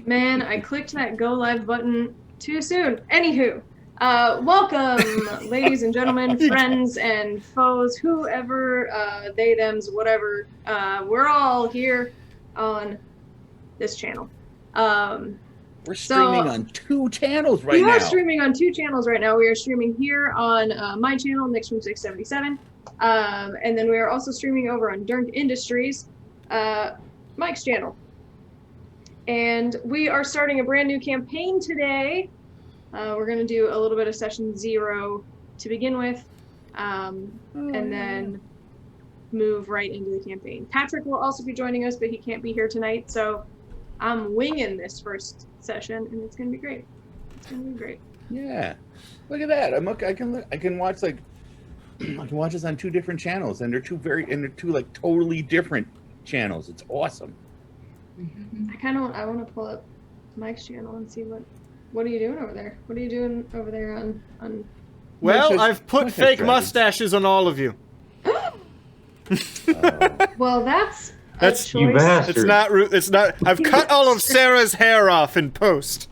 Man, I clicked that go live button too soon. Anywho, welcome, ladies and gentlemen, friends and foes, whoever, they, thems, whatever. We're all here on this channel. We're streaming on 2 channels right now. We are streaming on 2 channels right now. We are streaming here on my channel, Nick's from 677, and then we are also streaming over on Dunk Industries, Mike's channel. And we are starting a brand new campaign today. We're going to do a little bit of session 0 to begin with, and then move right into the campaign. Patrick will also be joining us, but he can't be here tonight, so I'm winging this first session, and it's going to be great. It's going to be great. Yeah, look at that. I can watch I can watch this on 2 different channels, and they're 2 like totally different channels. It's awesome. I want to pull up Mike's channel and see what are you doing over there? What are you doing over there on Well, I've put fake mustaches on all of you. Well, that's you bastard. It's not. I've cut all of Sarah's hair off in post.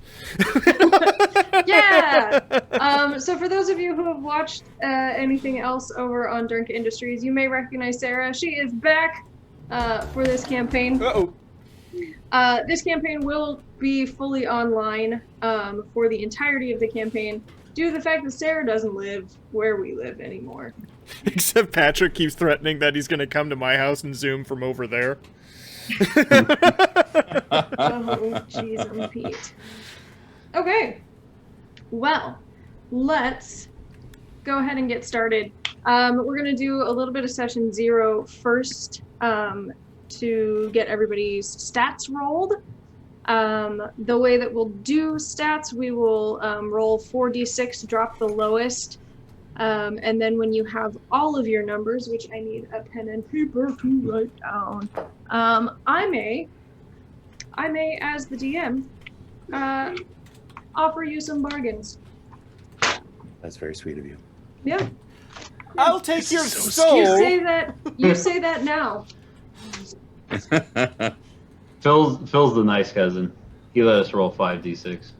Yeah. So for those of you who have watched anything else over on Dunk Industries, you may recognize Sarah. She is back for this campaign. Uh-oh. This campaign will be fully online for the entirety of the campaign, due to the fact that Sarah doesn't live where we live anymore. Except Patrick keeps threatening that he's going to come to my house and Zoom from over there. Oh, jeez, Pete. Okay. Well, let's go ahead and get started. We're going to do a little bit of session 0 first to get everybody's stats rolled. The way that we'll do stats, we will roll 4d6 to drop the lowest. And then when you have all of your numbers, which I need a pen and paper to write down, I may, as the DM, offer you some bargains. That's very sweet of you. Yeah. I'll take your soul. You say that now. Phil's the nice cousin. He let us roll 5d6.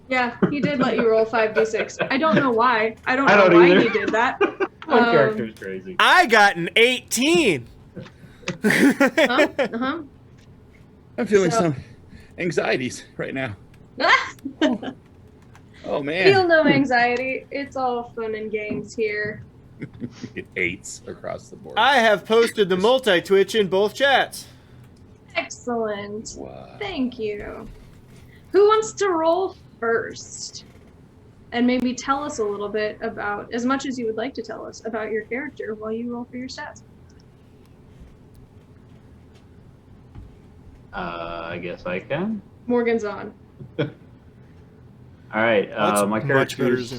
Yeah, he did let you roll 5d6. I don't know why. I don't know why he did that. My character's crazy. I got an 18. Uh-huh. I'm feeling some anxieties right now. Oh man. Feel no anxiety. It's all fun and games here. It 8s across the board. I have posted the multi-twitch in both chats. Excellent. Wow. Thank you. Who wants to roll first? And maybe tell us a little bit about, as much as you would like to tell us, about your character while you roll for your stats. I guess I can. Morgan's on. All right. My character's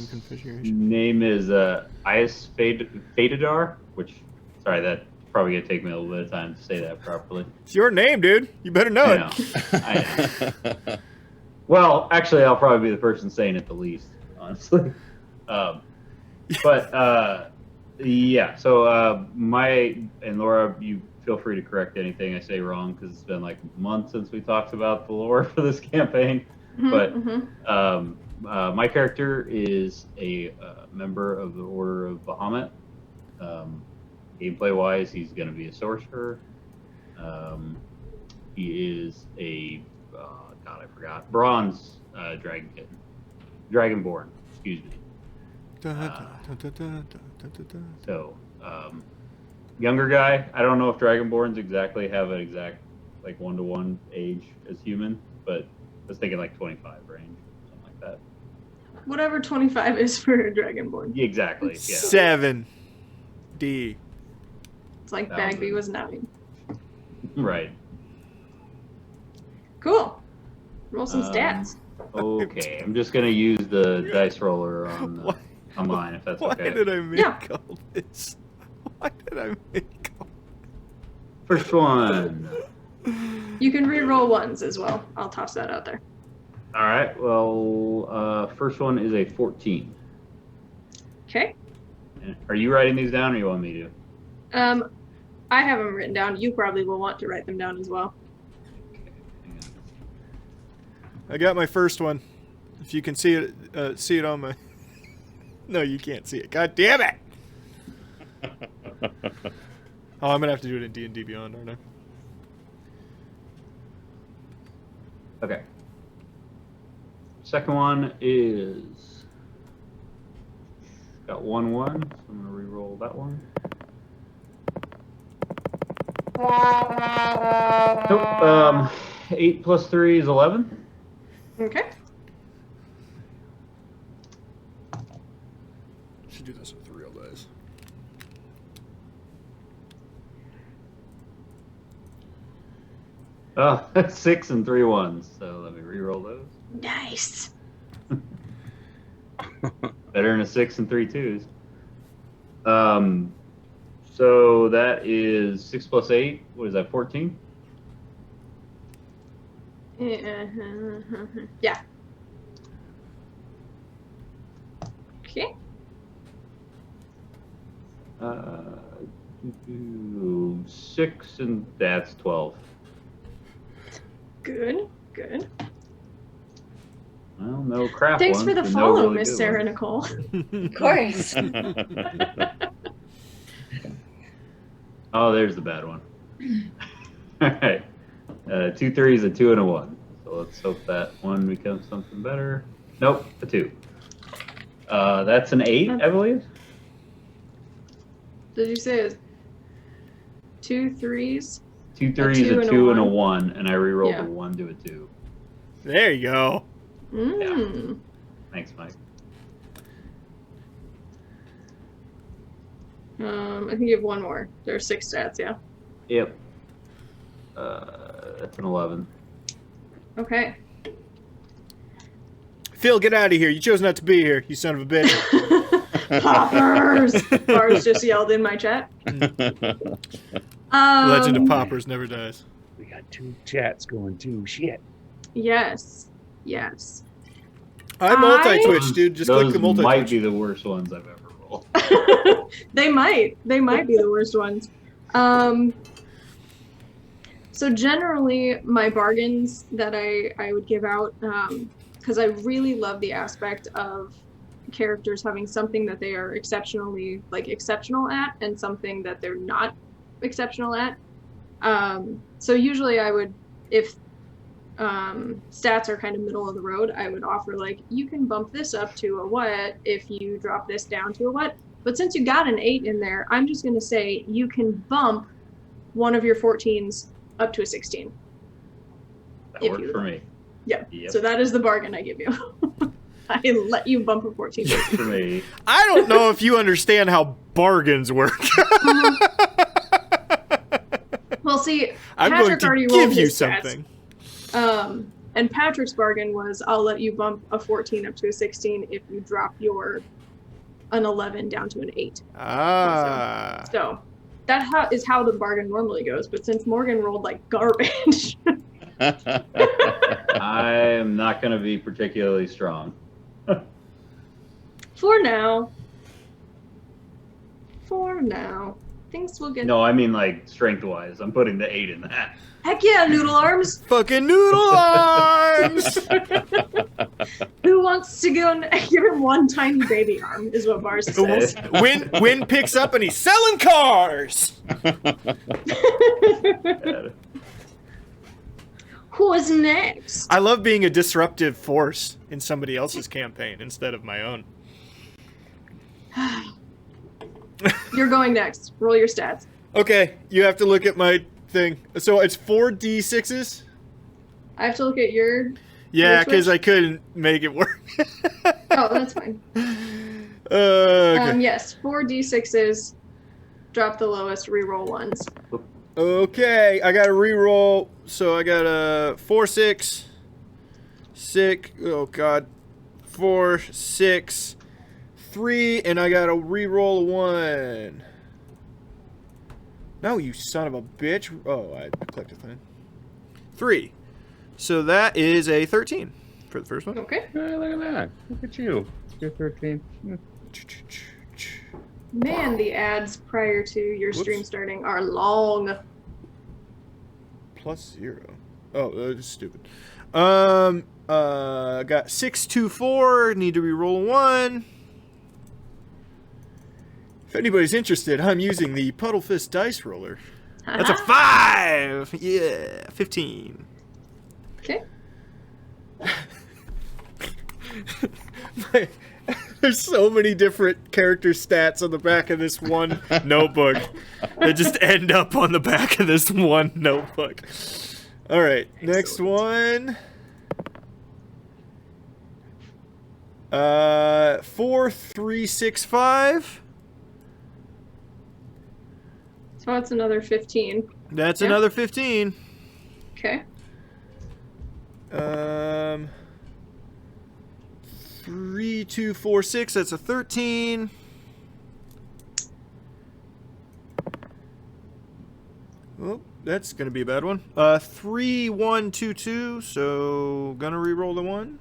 name is Ias Fadadar, which, sorry, that's probably going to take me a little bit of time to say that properly. It's your name, dude. You better know it. I know. Well, actually, I'll probably be the person saying it the least, honestly. Yeah, so and Laura, you feel free to correct anything I say wrong, because it's been like months since we talked about the lore for this campaign. My character is a member of the Order of Bahamut. Gameplay-wise, he's going to be a sorcerer. He is a God, I forgot. Bronze Dragonborn. Excuse me. So, younger guy. I don't know if Dragonborns exactly have an exact like 1-to-1 age as human, but I was thinking like 25 range, something like that. Whatever 25 is for a Dragonborn. Exactly. Yeah. 7. D. It's like Bagby was 9. Right. Cool. Roll some stats. Okay, I'm just gonna use the dice roller on mine, if that's okay. Why did I make all this? Why did I make all this? First one. You can re-roll ones as well. I'll toss that out there. All right. Well, first one is a 14. Okay. Are you writing these down, or you want me to? I have them written down. You probably will want to write them down as well. I got my first one. If you can see it on my... No, you can't see it. God damn it! Oh, I'm gonna have to do it in D&D Beyond, aren't I? Okay. Second one is got 1-1, so I'm gonna re-roll that one. Nope. 8 plus 3 is 11. Okay. Should do this with real dice. Oh, that's 6 and 3 ones. So let me re-roll those. Nice. Better than a 6 and 3 twos. So that is 6 plus 8. What is that? 14. Yeah. Okay. 6 and that's 12. Good. Good. Well, no crap. Thanks ones, for the but no follow, really Miss good Sarah ones. Nicole. Of course. Oh, there's the bad one. All right. 2 threes, a 2 and a 1. So let's hope that 1 becomes something better. Nope, a 2. That's an 8, I believe. Did you say it was 2 threes? 2 threes, a 2 and a 1, and I re-rolled Yeah. a 1 to a 2. There you go. Mm. Thanks, Mike. I think you have one more. There are 6 stats, yeah. Yep. That's an 11. Okay. Phil, get out of here. You chose not to be here, you son of a bitch. Poppers! Bars just yelled in my chat. Legend of Poppers never dies. We got 2 chats going too. Shit. Yes. Yes. I multi-twitch, dude. Just click the Those might multi-twitch. be the worst ones I've ever rolled. They might be the worst ones. So generally my bargains that I would give out, because I really love the aspect of characters having something that they are exceptionally exceptional at and something that they're not exceptional at. So usually I would, if stats are kind of middle of the road, I would offer you can bump this up to a what if you drop this down to a what. But since you got an 8 in there, I'm just going to say you can bump one of your 14s up to a 16. That If worked you- for me. Yeah. Yep. So that is the bargain I give you. I let you bump a 14. Worked for me. I don't know if you understand how bargains work. Well, see, I'm Patrick going already to rolled give you his stats. something. And Patrick's bargain was I'll let you bump a 14 up to a 16 if you drop an 11 down to an 8. Ah. So that is how the bargain normally goes. But since Morgan rolled like garbage, I am not going to be particularly strong. for now, things will get. No, I mean strength-wise. I'm putting the 8 in that. Heck yeah, noodle arms. Fucking noodle arms! Who wants to go and give him one tiny baby arm? Is what Bars says. Win picks up and he's selling cars! Who's next? I love being a disruptive force in somebody else's campaign instead of my own. You're going next. Roll your stats. Okay, you have to look at my thing. So it's 4d6s? I have to look at your. Yeah, Your because Twitch? I couldn't make it work. Oh, that's fine. Okay. Yes, 4d6s. Drop the lowest. Reroll ones. Okay, I got to re-roll. So I got a 4, 6, 6. Oh god, 4, 6, 3, and I got to re-roll a 1. No, you son of a bitch. Oh, I clicked a thing. 3. So that is a 13 for the first one. Okay. Hey, look at that. Look at you. You're 13. Man, the ads prior to your stream Whoops. starting are long. +0. Oh, that's stupid. I Got 6, 2, 4. Need to re-roll a 1. If anybody's interested, I'm using the Puddle Fist dice roller. That's a 5. Yeah, 15. Okay. There's so many different character stats on the back of this one notebook that just end up on the back of this one notebook. All right, next one. 4, 3, 6, 5. So that's another 15. That's Yeah. another 15. Okay. 3, 2, 4, 6. That's a 13. Oh, that's gonna be a bad one. 3, 1, 2, 2. So gonna re-roll the 1.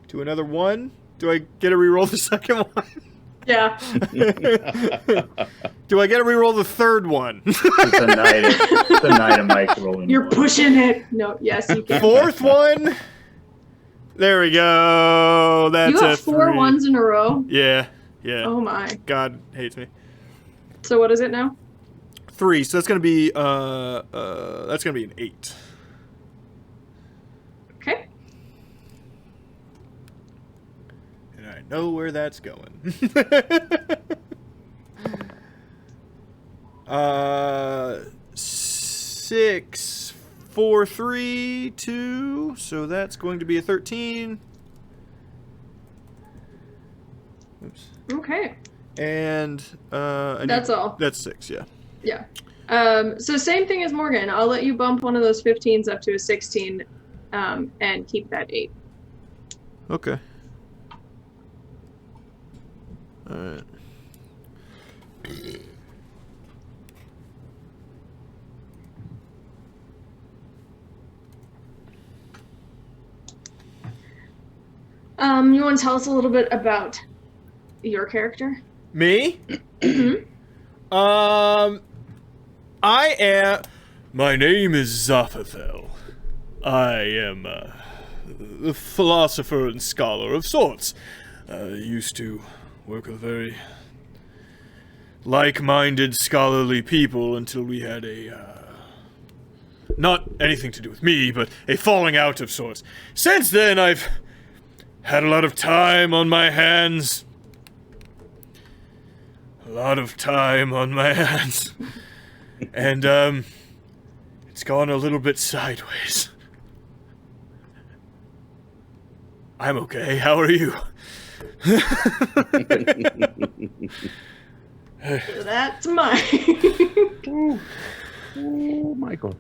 To another 1. Do I get to re-roll the second one? Yeah. Do I get to re-roll the third one? It's a night of Mike rolling. You're pushing it. No, yes, you can. Fourth one. There we go. That's You have a 4 3. ones in a row. Yeah. Oh my. God hates me. So what is it now? 3. So that's gonna be an 8. Okay. And I know where that's going. 6, 4, 3, 2. So that's going to be a 13. Oops. Okay. And That's all. That's 6. Yeah. Yeah. So same thing as Morgan. I'll let you bump one of those 15s up to a 16, and keep that 8. Okay. All right. You want to tell us a little bit about your character? Me? Mhm. I am. My name is Zaphathel. I am a philosopher and scholar of sorts. Used to work with very like-minded, scholarly people until we had not anything to do with me, but a falling out of sorts. Since then, I've had a lot of time on my hands. And, it's gone a little bit sideways. I'm okay. How are you? That's mine. Oh, Michael.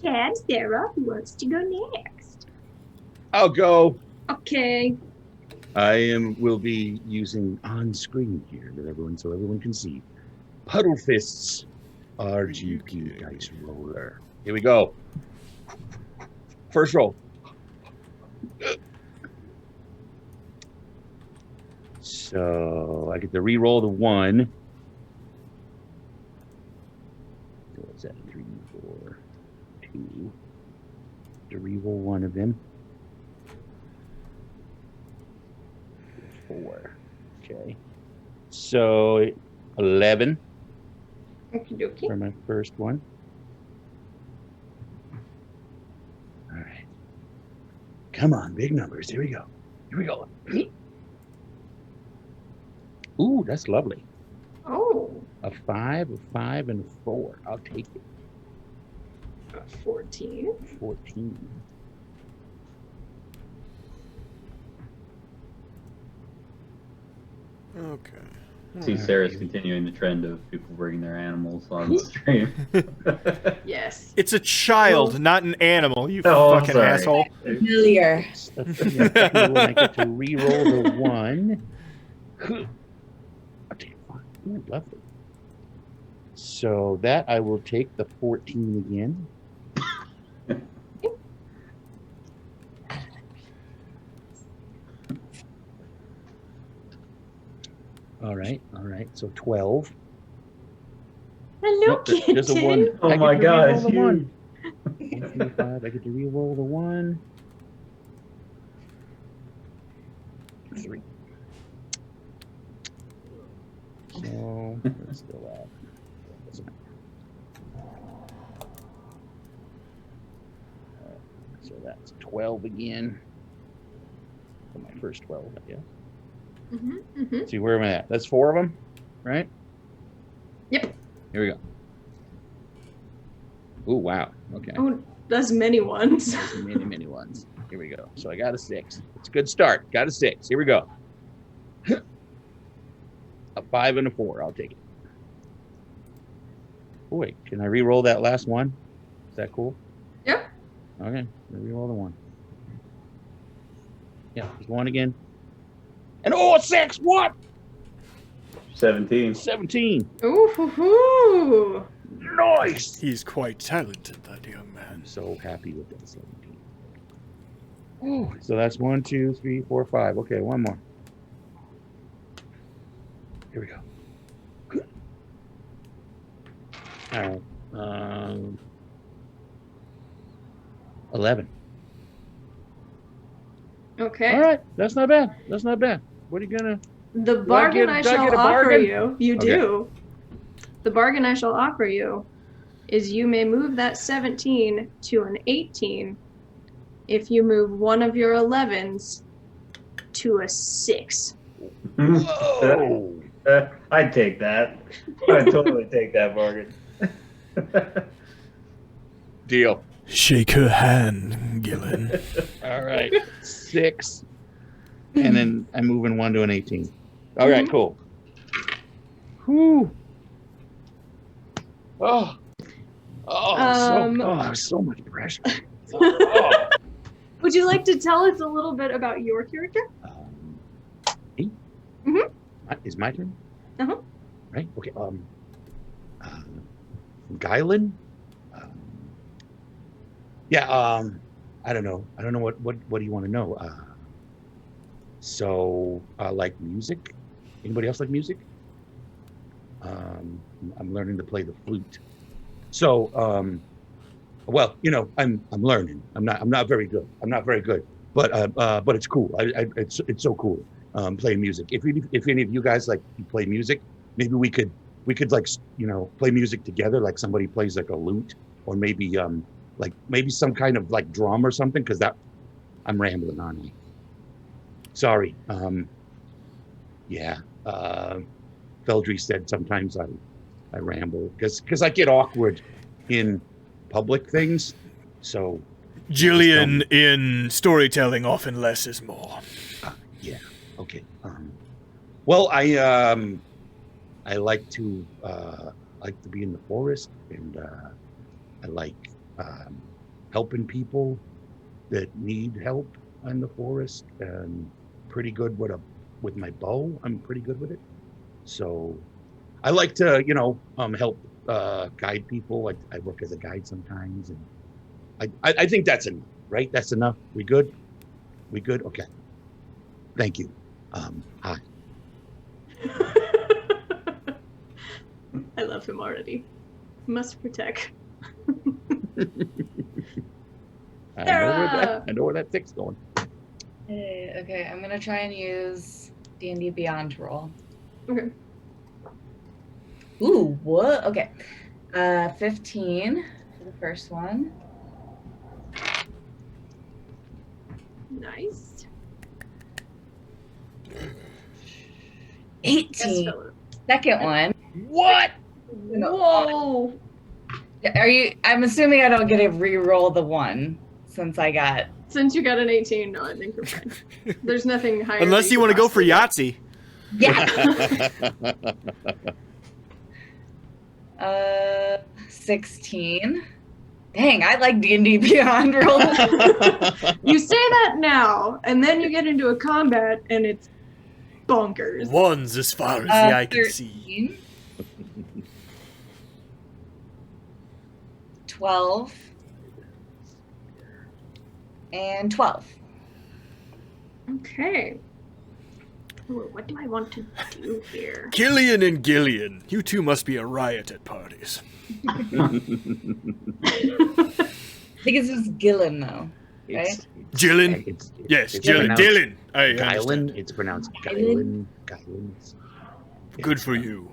Chad, Sarah, who wants to go next? I'll go. Okay. Will be using on screen here so everyone can see. Puddle Fists RGP dice roller. Here we go. First roll. So I get to re-roll the 1. So what's that? 3, 4, 2. To re-roll 1 of them. 4. Okay. So 11 Okie dokie. for my first one. All right. Come on, big numbers. Here we go. Here we go. Ooh, that's lovely. Oh, A 5, a 5, and a 4. I'll take it. 14. 14. Okay. See, Sarah's continuing the trend of people bringing their animals on the stream. Yes. It's a child, not an animal, you Oh, I'm fucking sorry. asshole. Familiar. That's cool. I get to re-roll the 1. I'll take 5. Ooh, lovely. So that I will take the 14 again. All right. So Hello,12. Nope, there's a 1. kitten. Oh I get my to god, re-roll it's the 1. huge. 1, 3, 5. I get to re-roll the 1. 3. So let's still that. So that's 12 again. For my first 12, I guess. See, where am I at? That's 4 of them, right? Yep. Here we go. Oh, wow. Okay. Oh, that's many ones. That's many, many ones. Here we go. So I got a 6. It's a good start. Got a 6. Here we go. A 5 and a 4. I'll take it. Oh, wait. Can I re-roll that last one? Is that cool? Yeah. Okay. Re-roll the 1. Yeah, there's 1 again. And a 6. What? 17. 17. Ooh, hoo, hoo. Nice. He's quite talented, that young I'm man. so happy with that 17. Ooh, so that's 1, 2, 3, 4, 5. Okay, 1 more. Here we go. All right. 11. Okay. All right, that's not bad. That's not bad. What are you gonna? The bargain I do I shall get a offer bargain? you, you Okay. do. The bargain I shall offer you is you may move that 17 to an 18 if you move one of your 11s to a 6. Whoa! I'd take that. I'd totally take that bargain. Deal. Shake her hand, Gillen. All right, 6, and then I'm moving 1 to an 18. All right, cool. Whew. Oh, so much pressure. Oh. Would you like to tell us a little bit about your character? Me? Mhm. Is my turn? Uh-huh. Right. Okay. Guylan. Yeah. I don't know. What do you want to know? So, like music. Anybody else like music? I'm learning to play the flute. So, well, I'm learning. I'm not very good. But it's cool. It's so cool. Playing music. If any of you guys like you play music, maybe we could like play music together. Like somebody plays like a lute, or maybe some kind of like drum or something. Because I'm rambling on you. Sorry. Yeah. Feldry said sometimes I ramble because I get awkward in public things. So Jillian in storytelling often less is more. Yeah. Okay. Well, I like to be in the forest, and I like helping people that need help in the forest. And pretty good with my bow. I'm pretty good with it. So I like to help guide people. I work as a guide sometimes, and I think that's enough, right? That's enough. We good? Okay. Thank you. Hi. I love him already. Must protect. I know where that thick's going. Hey, okay, I'm gonna try and use D&D Beyond roll. Okay. Ooh, what? Okay. 15 for the first one. Nice. 18. Yes, Philip. Second one. What? Whoa. I'm assuming I don't get to re-roll the 1 since I got. Since you got an 18, no, I think we're fine. There's nothing higher. Unless you want to go for Yahtzee. Yeah. 16. Dang, I like D&D Beyond roll. You say that now, and then you get into a combat, and it's bonkers. One's as far as the eye can see. 13. 12. And 12. Okay. Ooh, what do I want to do here? Killian and Gillian, you two must be a riot at parties. I think it's just Gillen, though. It's, Gillen? It's, Yes, it's Gillen. pronounced Dylan. I Guylan. understand. It's pronounced Guylan. Guylan. Yeah, Good for you.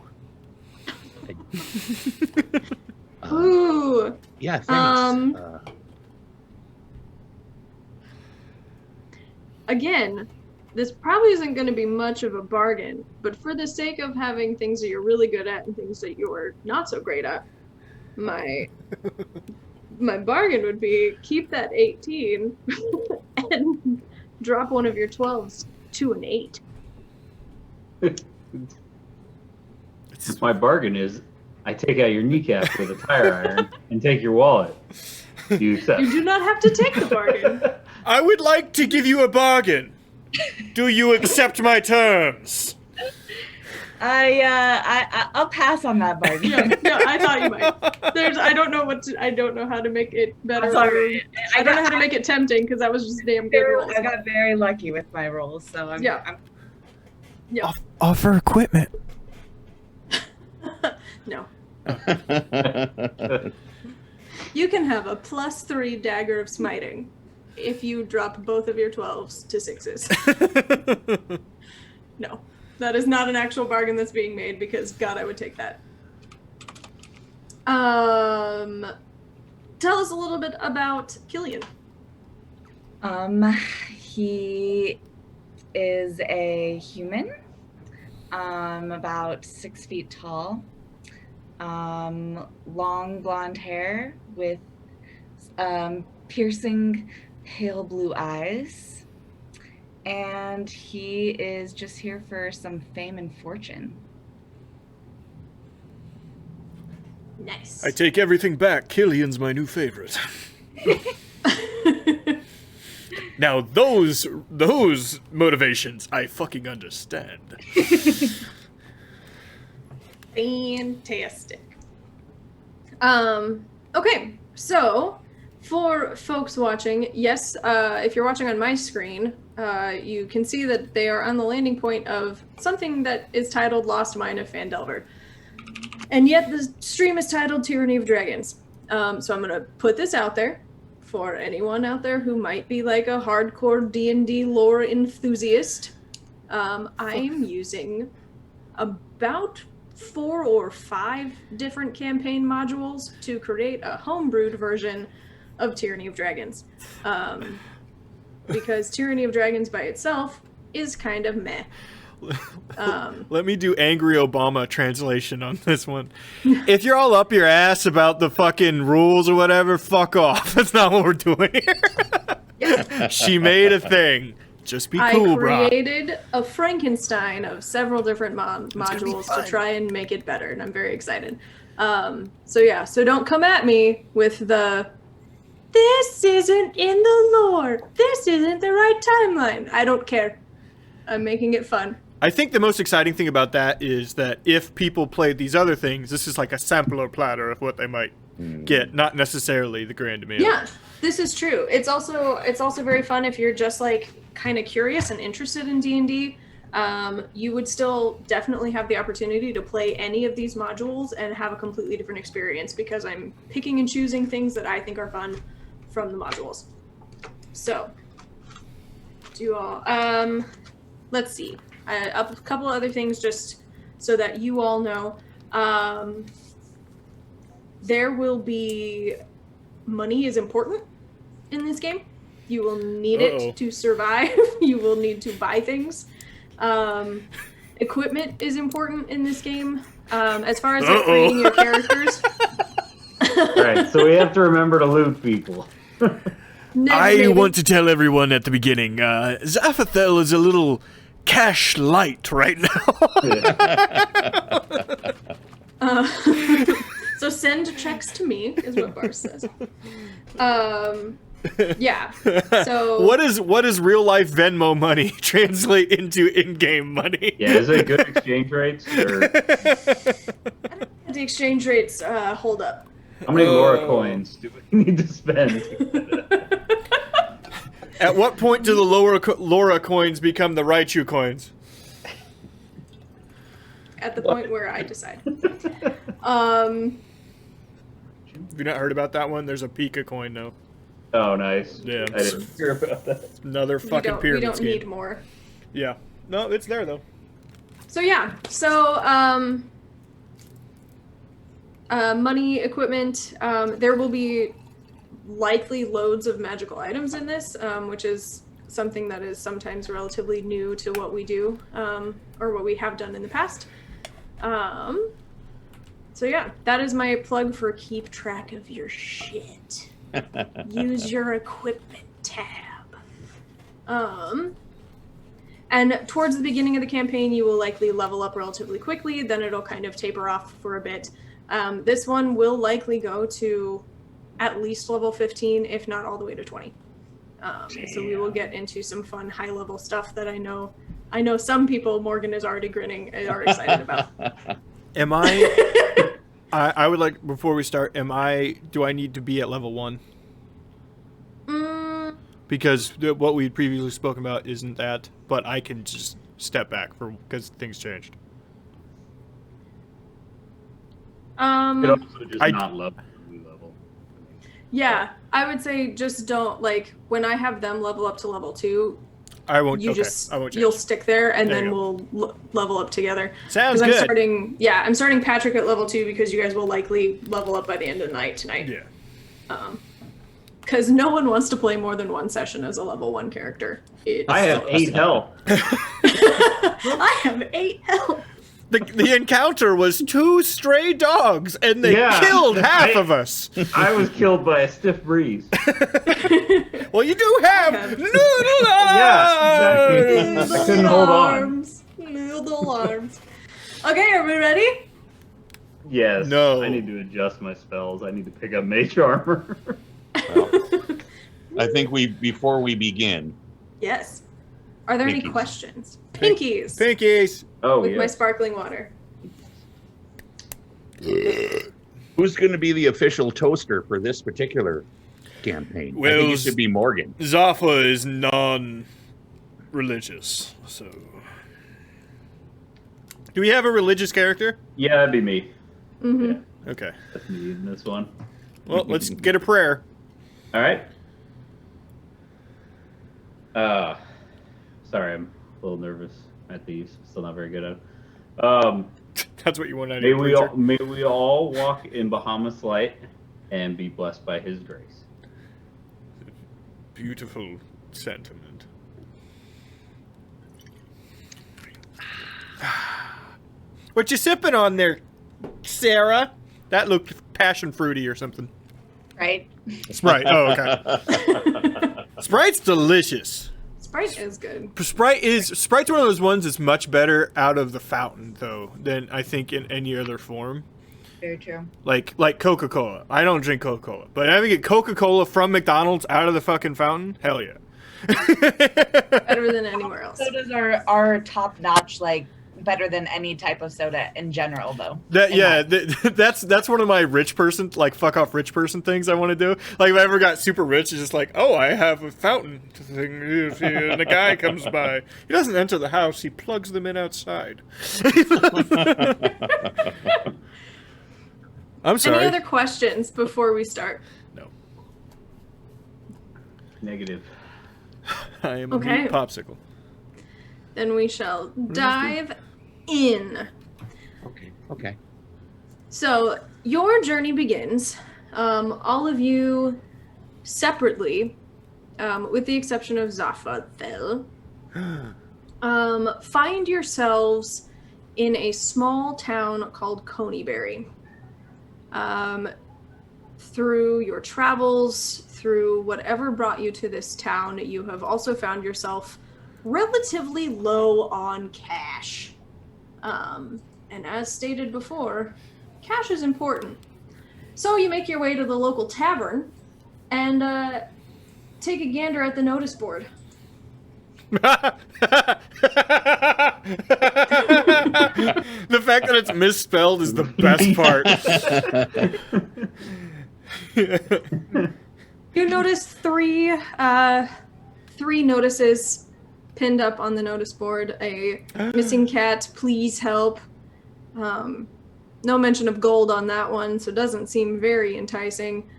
Ooh. Yeah, thanks. Again, this probably isn't going to be much of a bargain, but for the sake of having things that you're really good at and things that you're not so great at, my bargain would be keep that 18 and drop one of your 12s to an 8. My bargain is I take out your kneecap with a tire iron and take your wallet. Do you accept? You do not have to take the bargain. I would like to give you a bargain. Do you accept my terms? I'll pass on that bargain. Yeah, I thought you might. I don't know how to make it better. That's all right. I don't know how to make it tempting because that was just damn good rolls. I got very lucky with my rolls, so I'm. Offer equipment. No. You can have a +3 dagger of smiting if you drop both of your 12s to 6s. No, that is not an actual bargain that's being made because God, I would take that. Tell us a little bit about Killian. He is a human, about 6 feet tall, long blonde hair with piercing pale blue eyes, and he is just here for some fame and fortune. Nice. I take everything back. Killian's my new favorite. Now those motivations I fucking understand. Fantastic. Okay, so for folks watching, yes, if you're watching on my screen, you can see that they are on the landing point of something that is titled Lost Mine of Phandelver. And yet the stream is titled Tyranny of Dragons. So I'm going to put this out there for anyone out there who might be like a hardcore D&D lore enthusiast. I am using about 4 or 5 different campaign modules to create a homebrewed version of Tyranny of Dragons. Because Tyranny of Dragons by itself is kind of meh. Let me do angry Obama translation on this one. If you're all up your ass about the fucking rules or whatever, fuck off. That's not what we're doing here. Yeah. She made a thing. Just be cool, bro. I created a Frankenstein of several different modules to try and make it better, and I'm very excited. So don't come at me with the this isn't in the lore. This isn't the right timeline. I don't care. I'm making it fun. I think the most exciting thing about that is that if people played these other things, this is like a sampler platter of what they might get, not necessarily the grand meal. Yeah, this is true. It's also very fun if you're just like kind of curious and interested in D&D. You would still definitely have the opportunity to play any of these modules and have a completely different experience because I'm picking and choosing things that I think are fun from the modules. So, do you all, let's see. A couple other things just so that you all know. There will be money is important in this game. You will need it to survive. You will need to buy things. Equipment is important in this game. As far as like, creating your characters. Right, so we have to remember to loot people. I want to tell everyone at the beginning, Zaphathel is a little cash light right now. So send checks to me is what Bar says. Yeah. So what is real life Venmo money translate into in-game money? Yeah, is it good exchange rates? Or... I don't know the exchange rates hold up. How many Laura coins do we need to spend? At what point do the Laura coins become the Raichu coins? At the point where I decide. Have you not heard about that one? There's a Pika coin now. Oh, nice. Yeah. I didn't hear about that. Another fucking we pyramid don't scheme. need more. Yeah. No, it's there though. So yeah, so money, equipment. There will be likely loads of magical items in this, which is something that is sometimes relatively new to what we do, or what we have done in the past. So yeah, that is my plug for keep track of your shit. Use your equipment tab. And towards the beginning of the campaign, you will likely level up relatively quickly, then it'll kind of taper off for a bit. This one will likely go to at least level 15, if not all the way to 20. So we will get into some fun high-level stuff that I know some people, Morgan is already grinning, are excited about. Am I? I would like, before we start, do I need to be at level 1? Because what we had previously spoken about isn't that, but I can just step back because things changed. It also just not level. Yeah, I would say just don't, like, when I have them level up to level 2, I won't. you okay. just I won't change. you'll stick there, and There then you we'll level up together. Sounds I'm good. I'm starting Patrick at level 2 because you guys will likely level up by the end of the night tonight. Yeah. Because no one wants to play more than one session as a level 1 character. I have 8 health. I have 8 health. The encounter was 2 stray dogs, and they killed half of us. I was killed by a stiff breeze. Well, you do have noodle arms! Yeah, exactly. I couldn't hold on. Noodle arms. Okay, are we ready? Yes. No. I need to adjust my spells. I need to pick up mage armor. Well, I think before we begin. Yes. Are there any Pinkies. questions? Pinkies. Pinkies. Oh, With yeah. my sparkling water. Who's going to be the official toaster for this particular campaign? I Well, think it should be Morgan. Zaffa is non-religious, so... Do we have a religious character? Yeah, that'd be me. Mm-hmm. Yeah, Okay. that's me in this one. Well, let's get a prayer. All right. Sorry, I'm a little nervous at these. Still not very good at it. That's what you want out of May your preacher. may we all walk in Bahamut's light and be blessed by his grace. Beautiful sentiment. What you sipping on there, Sarah? That looked passion fruity or something. Right? Sprite. Oh, okay. Sprite's delicious. Sprite is good. Sprite's one of those ones that's much better out of the fountain though than I think in any other form. Very true. Like Coca-Cola. I don't drink Coca-Cola, but having get Coca-Cola from McDonald's out of the fucking fountain, hell yeah. Better than anywhere else. Sodas are top notch, like better than any type of soda in general, though. That's one of my rich person, like fuck off rich person things I want to do. Like if I ever got super rich, it's just like, oh, I have a fountain thing, and a guy comes by. He doesn't enter the house; he plugs them in outside. I'm sorry. Any other questions before we start? No. Negative. I am a Okay. meat popsicle. Then we shall dive in. Okay. So your journey begins. All of you separately, with the exception of Zafathel, find yourselves in a small town called Coneyberry. Through your travels, through whatever brought you to this town, you have also found yourself relatively low on cash. And as stated before, cash is important. So you make your way to the local tavern and take a gander at the notice board. The fact that it's misspelled is the best part. You notice three notices pinned up on the notice board. A missing cat, please help. No mention of gold on that one, so it doesn't seem very enticing.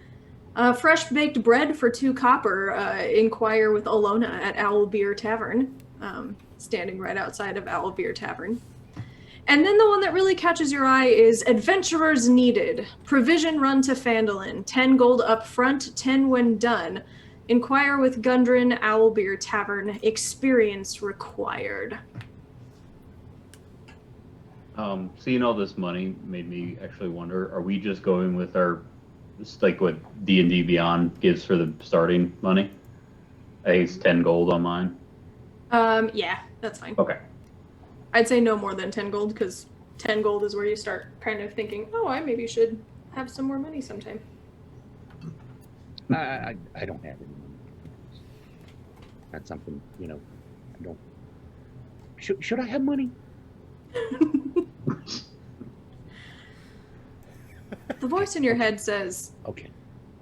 Fresh baked bread for 2 copper. Inquire with Alona at Owl Beer Tavern, standing right outside of Owl Beer Tavern. And then the one that really catches your eye is Adventurers Needed. Provision run to Phandalin. 10 gold up front, 10 when done. Inquire with Gundren, Owlbeer Tavern. Experience required. Seeing all this money made me actually wonder, are we just going with our, like what D&D Beyond gives for the starting money? I think it's 10 gold on mine. Yeah, that's fine. Okay. I'd say no more than 10 gold, because 10 gold is where you start kind of thinking, oh, I maybe should have some more money sometime. I don't have any money. That's something, I don't. Should I have money? The voice in your head says, Okay.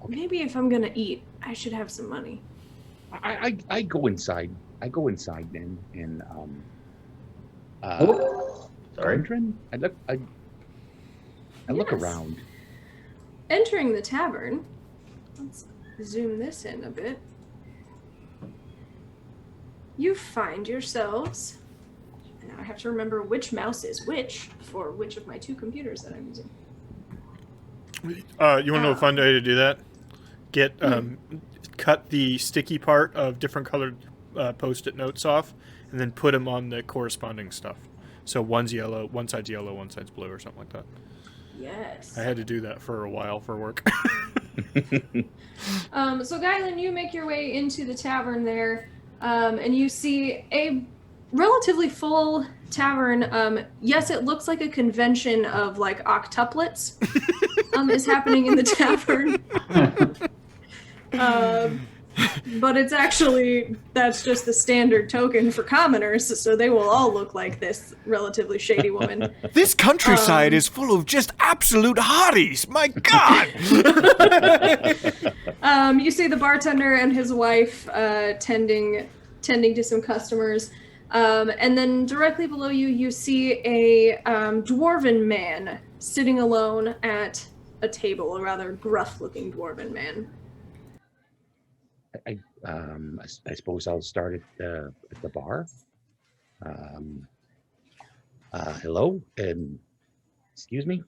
maybe if I'm gonna eat, I should have some money. I go inside. I go inside then, and Sorry. Gundren? I look Yes. around. Entering the tavern, let's zoom this in a bit. You find yourselves, and now I have to remember which mouse is which for which of my 2 computers that I'm using. You want to know a fun way to do that? Get cut the sticky part of different colored post-it notes off, and then put them on the corresponding stuff. So one's yellow, one side's yellow, one side's blue, or something like that. Yes. I had to do that for a while for work. So Guylan, you make your way into the tavern there, and you see a relatively full tavern. Yes, it looks like a convention of like octuplets is happening in the tavern. But it's actually, that's just the standard token for commoners, so they will all look like this relatively shady woman. This countryside is full of just absolute hotties. My God! You see the bartender and his wife tending to some customers. And then directly below you, you see a dwarven man sitting alone at a table, a rather gruff-looking dwarven man. I suppose I'll start at the bar. Hello, and excuse me.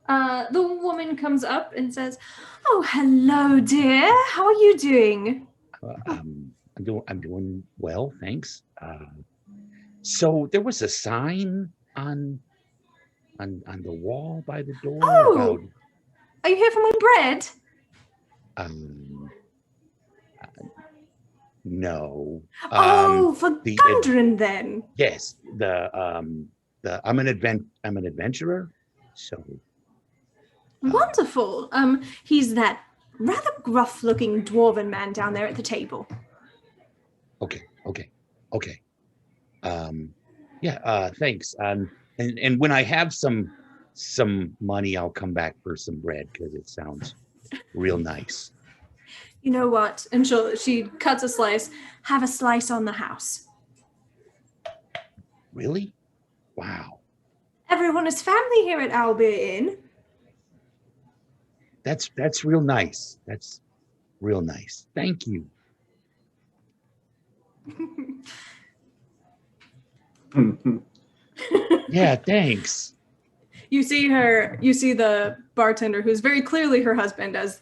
The woman comes up and says, "Oh, hello, dear. How are you doing?" I'm doing well, thanks. So there was a sign on the wall by the door about. Are you here for my bread? No. For Gundren, then. Yes, I'm an adventurer, so. Wonderful. He's that rather gruff-looking dwarven man down there at the table. Okay. Yeah. Thanks. And when I have some money, I'll come back for some bread because it sounds real nice. You know what? And she cuts a slice. Have a slice on the house. Really? Wow. Everyone is family here at Owlbeer Inn. That's real nice. That's real nice. Thank you. Yeah, thanks. You see the bartender, who's very clearly her husband, as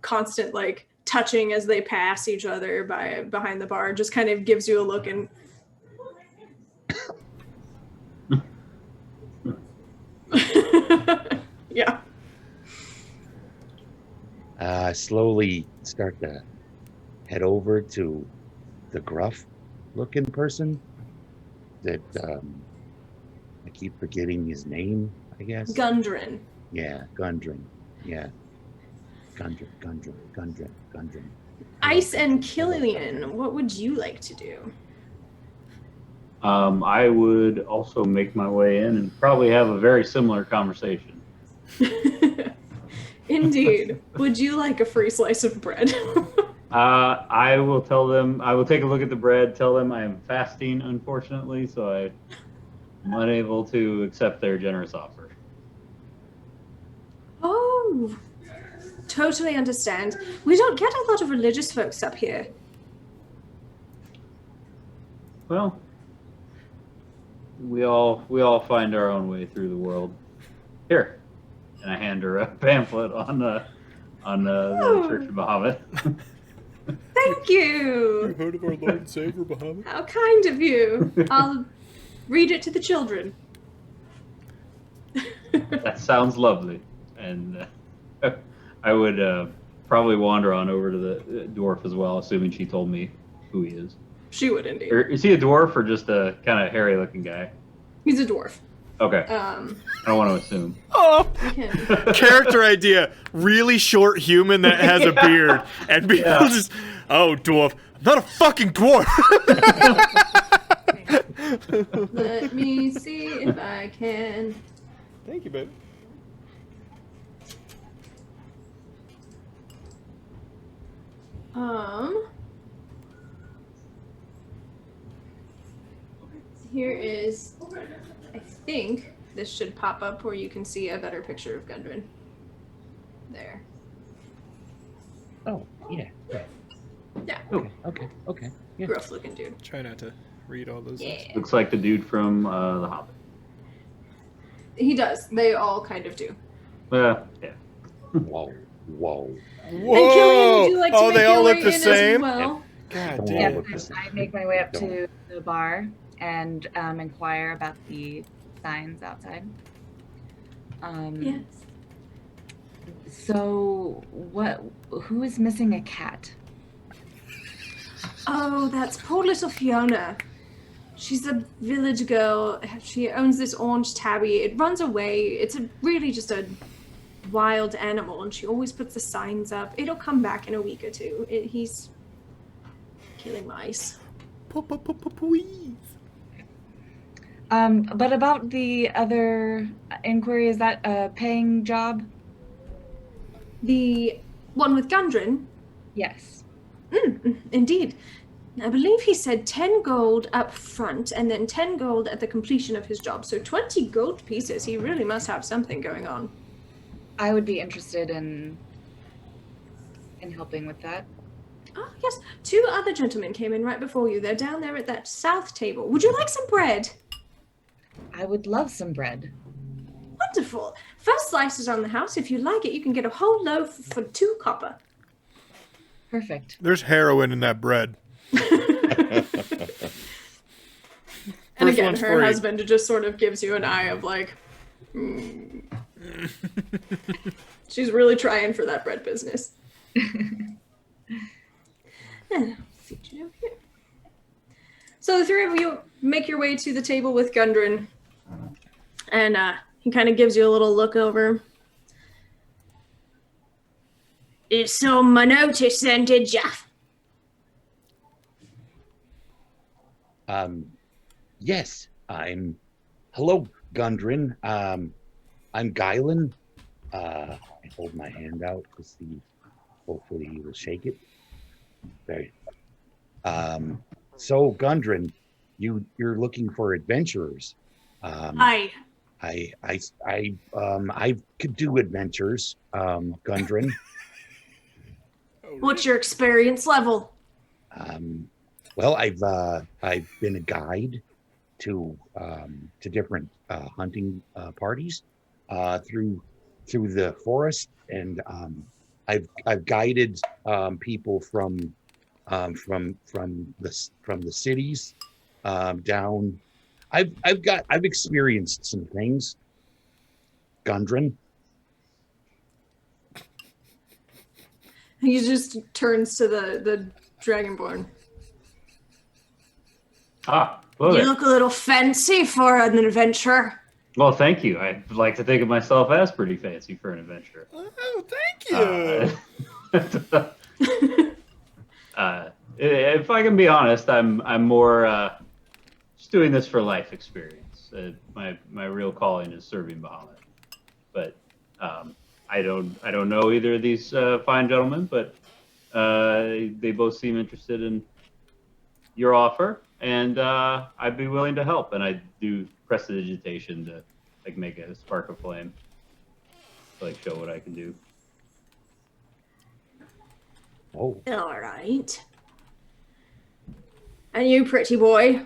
constant like touching as they pass each other behind the bar, just kind of gives you a look and yeah. Slowly start to head over to the gruff looking person that I keep forgetting his name, I guess. Gundren. Yeah, Gundren. Yeah. Gundren. Ice and Killian, what would you like to do? I would also make my way in and probably have a very similar conversation. Indeed. Would you like a free slice of bread? I will tell them, I will take a look at the bread, tell them I am fasting, unfortunately, so I'm unable to accept their generous offer. Oh, totally understand. We don't get a lot of religious folks up here. Well, we all find our own way through the world. Here, and I hand her a pamphlet on the Church of Bahamut. Thank you. heard of our Lord and Savior Bahamut? How kind of you. I'll read it to the children. That sounds lovely, and I would probably wander on over to the dwarf as well, assuming she told me who he is. She would indeed. Is he a dwarf or just a kind of hairy-looking guy? He's a dwarf. Okay. I don't want to assume. Oh, Okay. character idea. Really short human that has a beard. And people just, oh, dwarf. I'm not a fucking dwarf. Let me see if I can. Thank you, babe. Here is, I think this should pop up where you can see a better picture of Gundren. There. Oh, yeah. Yeah. Okay. Yeah. Rough looking dude. Try not to read all those. Yeah. Looks like the dude from The Hobbit. He does. They all kind of do. Yeah. Whoa. Whoa! And Killian, would you like to Oh, make they your all way look the in same? as well? God Don't damn. look the same. I make my way up to the bar and inquire about the signs outside. Yes. So, who is missing a cat? Oh, that's poor little Fiona. She's a village girl. She owns this orange tabby. It runs away. It's really just a wild animal, and she always puts the signs up. It'll come back in a week or two. He's killing mice. Please. But about the other inquiry, is that a paying job? The one with Gundren? Yes. Indeed. I believe he said 10 gold up front and then 10 gold at the completion of his job. So 20 gold pieces. He really must have something going on. I would be interested in helping with that. Oh, yes. 2 other gentlemen came in right before you. They're down there at that south table. Would you like some bread? I would love some bread. Wonderful. First slice is on the house. If you like it, you can get a whole loaf for 2 copper. Perfect. There's heroin in that bread. And again, one's her free. husband just sort of gives you an eye of like, she's really trying for that bread business. Feed you down here. So the 3 of you make your way to the table with Gundren, and he kind of gives you a little look over. You saw my notice then, did ya? Yes, hello, Gundren. I'm Guylan. I hold my hand out to see, hopefully he will shake it. Very. So Gundren, you're looking for adventurers. Aye. I could do adventures, Gundren. What's your experience level? Well, I've been a guide to different hunting parties through the forest, and I've guided people from the cities down. I've experienced some things, Gundren. He just turns to the Dragonborn. Well, You look a little fancy for an adventure. well, thank you. I'd like to think of myself as pretty fancy for an adventure. Oh, thank you. If I can be honest, I'm more just doing this for life experience. My real calling is serving Bahamut. But I don't know either of these fine gentlemen, but they both seem interested in your offer, and I'd be willing to help. And I do prestidigitation to like make a spark of flame, to, like show what I can do. Oh, All right. And you, pretty boy?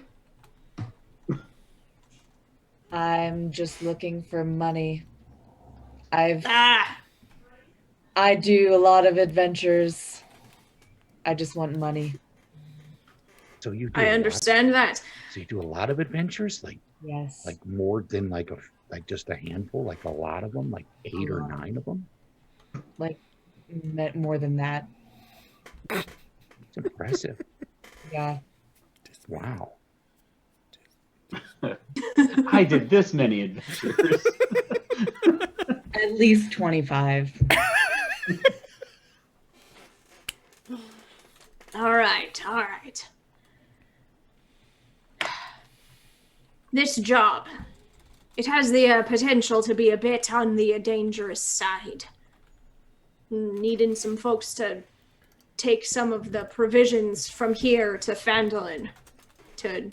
I'm just looking for money. I Ah, do a lot of adventures. I just want money. so you do I a lot. understand that. So you do a lot of adventures, Yes. like more than like just a handful, like a lot of them, like 8 or lot. 9 of them. Like more than that. It's impressive. Yeah. Wow. I did this many adventures. At least 25. All right, all right. This job, it has the potential to be a bit on the dangerous side. Needing some folks to take some of the provisions from here to Phandalin to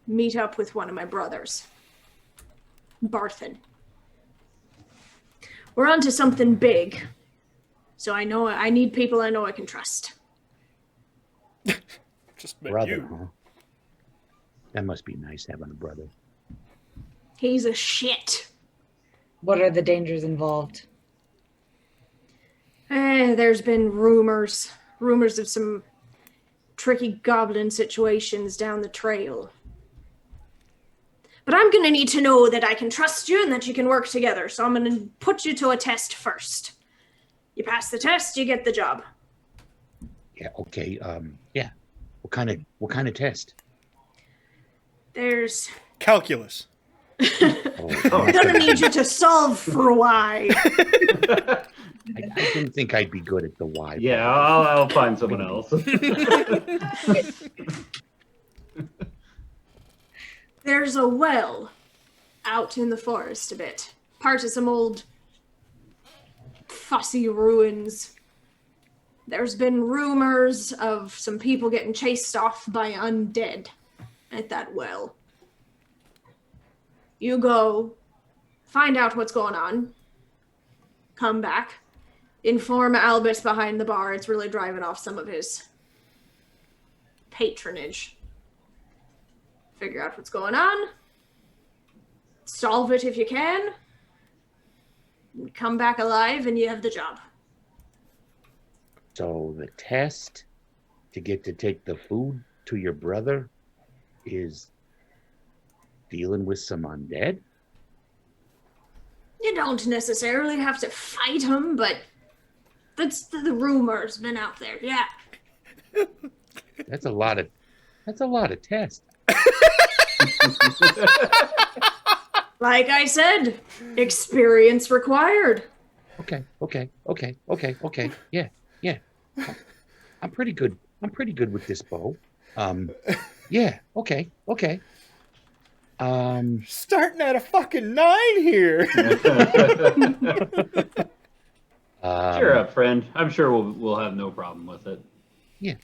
meet up with one of my brothers, Barthen. We're onto something big, so I know I need people I know I can trust. Just met Brother, you. huh? That must be nice having a brother. He's a shit. What are the dangers involved? There's been rumors of some tricky goblin situations down the trail. But I'm gonna need to know that I can trust you and that you can work together, so I'm gonna put you to a test first. You pass the test, you get the job. Yeah. Okay. Yeah. What kind of test? There's... Calculus. I'm gonna need you to solve for why. I didn't think I'd be good at the why. Yeah, I'll find someone else. There's a well out in the forest a bit. Part of some old fussy ruins. There's been rumors of some people getting chased off by undead at that well. You go, find out what's going on, come back, inform Albus behind the bar. It's really driving off some of his patronage. Figure out what's going on, solve it if you can, and come back alive and you have the job. So the test to get to take the food to your brother is dealing with some undead? You don't necessarily have to fight him, but that's the rumor's been out there, yeah. That's a lot of tests. Like I said, experience required. Okay. Yeah. I'm pretty good. I'm pretty good with this bow. Yeah. Okay. Starting at a fucking 9 here. Cheer up, friend. I'm sure we'll have no problem with it. Yeah.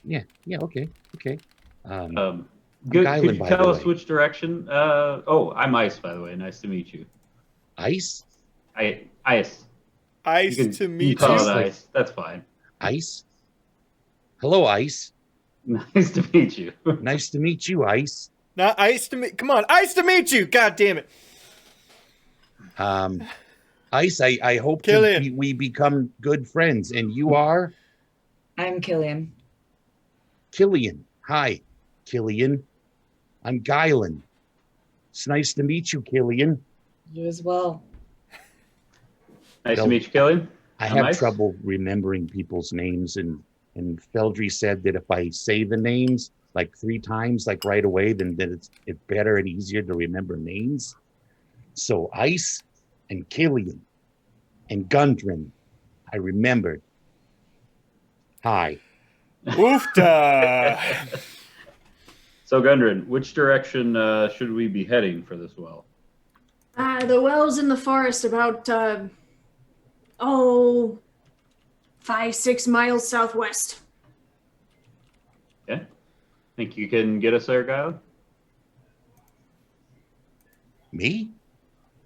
Okay. Good. Guylan, Could you by tell the us way. which direction? I'm Ice, by the way. Nice to meet you. Ice. Ice. Ice You to meet call you. it Ice. That's fine. Ice. Hello, Ice. Nice to meet you. Nice to meet you, Ice. Not ice to meet. Come on, ice to meet you. God damn it. Ice. I hope Killian. we become good friends. And you are I'm Killian. Killian. Hi, Killian. I'm Guylan. It's nice to meet you, Killian. You as well. Nice No. to meet you, Kelly. I I'm have Ice. trouble remembering people's names, and Feldry said that if I say the names like 3 times, like right away, then that it's better and easier to remember names. So Ice and Killian and Gundren, I remembered. Hi. Oofta. So, Gundren, which direction should we be heading for this well? The well's in the forest about, 5-6 miles southwest. Yeah. Think you can get us there, Guile? Me?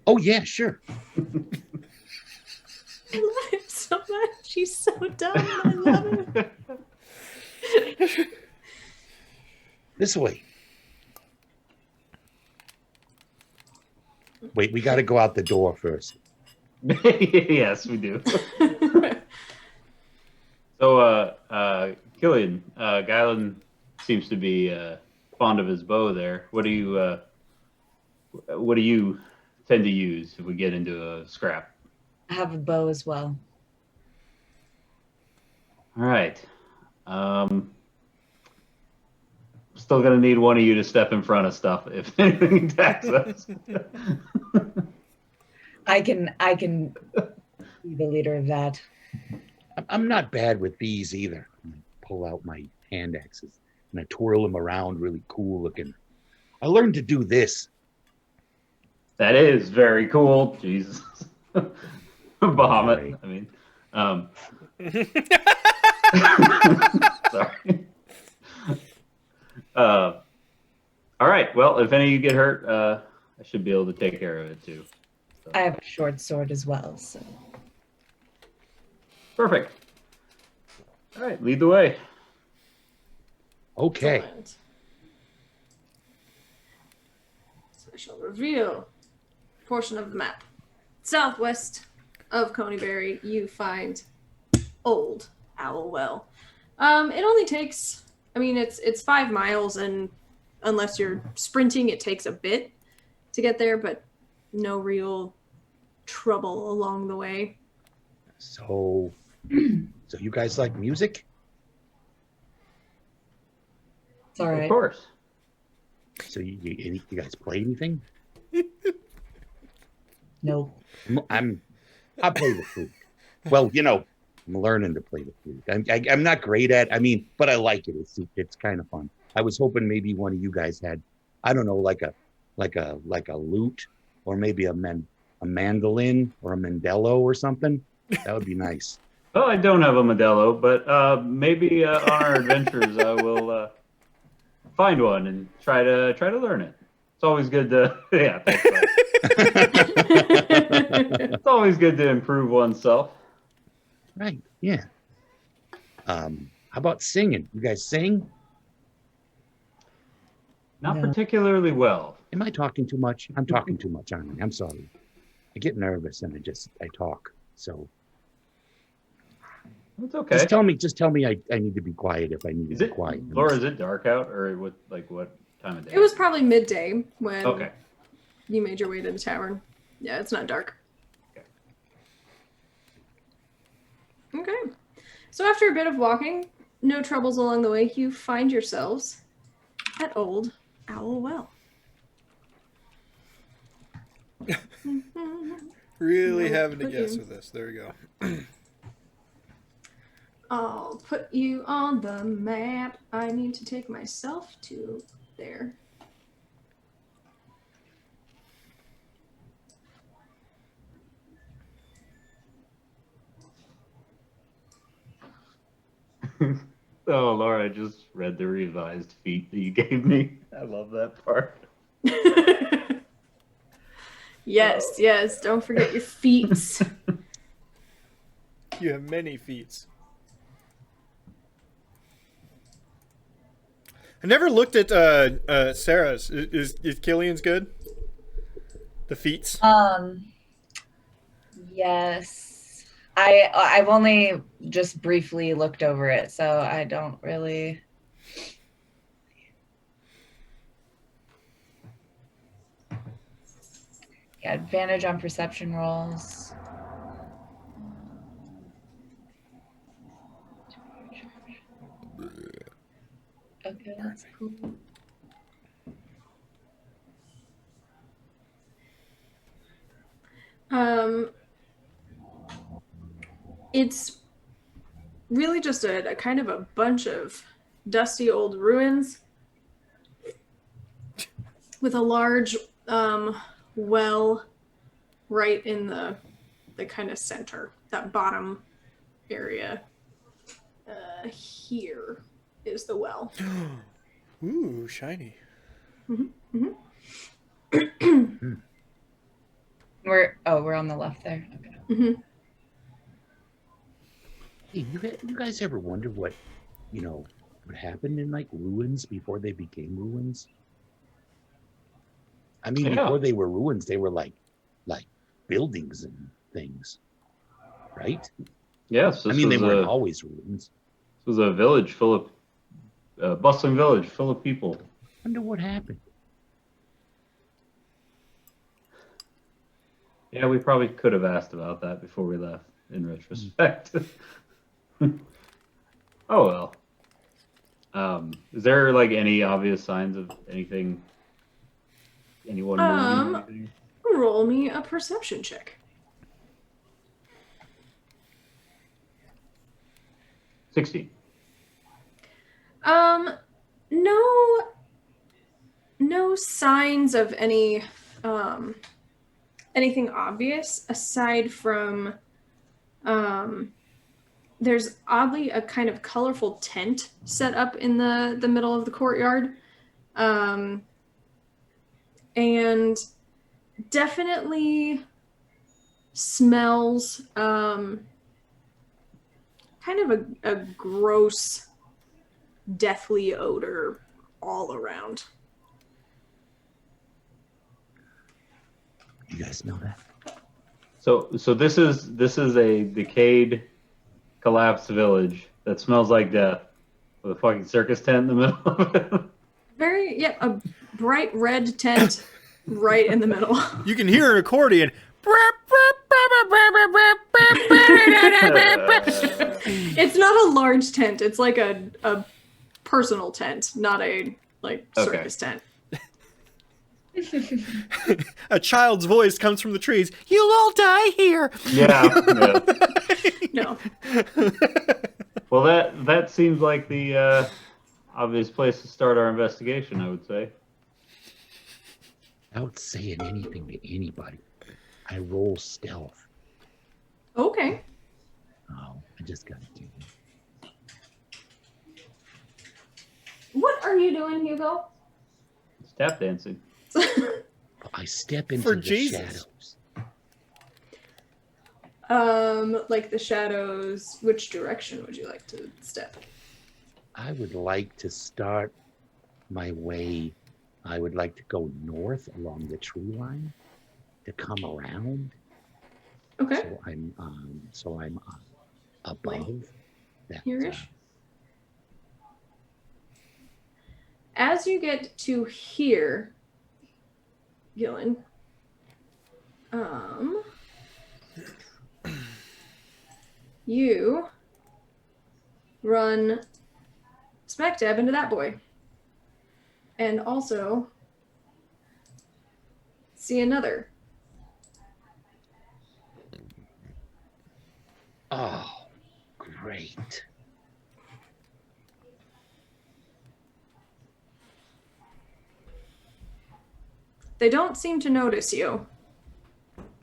Oh yeah, sure. I love it. so much. He's so dumb. I love it. This way. Wait, we got to go out the door first. Yes, we do. So, Killian, Guylan seems to be fond of his bow there. What do you tend to use if we get into a scrap? I have a bow as well. All right. Still gonna need one of you to step in front of stuff if anything attacks us. I can be the leader of that. I'm not bad with these either. I pull out my hand axes and I twirl them around, really cool looking. I learned to do this. That is very cool. Jesus. Bahamut. Sorry. I mean, sorry. All right. Well, if any of you get hurt, I should be able to take care of it too. So. I have a short sword as well, so. Perfect. All right. Lead the way. Okay. Excellent. So I shall reveal a portion of the map. Southwest of Coneyberry, you find Old Owl Well. It only takes, I mean, it's 5 miles, and unless you're sprinting, it takes a bit to get there, but no real trouble along the way. So you guys like music? It's all right. Of course. So you guys play anything? No. I play the flute. Well, I'm learning to play the flute. I'm not great at. But I like it. It's kind of fun. I was hoping maybe one of you guys had, I don't know, like a lute, or maybe a mandolin or a mandello or something. That would be nice. Well, I don't have a Modelo, but maybe on our adventures I will find one and try to learn it. It's always good to yeah. Thanks, bud. It's always good to improve oneself. Right. Yeah. How about singing? You guys sing? Not No. particularly well. Am I talking too much? I'm talking too much, aren't I? I'm sorry. I get nervous and I talk. So It's okay. just tell me I need to be quiet if I need Is to be it, quiet. Laura? Is it dark out, or what time of day? It was probably midday when Okay. you made your way to the tavern. Yeah, it's not dark. Okay. So after a bit of walking, no troubles along the way, you find yourselves at Old Owl Well. Really I'll having to put guess you- with this. There we go. I'll put you on the map. I need to take myself to there. Oh, Laura, I just read the revised feat that you gave me. I love that part. Yes. Don't forget your feet. You have many feats. I never looked at Sarah's. Is Killian's good? The feats. Yes. I've only just briefly looked over it, so I don't really. Yeah, advantage on perception rolls. Okay, that's cool. It's really just a kind of a bunch of dusty old ruins with a large well right in the kind of center, that bottom area. Here is the well. Ooh, shiny. We're on the left there. Okay. Mm-hmm. Hey, you guys ever wonder what what happened in like ruins before they became ruins? I mean, Yeah. before they were ruins, they were like buildings and things, right? Yes, I this mean, they was weren't a always ruins. village full of bustling village full of people. Wonder what happened. Yeah, we probably could have asked about that before we left. In retrospect. Oh well. Is there like any obvious signs of anything? Anyone moving? Or anything? Roll me a perception check. 60. No signs of anything obvious aside from there's oddly a kind of colorful tent set up in the middle of the courtyard. And definitely smells kind of a gross, deathly odor all around. You guys smell that? So this is a decayed, collapsed village that smells like death, with a fucking circus tent in the middle of it. A bright red tent right in the middle. You can hear an accordion. It's not a large tent. It's like a personal tent, not a circus tent. A child's voice comes from the trees. You'll all die here. Yeah. No. Well, that seems like the obvious place to start our investigation, I would say. Without saying anything to anybody, I roll stealth. Okay. Oh, I just gotta do it. What are you doing, Hugo? It's tap dancing. I step into For the Jesus. shadows. Like the shadows, which direction would you like to step? I would like to start my way. I would like to go north along the tree line to come around. Okay. So I'm above that. Here-ish. As you get to here, Gillen, you run smack dab into that boy. And also see another. Oh, great. They don't seem to notice you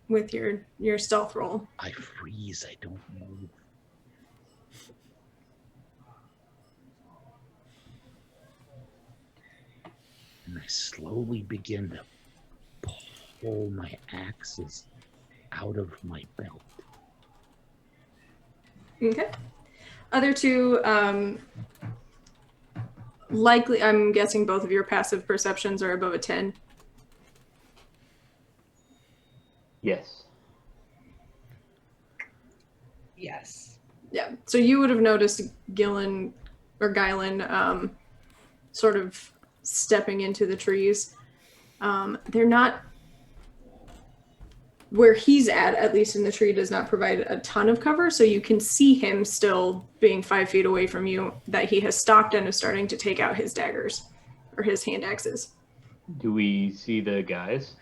with your stealth roll. I freeze. I don't move. And I slowly begin to pull my axes out of my belt. Okay. Other two, likely, I'm guessing both of your passive perceptions are above a 10. Yes. Yes. Yeah. So you would have noticed Gillen sort of stepping into the trees. They're not where he's at least in the tree, does not provide a ton of cover. So you can see him still being 5 feet away from you, that he has stopped and is starting to take out his daggers or his hand axes. Do we see the guys?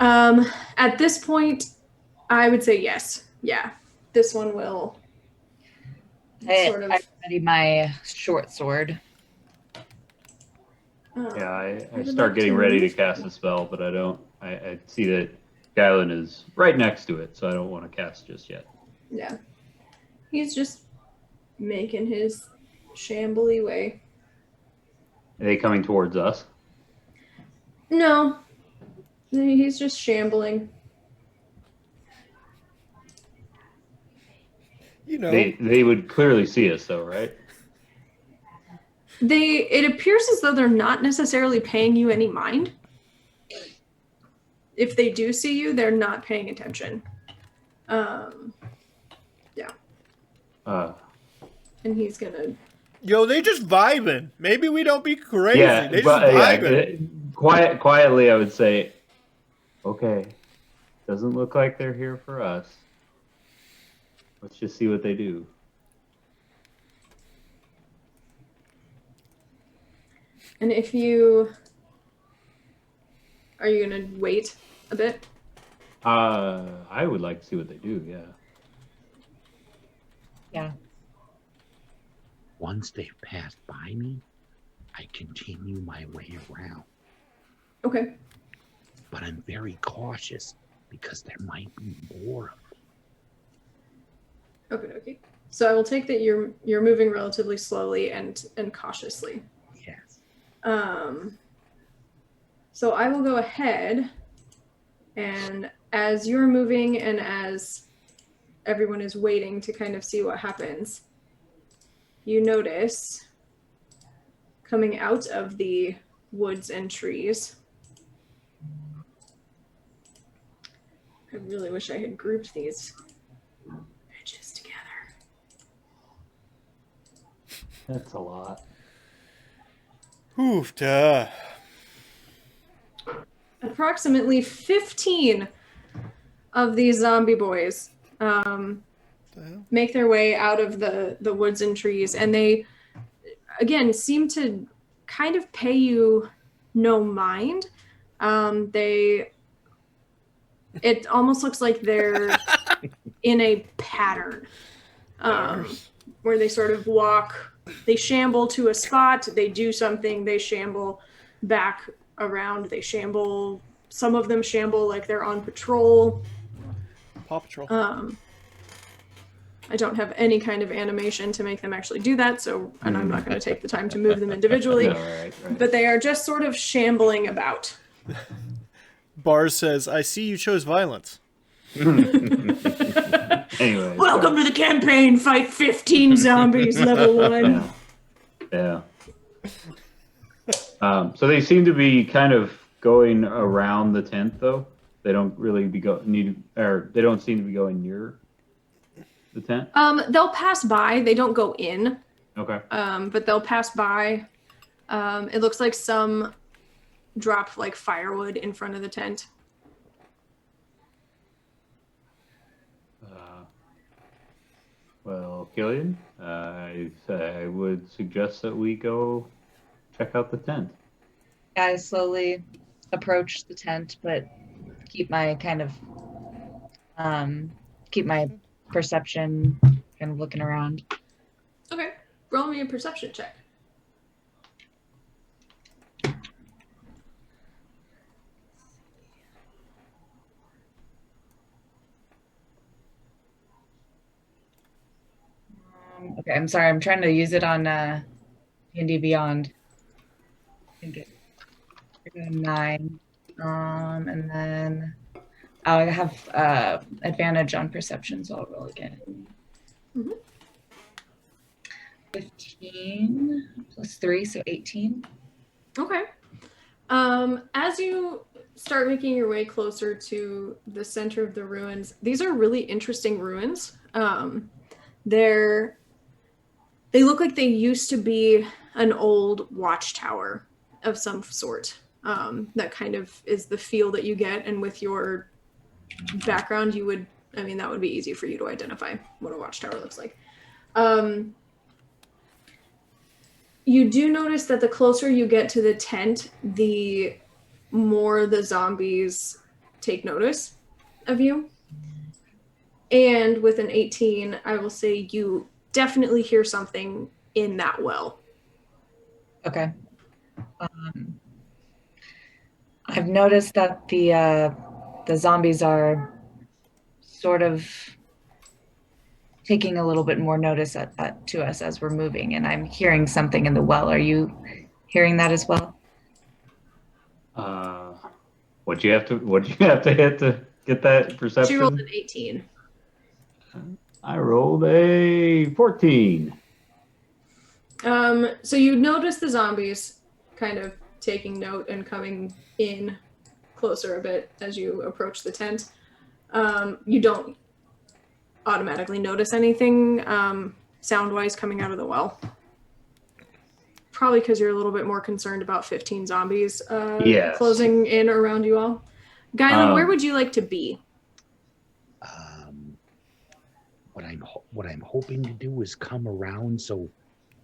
At this point, I would say yes. Yeah. This one will sort of. I ready my short sword. Yeah, I would start like getting to ready to move. cast a spell, but I don't. I see that Galen is right next to it, so I don't want to cast just yet. Yeah. He's just making his shambly way. Are they coming towards us? No. He's just shambling. You know. They would clearly see us, though, right? It appears as though they're not necessarily paying you any mind. If they do see you, they're not paying attention. Yeah. And he's gonna. Yo, they just vibing. Maybe we don't be crazy. Yeah, They just but vibing. quietly, I would say, okay, doesn't look like they're here for us. Let's just see what they do. And if you are you gonna wait a bit? I would like to see what they do. Yeah. Yeah. Once they've passed by me, I continue my way around. Okay. But I'm very cautious because there might be more of them. Okay. So I will take that you're moving relatively slowly and cautiously. Yes. So I will go ahead, and as you're moving and as everyone is waiting to kind of see what happens, you notice coming out of the woods and trees. I really wish I had grouped these edges together. That's a lot. Oof, duh. Approximately 15 of these zombie boys make their way out of the woods and trees, and they again seem to kind of pay you no mind. It almost looks like they're in a pattern where they sort of walk, they shamble to a spot, they do something, they shamble back around, they shamble, some of them shamble like they're on patrol. Paw Patrol. I don't have any kind of animation to make them actually do that, and I'm not going to take the time to move them individually, No, right. but they are just sort of shambling about. Bars says, I see you chose violence. Anyway. Welcome to the campaign, fight 15 zombies, level 1. Yeah. So they seem to be kind of going around the tent, though. They don't really they don't seem to be going near the tent. They'll pass by. They don't go in. Okay. But they'll pass by. It looks like some drop like firewood in front of the tent. Well, Killian, I would suggest that we go check out the tent. I slowly approach the tent, but keep my perception kind of looking around. Okay. Roll me a perception check. Okay, I'm sorry. I'm trying to use it on D&D Beyond. I think it's 9. And then I have advantage on perception, so I'll roll again. Mm-hmm. 15 plus 3, so 18. Okay. As you start making your way closer to the center of the ruins, these are really interesting ruins. They look like they used to be an old watchtower of some sort. That kind of is the feel that you get, and with your background, that would be easy for you to identify what a watchtower looks like. You do notice that the closer you get to the tent, the more the zombies take notice of you. And with an 18, I will say you definitely hear something in that well. Okay. I've noticed that the zombies are sort of taking a little bit more notice to us as we're moving, and I'm hearing something in the well. Are you hearing that as well? What do you have to hit to get that perception? She rolled an 18. I rolled a 14. So you notice the zombies kind of taking note and coming in closer a bit as you approach the tent. You don't automatically notice anything sound-wise coming out of the well. Probably because you're a little bit more concerned about 15 zombies Yes. closing in around you all. Guylan, where would you like to be? What I'm hoping to do is come around so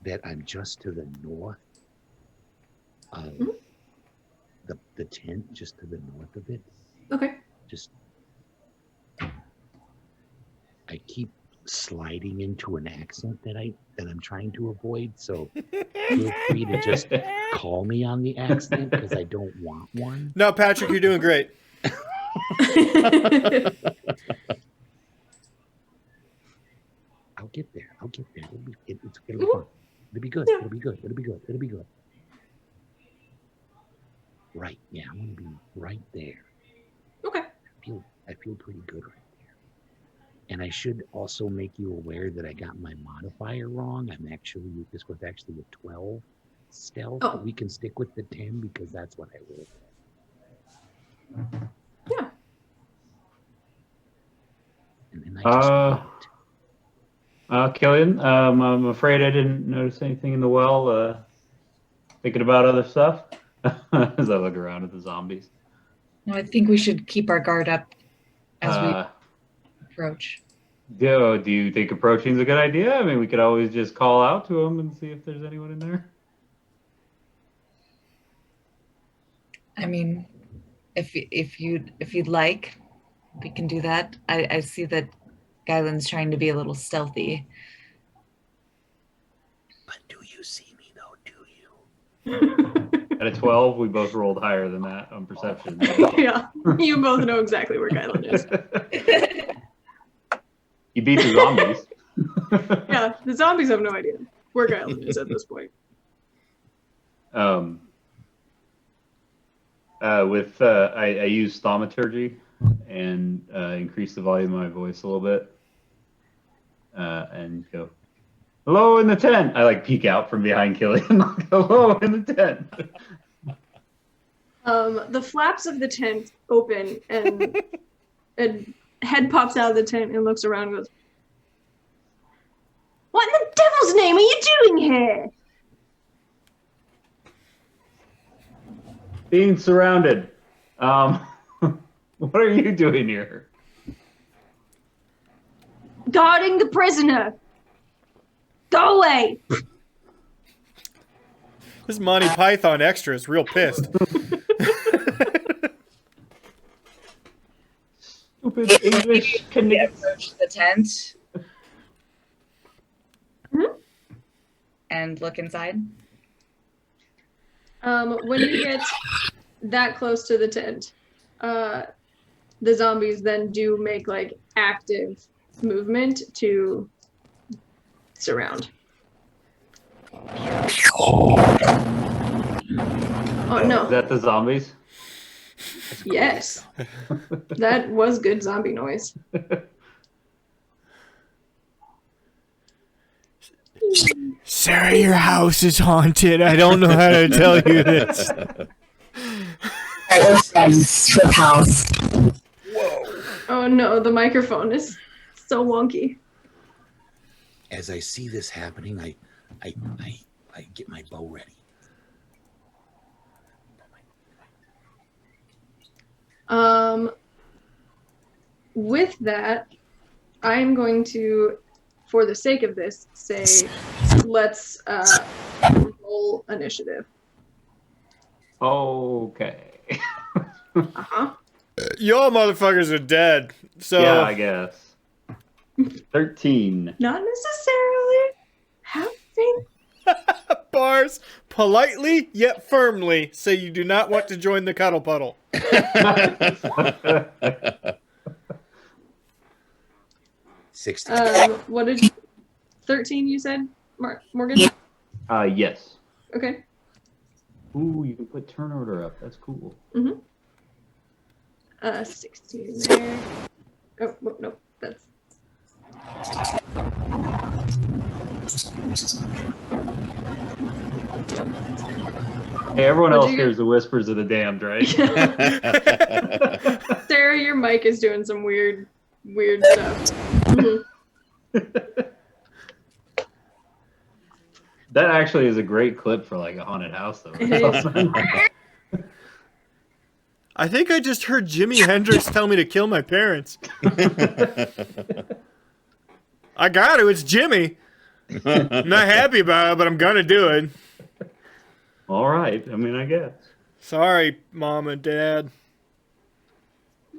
that I'm just to the north of the tent, just to the north of it. Okay. Just I keep sliding into an accent that I'm trying to avoid, so feel free to just call me on the accent because I don't want one. No, Patrick, you're doing great. I'll get there. It'll be fun. It'll be good. Yeah. It'll be good. Right. Yeah, I want to be right there. Okay. I feel pretty good right there. And I should also make you aware that I got my modifier wrong. This was actually a 12 stealth. Oh. We can stick with the 10 because that's what I rolled. Yeah. And then I just Killian, I'm afraid I didn't notice anything in the well. Thinking about other stuff as I look around at the zombies. Well, I think we should keep our guard up as we approach. Do you think approaching is a good idea? I mean, we could always just call out to them and see if there's anyone in there. I mean, if you'd like, we can do that. I see that Guylan's trying to be a little stealthy. But do you see me though? Do you? At a 12, we both rolled higher than that on perception. Yeah. You both know exactly where Guylan is. You beat the zombies. Yeah, the zombies have no idea where Guylan is at this point. I use thaumaturgy and increase the volume of my voice a little bit and go, hello in the tent. I peek out from behind Killian. Hello in the tent. The flaps of the tent open and a head pops out of the tent and looks around and goes, what in the devil's name are you doing here? Being surrounded. What are you doing here? Guarding the prisoner. Go away. This Monty Python extra is real pissed. Stupid English. Can we approach the tent and look inside? When you get that close to the tent, the zombies then do make active movement to surround. Oh no. Is that the zombies? Yes. That was good zombie noise. Sarah, your house is haunted. I don't know how to tell you this. Flip house. Oh no, the microphone is so wonky. As I see this happening, I get my bow ready. With that, I'm going to, for the sake of this, say let's roll initiative. Okay. Uh-huh. Y'all motherfuckers are dead. So Yeah, I guess. 13. Not necessarily. Have faith. bars politely yet firmly say you do not want to join the cuddle puddle. 16. What did you, 13 you said, Morgan? Yes. Okay. Ooh, you can put turn order up. That's cool. 16 there. Oh, no, that's Hey, everyone What'd else you get? hears the whispers of the damned, right? Sarah, your mic is doing some weird stuff. Mhm. That actually is a great clip for like a haunted house, though. It is. I think I just heard Jimi Hendrix tell me to kill my parents. I got to. It's Jimmy. I'm not happy about it, but I'm gonna do it. All right. I mean, I guess. Sorry, Mom and Dad.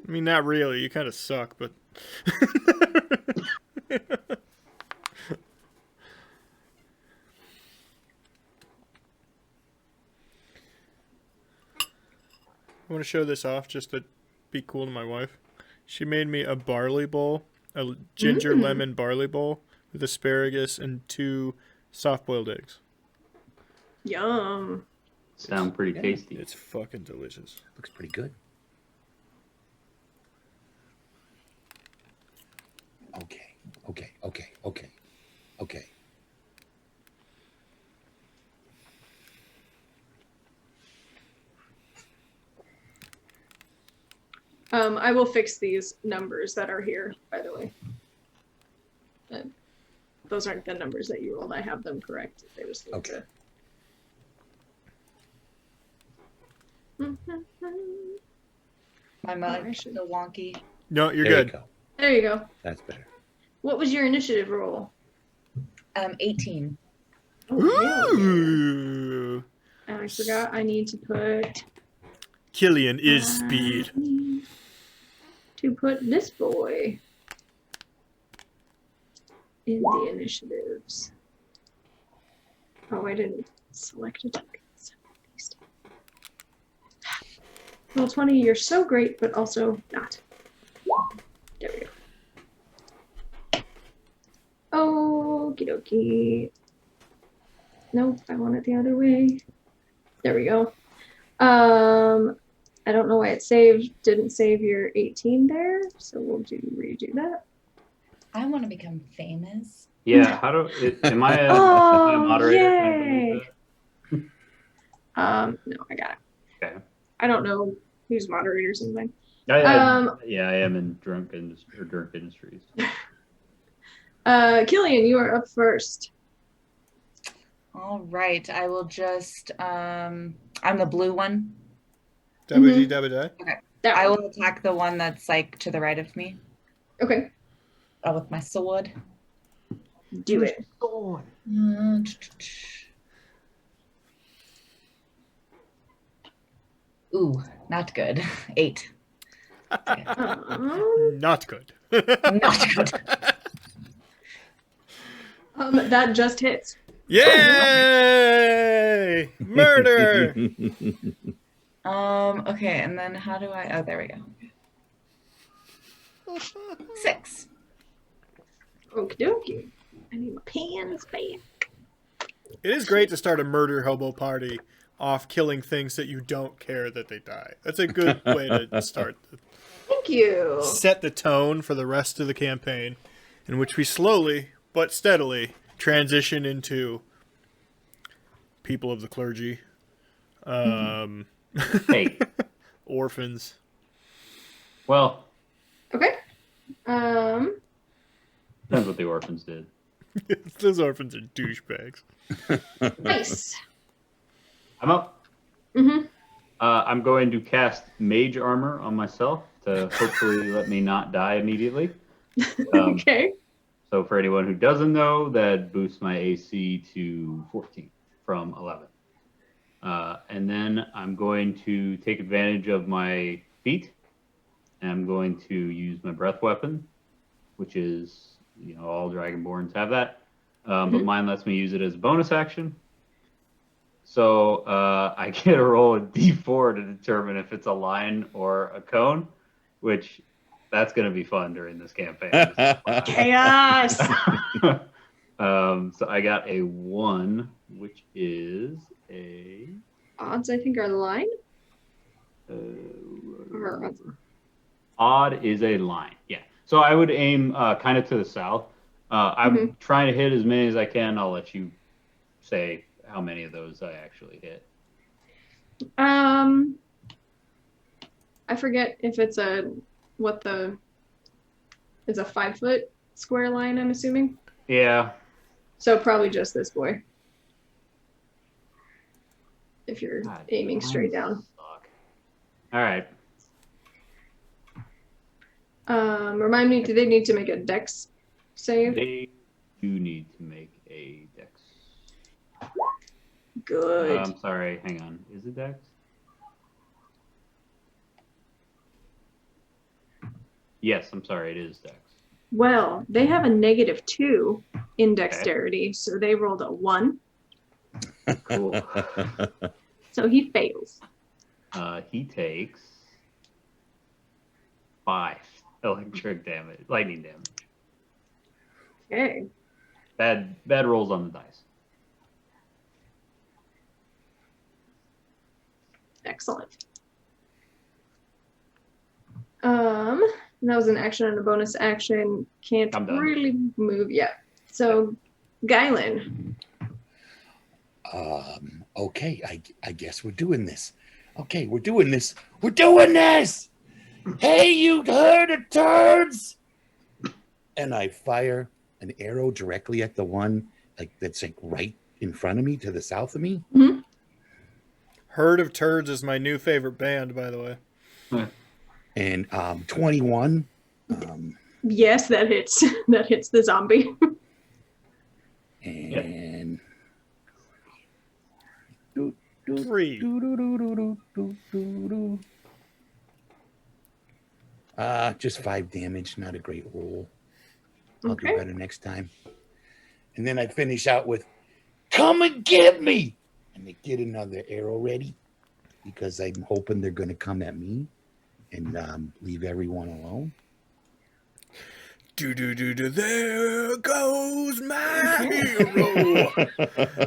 I mean, not really. You kind of suck, but. I want to show this off just to be cool to my wife. She made me a barley bowl, a ginger lemon barley bowl with asparagus and 2 soft-boiled eggs. Yum. Sound pretty tasty. It's fucking delicious. Looks pretty good. Okay. I will fix these numbers that are here, by the way. Those aren't the numbers that you rolled. I have them correct. They just need Okay. to... My mic is so wonky. No, you're There you good. go. There you go. That's better. What was your initiative roll? 18. Oh, hell yeah. Ooh. And I forgot I need to put... Killian is speed. To put this boy in the initiatives. Oh, I didn't select it. Well, 20, you're so great, but also not. There we go. Okie dokie. Nope, I want it the other way. There we go. I don't know why it didn't save your 18 there, so we'll redo that. I want to become famous. Yeah. How do? Am I a moderator? Can I believe that? No, I got it. Okay. I don't know who's moderator something. I am in Drunk Industries. Killian, you are up first. All right. I will just, I'm the blue one. WDWD. That I one. will attack the one that's like to the right of me Okay, with my sword. do it. Ooh, not good. 8. Not good. Not good. That just hits. Yay! Murder! Okay, and then how do I? Oh, there we go. 6. Okie dokie. I need my pants back. It is great to start a murder hobo party off killing things that you don't care that they die. That's a good way to start. Thank you. Set the tone for the rest of the campaign, in which we slowly but steadily transition into people of the clergy, Hey. orphans. Well, Okay. depends what the orphans did. Those orphans are douchebags. Nice. I'm up. Mm-hmm. I'm going to cast Mage Armor on myself to hopefully let me not die immediately. Okay. So for anyone who doesn't know, that boosts my AC to 14 from 11. And then I'm going to take advantage of my feat, and I'm going to use my breath weapon, which is, all Dragonborns have that. But mine lets me use it as a bonus action. So I get to roll a d4 to determine if it's a line or a cone, which that's going to be fun during this campaign. Chaos. So I got a 1, which is a... Odds, I think, are the line. Or odds. Odd is a line, yeah. So I would aim kind of to the south. I'm trying to hit as many as I can. I'll let you say how many of those I actually hit. I forget if it's it's a 5-foot square line, I'm assuming. Yeah. So probably just this boy. If you're God, aiming straight mine down. suck. All right. Remind me, do they need to make a dex save? They do need to make a dex. Good. I'm sorry. Hang on. Is it dex? Yes, I'm sorry. It is dex. Well, they have a -2 in dexterity, so they rolled a 1. Cool. So he fails. He takes 5 electric damage, lightning damage. Okay. Bad rolls on the dice. Excellent. That was an action and a bonus action. Can't I'm done. really move yet. So, Guylan. Okay, I guess we're doing this. Okay, we're doing this. We're doing this! Hey, you herd of turds! And I fire an arrow directly at the one that's right in front of me, to the south of me. Mm-hmm. Herd of Turds is my new favorite band, by the way. And 21. Yes, that hits. That hits the zombie. And 3. Just 5 damage, not a great roll. I'll Okay. do better next time. And then I finish out with, come and get me! And they get another arrow ready, because I'm hoping they're going to come at me and leave everyone alone. There goes my hero.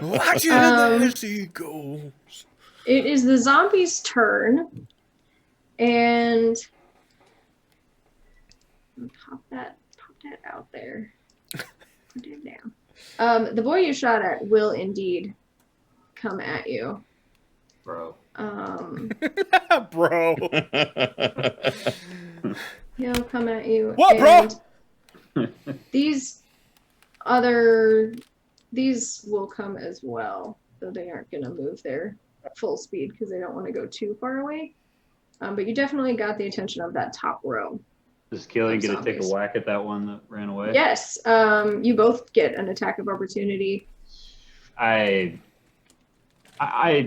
Watch it as he goes. It is the zombie's turn. And pop that out there. Put it down. The boy you shot at will indeed come at you. Bro. Bro. He'll come at you. What, bro? These will come as well, though they aren't going to move their full speed because they don't want to go too far away. But you definitely got the attention of that top row. Is Killian going to take a Zombies. whack at that one that ran away? Yes, you both get an attack of opportunity. I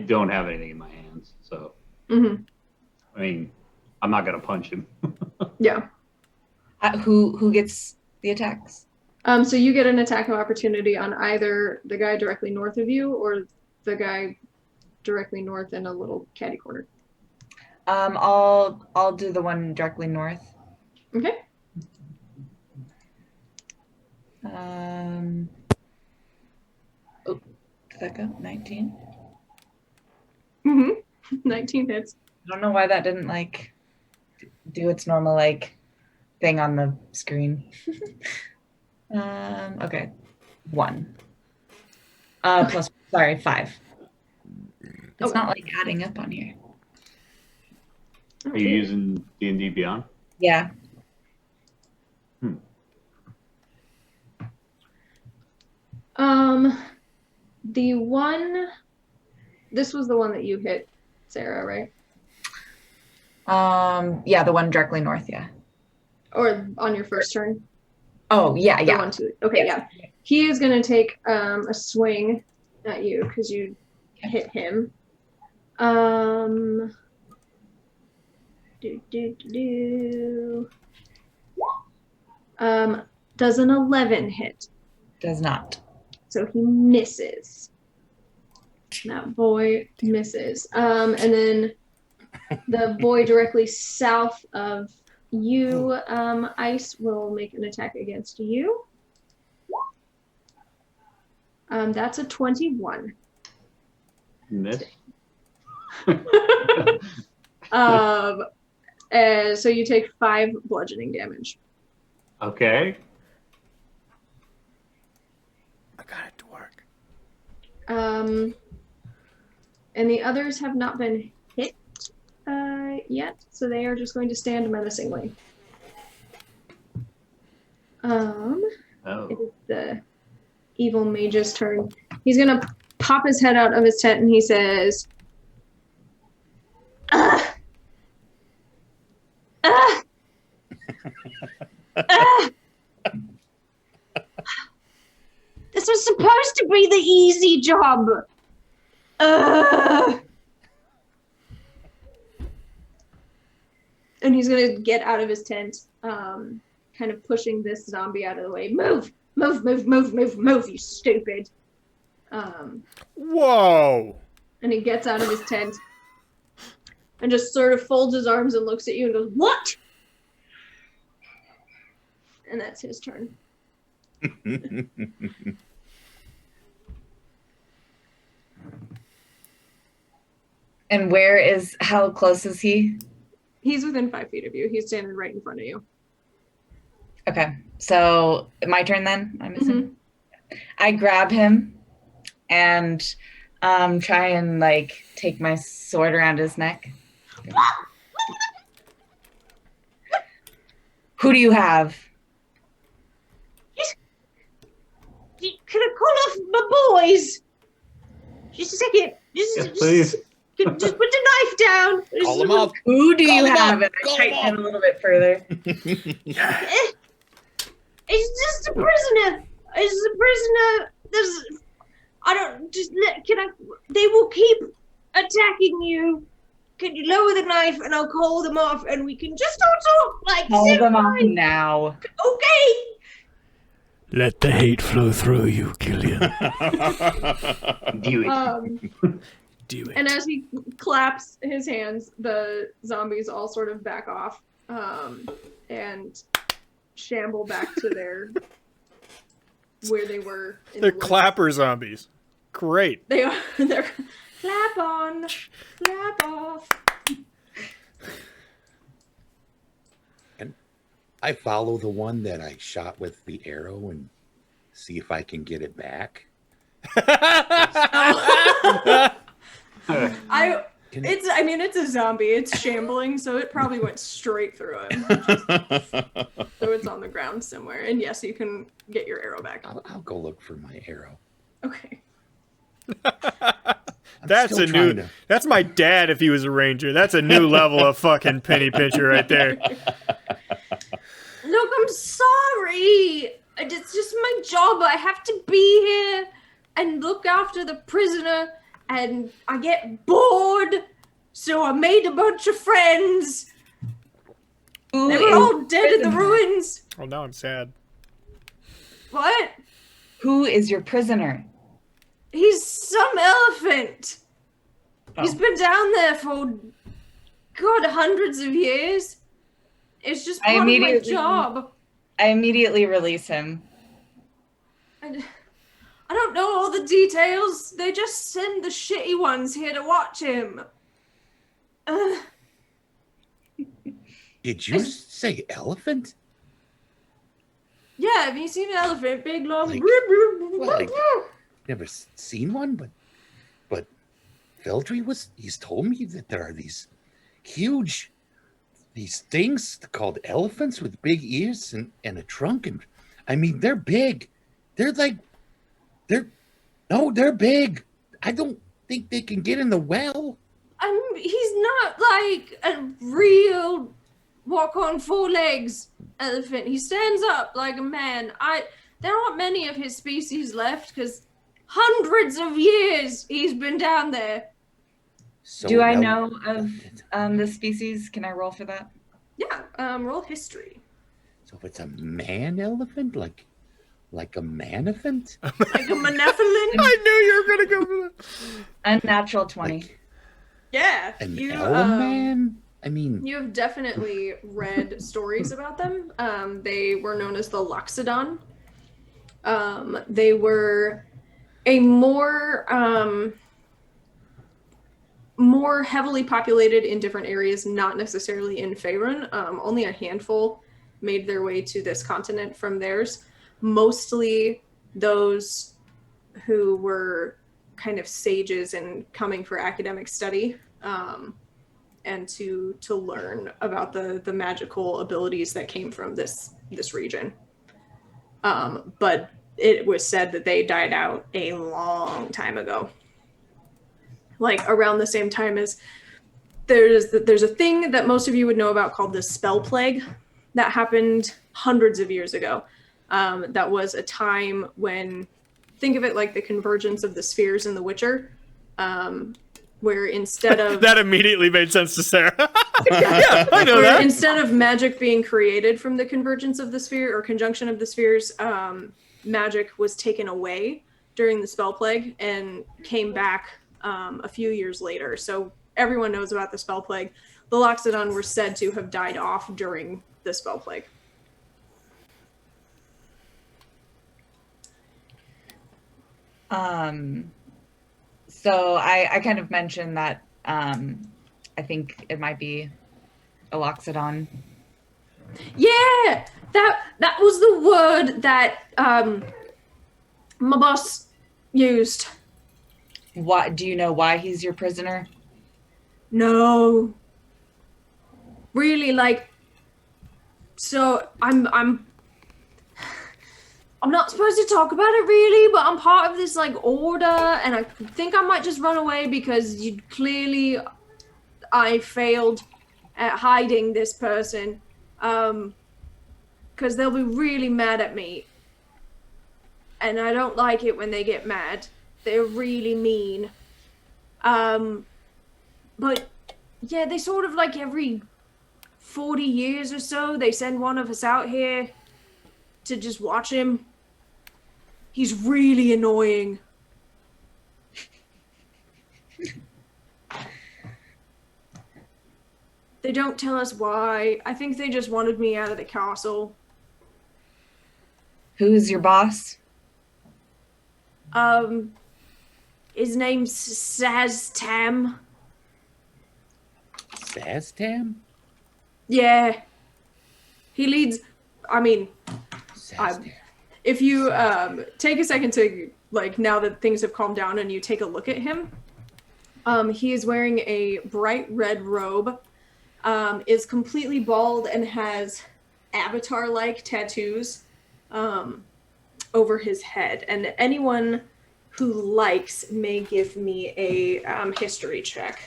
don't have anything in my hands, so Mm-hmm. I mean, I'm not going to punch him. Yeah. Who gets the attacks? So you get an attack of opportunity on either the guy directly north of you or the guy directly north in a little catty corner. I'll do the one directly north. Okay. Oh, did that go? 19? Mm-hmm. 19 hits. I don't know why that didn't do its normal thing on the screen. Okay. 1. Plus 5. It's Okay. not adding up on here. Are you using D&D Beyond? Yeah. This was the one that you hit, Sarah, right? Yeah, the one directly north, yeah. Or on your first turn? Oh, yeah, The yeah. one to, okay, Yes. yeah. He is going to take a swing at you because you hit him. Does an 11 hit? Does not. So he misses. That boy misses. And then the boy directly south of you, Ice, will make an attack against you. That's a 21. Miss? So you take 5 bludgeoning damage. Okay. got it to work. And the others have not been hit yet, so they are just going to stand menacingly. It is the evil mage's turn. He's gonna pop his head out of his tent and he says, "Ah! Ah! Ah! This was supposed to be the easy job. And he's gonna get out of his tent, kind of pushing this zombie out of the way. Move, move, move, move, move, move, you stupid. Whoa! And he gets out of his tent and just sort of folds his arms and looks at you and goes, "What?" And that's his turn. And how close is he? He's within 5 feet of you. He's standing right in front of you. Okay, so my turn then, I'm assuming. I grab him and try and like take my sword around his neck. Who do you have? Can I call off my boys? Just a second. Yes, please. Just put the knife down. Call them off. Who do you Call 'em have? up. And I Call 'em tighten up. him a little bit further. It's just a prisoner. It's a prisoner. They will keep attacking you. Can you lower the knife and I'll call them off and we can just talk like Call them off civilized. now. Okay. Let the hate flow through you, Killian. Do it. Do it. And as he claps his hands, the zombies all sort of back off and shamble back to where they were. They're clapper zombies. Great. They are. They're clap on, clap off. And I follow the one that I shot with the arrow and see if I can get it back. It's a zombie. It's shambling, so it probably went straight through him. So it's on the ground somewhere. And yes, you can get your arrow back. I'll go look for my arrow. Okay. That's my dad if he was a ranger. That's a new level of fucking penny pincher right there. Look, I'm sorry. It's just my job. I have to be here and look after the prisoner, and I get bored, so I made a bunch of friends. They were all dead in the ruins. Oh, now I'm sad. What? Who is your prisoner? He's some elephant. He's been down there for, God, hundreds of years. It's just part of my job. I immediately release him. I don't know all the details. They just send the shitty ones here to watch him. Did you say elephant? Yeah, have you seen an elephant? Big, long... Never seen one, but Feldry he's told me that there are these huge, these things called elephants with big ears and a trunk. And I mean, they're big. They're big. I don't think they can get in the well. He's not like a real walk on four legs elephant. He stands up like a man. There aren't many of his species left because hundreds of years he's been down there. So do I know of the species? Can I roll for that? Yeah, roll history. So if it's a man elephant, like a manaphant? Like a malevolent? I knew you were gonna go for that. Unnatural 20. Like Yeah. an You, man? I mean, you have definitely read stories about them. They were known as the Loxodon. They were a more heavily populated in different areas, not necessarily in Faerun. Only a handful made their way to this continent from theirs. Mostly those who were kind of sages and coming for academic study, and to learn about the magical abilities that came from this region. But it was said that they died out a long time ago, like around the same time as there's a thing that most of you would know about called the spell plague that happened hundreds of years ago. That was a time when, think of it like the convergence of the spheres in The Witcher, where instead of That immediately made sense to Sarah. Yeah, I know where that. instead of magic being created from the convergence of the sphere or conjunction of the spheres, magic was taken away during the spell plague and came back a few years later. So everyone knows about the spell plague. The Loxodon were said to have died off during the spell plague. So I kind of mentioned that I think it might be a Loxodon. Yeah, that was the word that my boss used. What do you know why he's your prisoner? No. Really, like, so I'm not supposed to talk about it really, but I'm part of this like order, and I think I might just run away because I failed at hiding this person, because they'll be really mad at me, and I don't like it when they get mad. They're really mean. But yeah, they sort of like every 40 years or so, they send one of us out here to just watch him. He's really annoying. They don't tell us why. I think they just wanted me out of the castle. Who is your boss? His name's Saztam. Saztam? Yeah. He leads, I mean, Saztam. if you take a second to, like, now that things have calmed down and you take a look at him, he is wearing a bright red robe, is completely bald and has avatar-like tattoos over his head. And anyone who likes may give me a history check.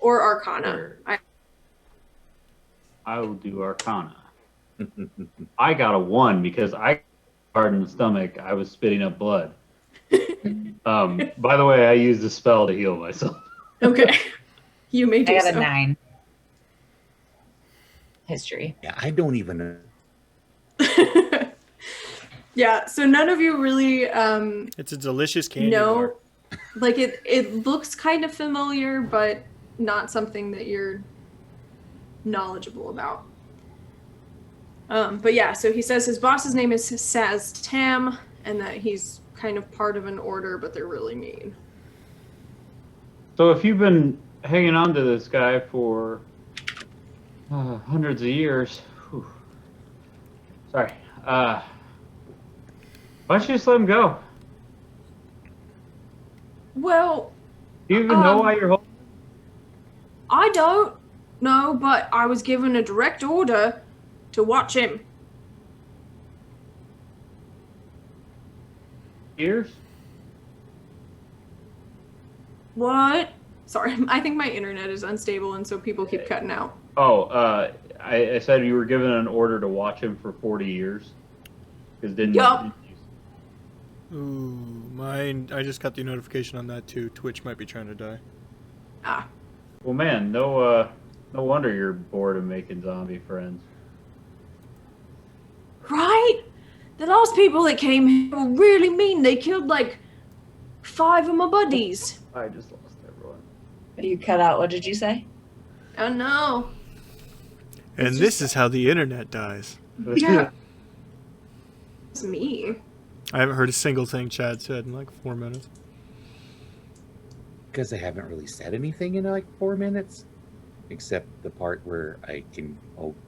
Or Arcana. I will do Arcana. I got a 1 because I hard in the stomach. I was spitting up blood. By the way, I used a spell to heal myself. Okay. You may do I got so. a 9. History. Yeah, I don't even know. Yeah, so none of you really It's a delicious candy know. bar. Like, it looks kind of familiar, but not something that you're knowledgeable about. But yeah, so he says his boss's name is Saztam, and that he's kind of part of an order, but they're really mean. So if you've been hanging on to this guy for hundreds of years, whew, sorry, why don't you just let him go? Well, Do you even know why you're holding? I don't know, but I was given a direct order to watch him. Years? What? Sorry, I think my internet is unstable, and so people keep cutting out. Oh, I said you were given an order to watch him for 40 years. Because didn't Yup. Ooh, mine. I just got the notification on that too. Twitch might be trying to die. Ah. Well, man, no wonder you're bored of making zombie friends. Right? The last people that came here were really mean. They killed like 5 of my buddies. I just lost everyone. You cut out. What did you say? Oh no. And this is how the internet dies. Yeah. It's me. I haven't heard a single thing Chad said in like 4 minutes. Because I haven't really said anything in like 4 minutes. Except the part where can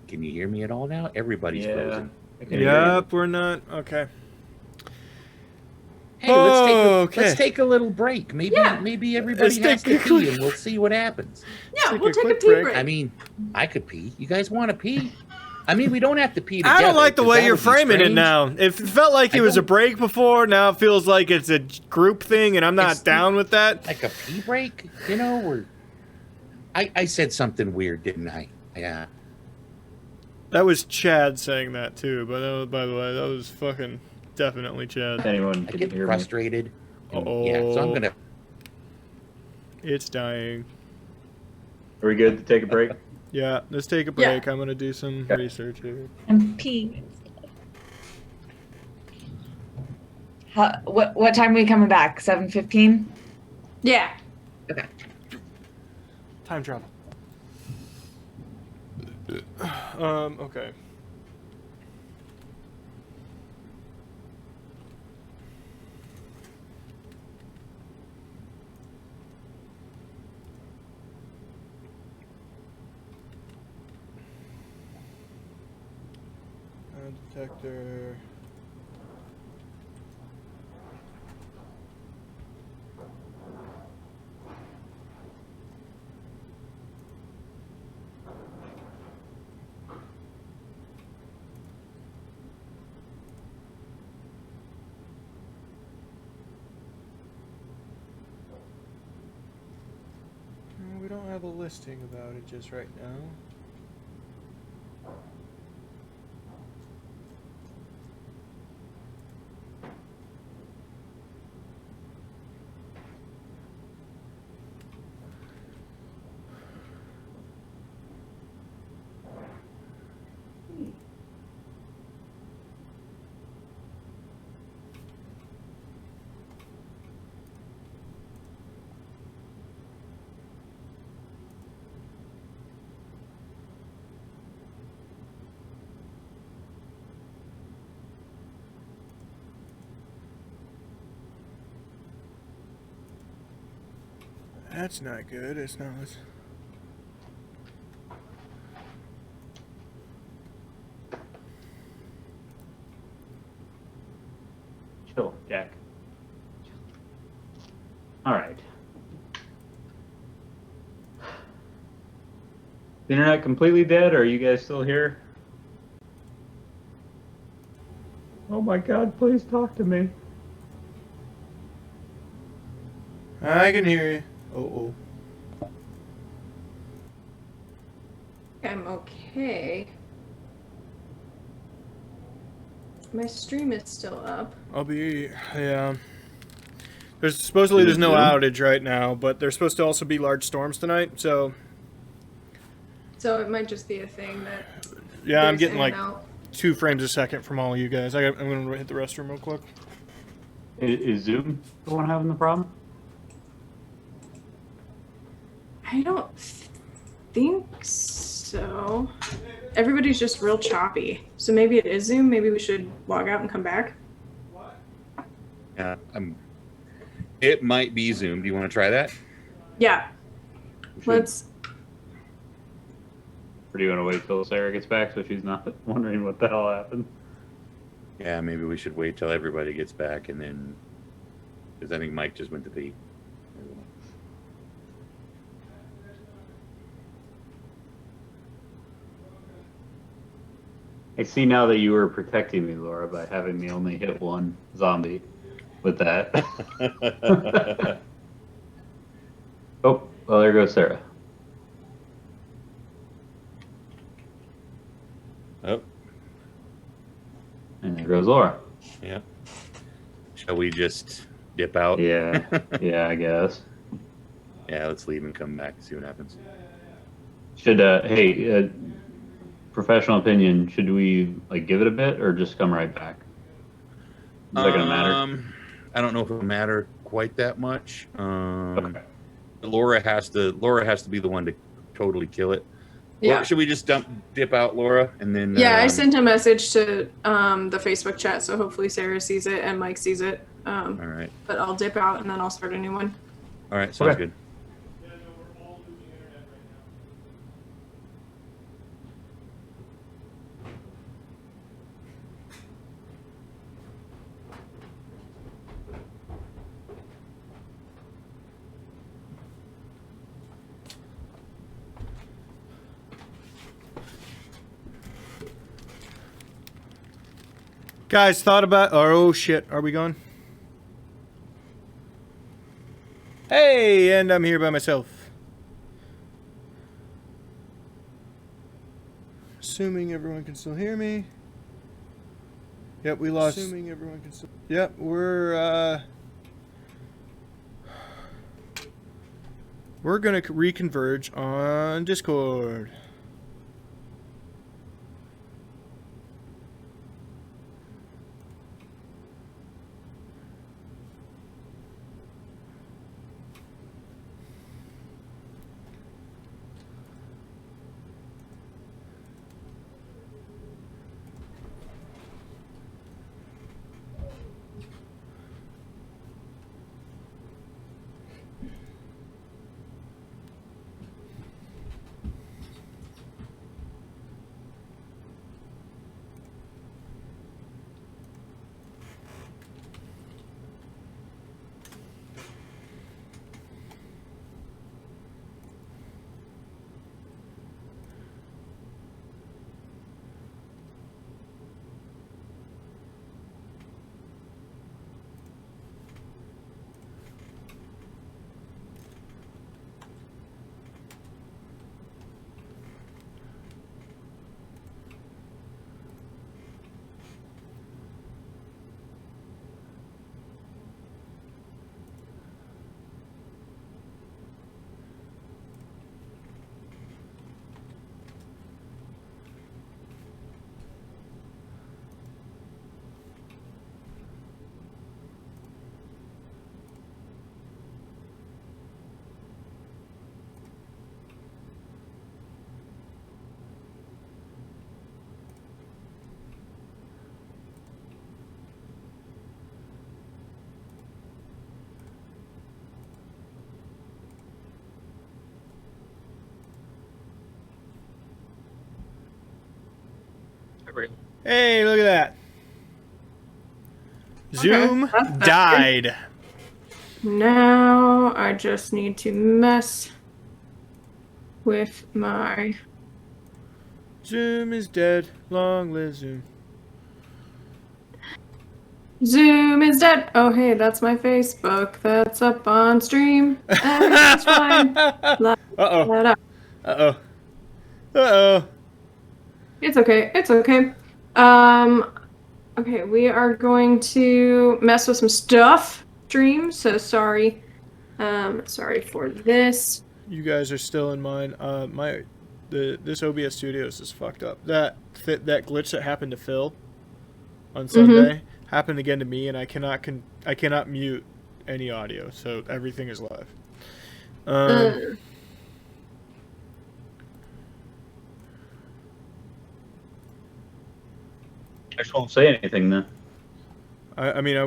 you hear me at all now? Everybody's frozen. I can hear you. Yep, we're not. Okay. Hey, Hey, let's take a little break. Maybe Yeah. maybe everybody Let's has take to a pee, quick- and we'll see what happens. Yeah, Take we'll a take a quick pee break. break. I mean, I could pee. You guys want to pee? I mean, we don't have to pee together. I don't like the 'cause way that you're would be framing it strange. now. It felt like it I was a don't- break before. Now it feels like it's a group thing, and I'm not It's down with that. Like a pee break, you know? Or I said something weird, didn't I? Yeah. That was Chad saying that too. But that was, by the way, that was fucking definitely Chad. Anyone I can get hear me. frustrated. and- Uh-oh. Yeah, so I'm gonna. It's dying. Are we good to take a break? Yeah, let's take a Yeah. break. I'm gonna do some Okay. research here. I'm peeing. What time are we coming back? 7:15? Yeah. Okay. Time travel. Okay. Detector. We don't have a listing about it just right now. That's not good. It's not. Chill, Jack. All right. The internet completely dead, or are you guys still here? Oh my god, please talk to me. I can hear you. Oh. I'm okay. My stream is still up. Yeah. There's no Zoom? outage right now, but there's supposed to also be large storms tonight. So So it might just be a thing that. yeah, I'm goes getting in like and out. 2 frames a second from all you guys. I'm gonna hit the restroom real quick. Is Zoom the one having the problem? I don't think so. Everybody's just real choppy. So maybe it is Zoom. Maybe we should log out and come back. Yeah, it might be Zoom. Do you want to try that? Yeah. We should- Let's. Or do you want to wait till Sarah gets back so she's not wondering what the hell happened? Yeah, maybe we should wait till everybody gets back and then, because I think Mike just went to pee. I see now that you were protecting me, Laura, by having me only hit one zombie with that. Oh, well, there goes Sarah. Oh, And there goes Laura. yeah. Shall we just dip out? Yeah, yeah, I guess. Yeah, let's leave and come back and see what happens. Should hey, professional opinion, should we like give it a bit or just come right back? Is that gonna matter? I don't know if it'll matter quite that much. Okay. Laura has to be the one to totally kill it. Yeah. Or should we just dip out, Laura, and then? Yeah, I sent a message to the Facebook chat, so hopefully Sarah sees it and Mike sees it. All right. But I'll dip out and then I'll start a new one. All right. Sounds Okay. good. Guys, thought about... Oh, shit. Are we gone? Hey, and I'm here by myself. Assuming everyone can still hear me. Yep, we lost... Assuming everyone can still... Yep, we're gonna reconverge on Discord. Hey, look at that. Zoom that's better. died. Now I just need to mess with my... Zoom is dead. Long live Zoom. Zoom is dead. Oh, hey, that's my Facebook. That's up on stream. Everything's fine. Uh-oh. Let up. Uh-oh. Uh-oh. It's okay. It's okay. Okay, we are going to mess with some stuff. Stream. So sorry. Sorry for this. You guys are still in mine. This OBS Studios is fucked up. That glitch that happened to Phil on Sunday happened again to me, and I cannot mute any audio, so everything is live. I just won't say anything then. I mean, I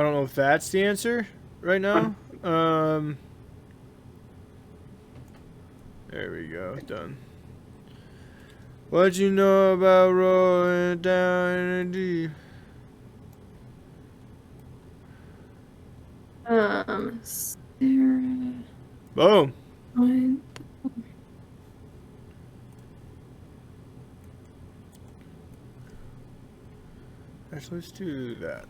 don't know if that's the answer right now. There we go. Done. What you know about rolling down in the deep? Sarah. Boom. What? Actually, let's do that.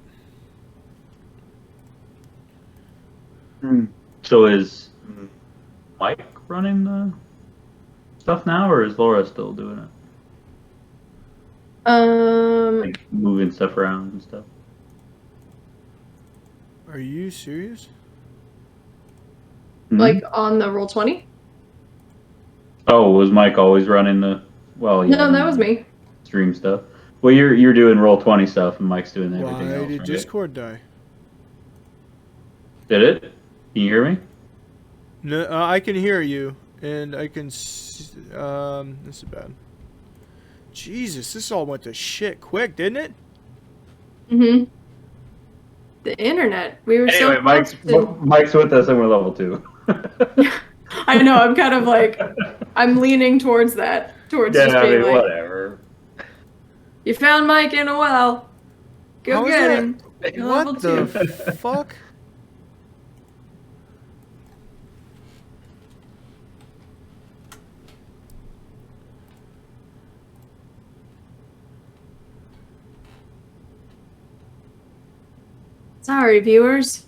So is Mike running the stuff now, or is Laura still doing it? Like moving stuff around and stuff. Are you serious? Like on the Roll20? Oh, was Mike always running the? Well, yeah. No, that was me. Stream stuff. Well, you're doing Roll20 stuff, and Mike's doing everything Why else. did right? Discord die? Did it? Can you hear me? No, I can hear you, and I can. This is bad. Jesus, this all went to shit quick, didn't it? The internet. We were Anyway, so Mike's with us, and we're level 2. I know. I'm kind of like, I'm leaning towards that. Towards Yeah, just I being mean, like, whatever. you found Mike in a well. Go How is get that? him. You're level What the 2. fuck? Sorry, viewers.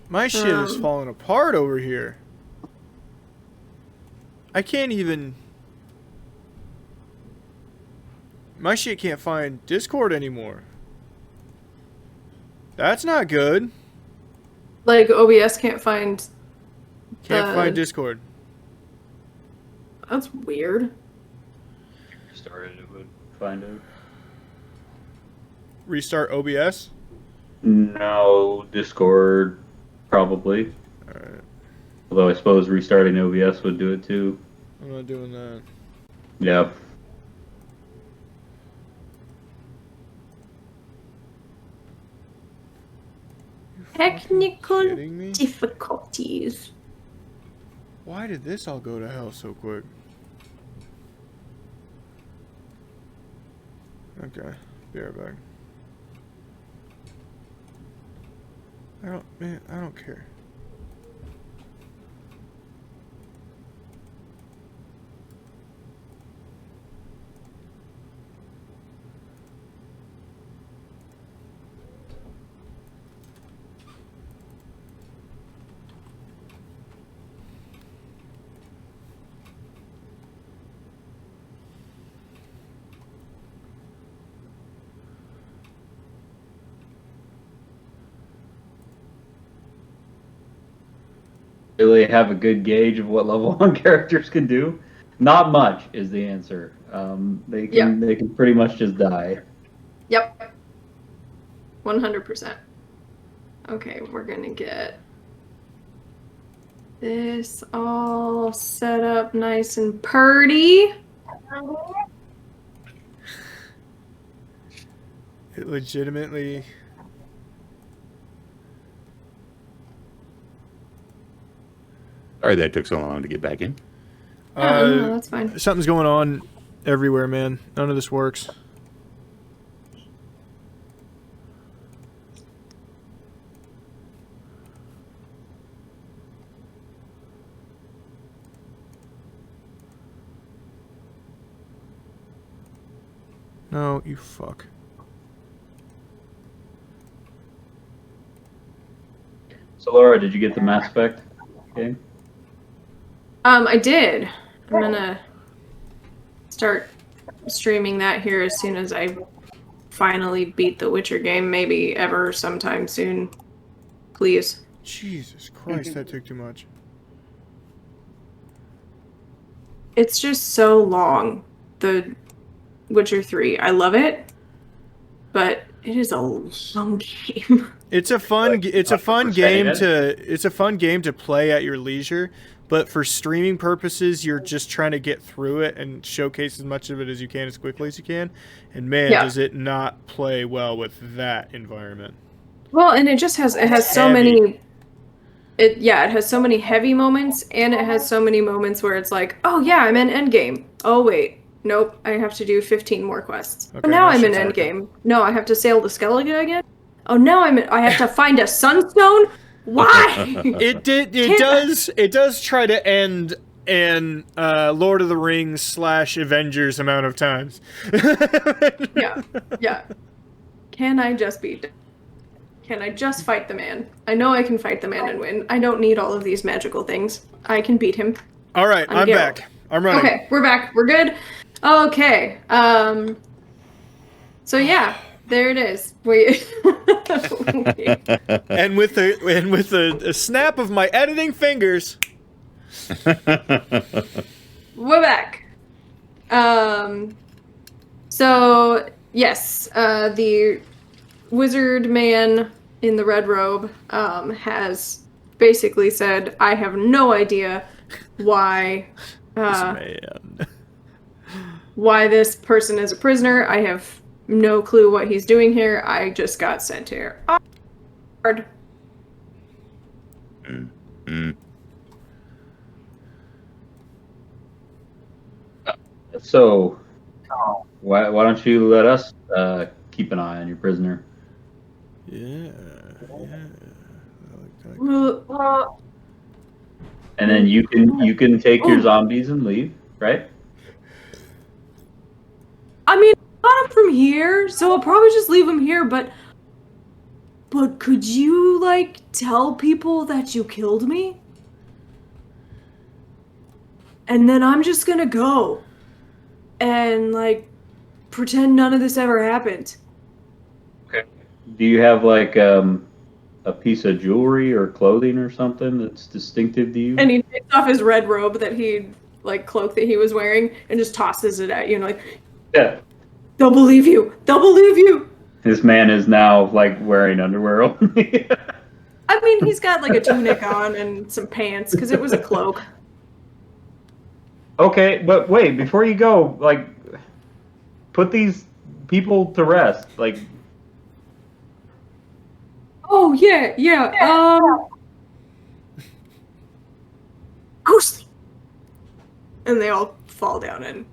My shit is falling apart over here. I can't even... My shit can't find Discord anymore. That's not good. Like, OBS can't find... Can't find Discord. That's weird. Started, it would find it. Restart OBS? No, Discord, probably. Alright. Although I suppose restarting OBS would do it too. I'm not doing that. Yeah. Technical Kidding me? difficulties. Why did this all go to hell so quick? Okay, be right back. I don't care. Really have a good gauge of what level 1 characters can do? Not much is the answer. They can pretty much just die. Yep. 100%. Okay, we're gonna get this all set up nice and purty. It legitimately... Sorry that took so long to get back in. No, that's fine. Something's going on everywhere, man. None of this works. No, you fuck. So Laura, did you get the Mass Effect game? I did. I'm gonna start streaming that here as soon as I finally beat the Witcher game, maybe ever sometime soon. Please. Jesus Christ, that took too much. It's just so long. The Witcher 3. I love it, but it is a long game. It's a fun game to play at your leisure, but for streaming purposes, you're just trying to get through it and showcase as much of it as you can as quickly as you can. And man, does it not play well with that environment. Well, and it just has so many it has so many heavy moments, and it has so many moments where it's like, "Oh yeah, I'm in endgame. Oh wait. Nope, I have to do 15 more quests. Okay, oh, now I'm in shit's endgame. No, I have to sail to Skellige again. Oh, now I have to find a sunstone? Why? It does try to end in Lord of the Rings / Avengers amount of times. Yeah. Can I just fight the man? I know I can fight the man and win. I don't need all of these magical things. I can beat him. All right, I'm back. I'm running. Okay, we're back. We're good. Okay. So yeah, there it is. And with a snap of my editing fingers, we're back. So yes, the wizard man in the red robe has basically said, "I have no idea why." Why this person is a prisoner. I have no clue what he's doing here. I just got sent here. Hard. So, why don't you let us keep an eye on your prisoner? Yeah. And then you can take your zombies and leave, right? I mean, I got him from here, so I'll probably just leave him here, but but could you, like, tell people that you killed me? And then I'm just gonna go. And, like, pretend none of this ever happened. Do you have like a piece of jewelry or clothing or something that's distinctive to you? And he takes off his red robe that he, like, cloak that he was wearing and just tosses it at you, and like, Yeah. they'll believe you. They'll believe you. This man is now like wearing underwear only. I mean, he's got, like, a tunic on and some pants, because it was a cloak. Okay, but wait, before you go, like, put these people to rest. Like, Oh, yeah. Ghostly. And they all fall down and...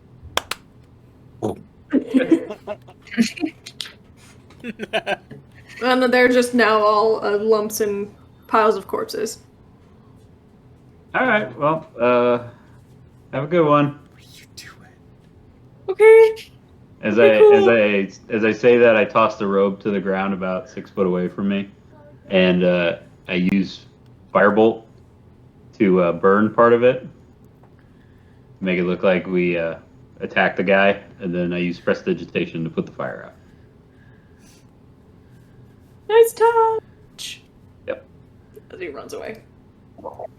Oh. And they're just now all lumps and piles of corpses. all right, well, have a good one. Okay. As Okay, I cool. as I say that, I toss the robe to the ground about 6 foot away from me, and I use firebolt to burn part of it, make it look like we attacked the guy, and then I use prestidigitation to put the fire out. Nice touch. Yep. As he runs away.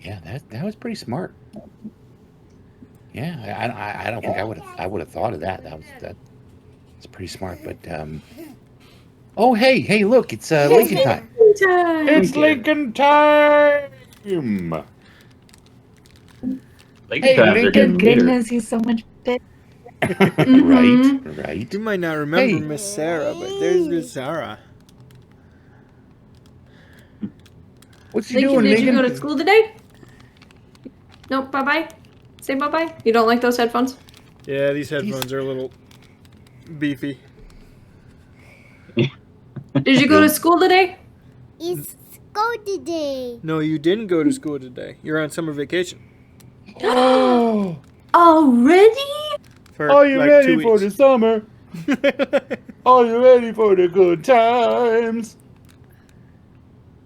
Yeah, that was pretty smart. Yeah, I don't think I would have thought of that. That's pretty smart. But oh hey look, it's Lincoln time. It's Lincoln time. Like, Hey, times are Lincoln. getting later. Goodness, he's so much bit. Right. You might not remember Hey. Miss Sarah, but there's Miss Sarah. What's he Lincoln, doing, did you Lincoln? go to school today? Nope, bye-bye. Say bye-bye. You don't like those headphones? Yeah, these headphones are a little beefy. Did you go to school today? It's go today. No, you didn't go to school today. You're on summer vacation. Already? For Are you like ready 2 for the weeks. summer? Are you ready for the good times?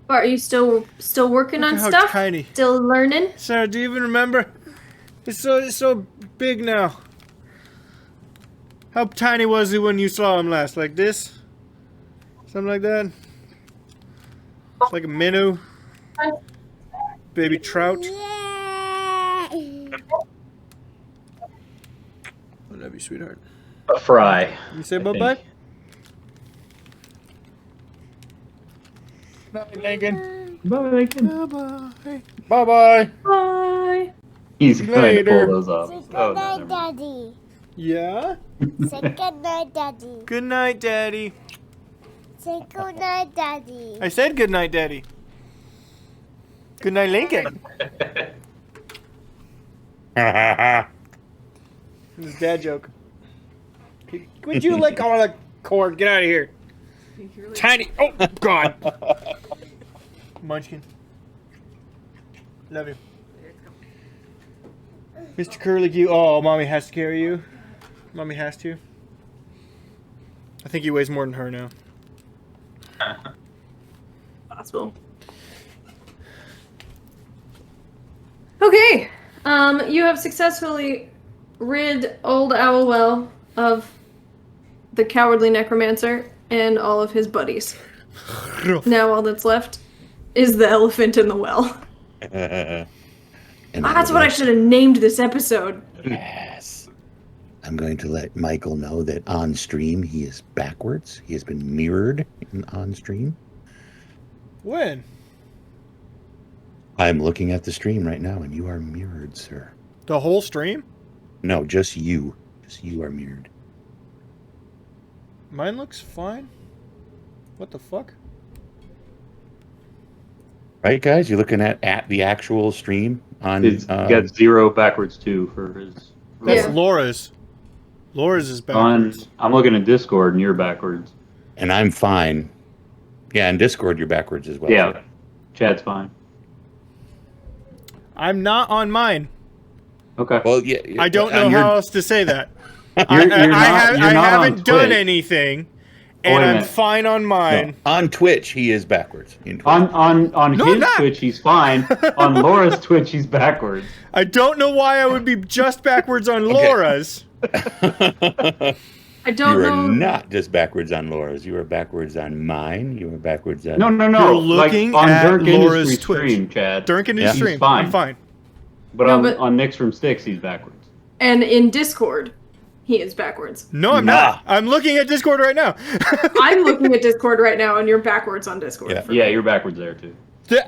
Are you still working Look on at how stuff? tiny. Still learning? Sarah, do you even remember? It's so big now. How tiny was he when you saw him last? Like this? Something like that? It's like a minnow. Baby trout. Yeah. I love you, sweetheart. A fry. You say I bye-bye? think. Lincoln. Bye, Lincoln. Bye-bye. Bye-bye. Bye. He's going to Later. pull those off. Say good Oh, no, night, never mind. Daddy. Yeah? Say good night, Daddy. Good night, Daddy. Say good night, Daddy. I said good night, Daddy. Good night, Lincoln. This is dad joke. Would you lick all the cord? Get out of here. Tiny. Oh, God. Munchkin. Love you. Mr. Curlicue. Oh, Mommy has to carry you. Mommy has to. I think he weighs more than her now. Possible. Okay. You have successfully rid old Owlwell of the cowardly necromancer and all of his buddies. Now all that's left is the elephant in the well. And That's what I should have named this episode. Yes. I'm going to let Michael know that on stream he is backwards. He has been mirrored on stream. When? I'm looking at the stream right now, and you are mirrored, sir. The whole stream? No, just you. Just you are mirrored. Mine looks fine. What the fuck? Right, guys? You're looking at the actual stream on. He's got 0 backwards too for his. That's Yeah. Laura's. Laura's is backwards. I'm looking at Discord and you're backwards. And I'm fine. Yeah, in Discord you're backwards as well. Yeah, sir. Chad's fine. I'm not on mine. Okay. Well, yeah. I don't know on your- how else to say that. You're not I on haven't done Twitch. anything, and wait a I'm minute. fine on mine. No, on Twitch, he is backwards. In Twitch. On No, I'm his not. Twitch, he's fine. On Laura's Twitch, he's backwards. I don't know why I would be just backwards on Laura's. I don't You are know. not just backwards on Laura's. You are backwards on mine. You are backwards on. No. You're looking like on at Dirk Laura's Industries Twitch. stream, Chad. Dirk in his Yeah. stream. He's fine. I'm fine. But No, on but- on Nick's from Sticks, he's backwards. And in Discord, he is backwards. No, I'm not. I'm looking at Discord right now. I'm looking at Discord right now, and you're backwards on Discord. Yeah. for Yeah, me. you're backwards there too. Th-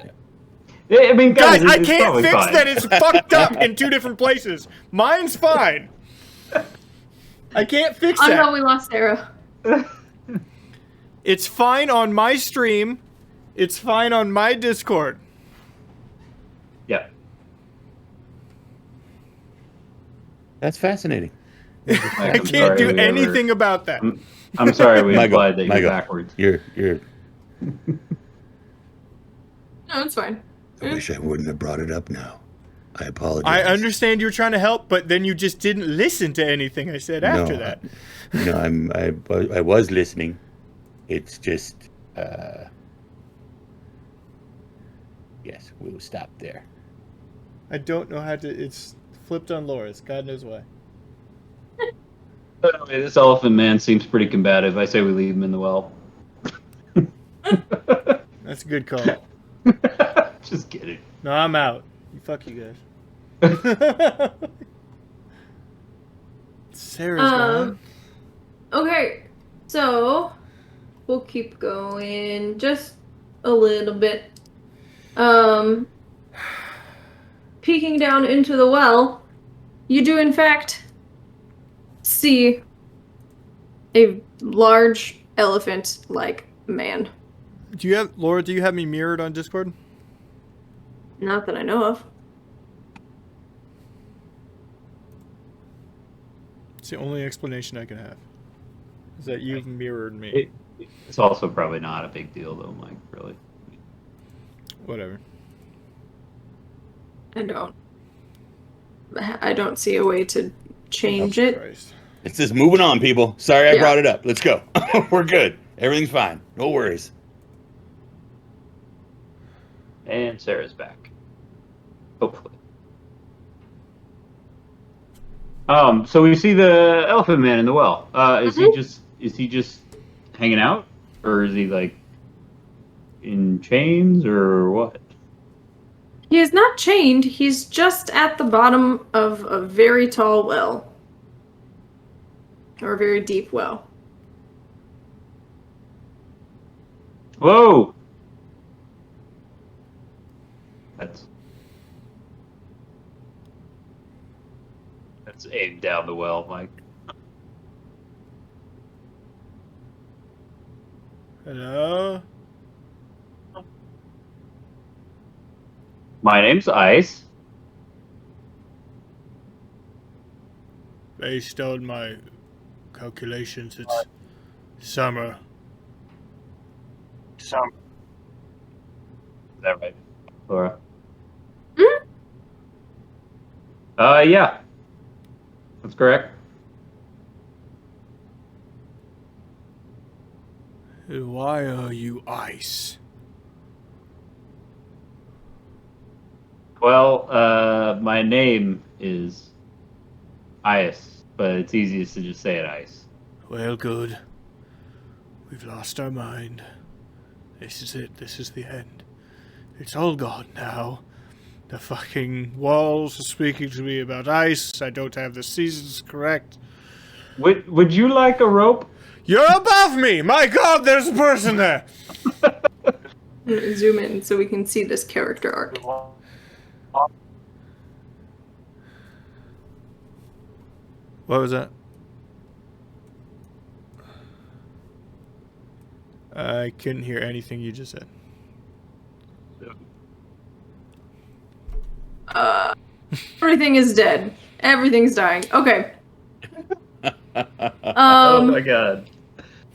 I mean, Guys, I it's can't probably fix fine. that it's fucked up in two different places. Mine's fine. I can't fix Oh no, that. we lost Sarah. It's fine on my stream. It's fine on my Discord. Yeah. That's fascinating. I can't do anything about that. I'm sorry we Michael, implied that you're Michael. backwards. You're. No, it's fine. I wish I wouldn't have brought it up now. I apologize. I understand you're trying to help, but then you just didn't listen to anything I said after No, that. I was listening. It's just. Yes, we'll stop there. I don't know how to. It's flipped on Laura's. God knows why. But anyway, this elephant man seems pretty combative. I say we leave him in the well. That's a good call. Just kidding. No, I'm out. Fuck you guys. Sarah's gone. Okay, so we'll keep going just a little bit. Peeking down into the well, you do in fact see a large elephant-like man. Laura, do you have me mirrored on Discord? Not that I know of. It's the only explanation I can have. Is that you've mirrored me. It's also probably not a big deal, though, Mike. Really. Whatever. I don't see a way to change Oh, it. Christ. It's just moving on, people. Sorry I Yeah. brought it up. Let's go. We're good. Everything's fine. No worries. And Sarah's back. Hopefully. So we see the elephant man in the well. Is he just hanging out, or is he like in chains, or what? He is not chained, he's just at the bottom of a very tall well. Or a very deep well. Whoa! That's aimed down the well, Mike. Hello? My name's Ice. Based on my calculations, it's summer. Is that right, Laura? Mhm. Yeah. That's correct. Why are you ice? Well, my name is Ice, but it's easiest to just say it Ice. Well, good. We've lost our mind. This is it. This is the end. It's all gone now. The fucking walls are speaking to me about ice. I don't have the seasons correct. Would you like a rope? You're above me! My god, there's a person there! I'm gonna zoom in so we can see this character arc. What was that? I couldn't hear anything you just said. Everything is dead. Everything's dying. Okay. Oh my god.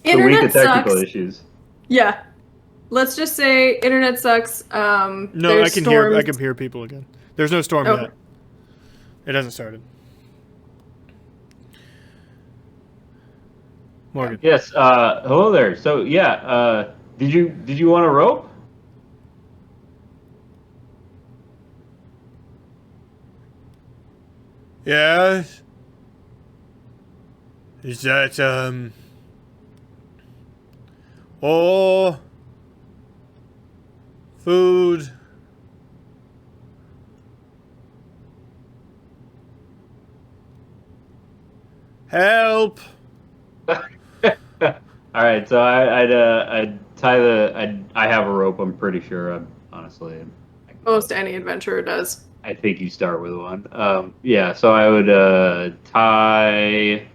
The week Internet of technical sucks. issues. Yeah. Let's just say internet sucks. No, there's I can storms. hear people again. There's no storm Okay. yet. It hasn't started. Morgan. Yes. Hello there. So yeah. Did you want a rope? Yes. Is that all food? Help! All right. So I'd tie I have a rope. I'm pretty sure. Honestly. Most any adventurer does. I think you start with one. Yeah. So I would tie.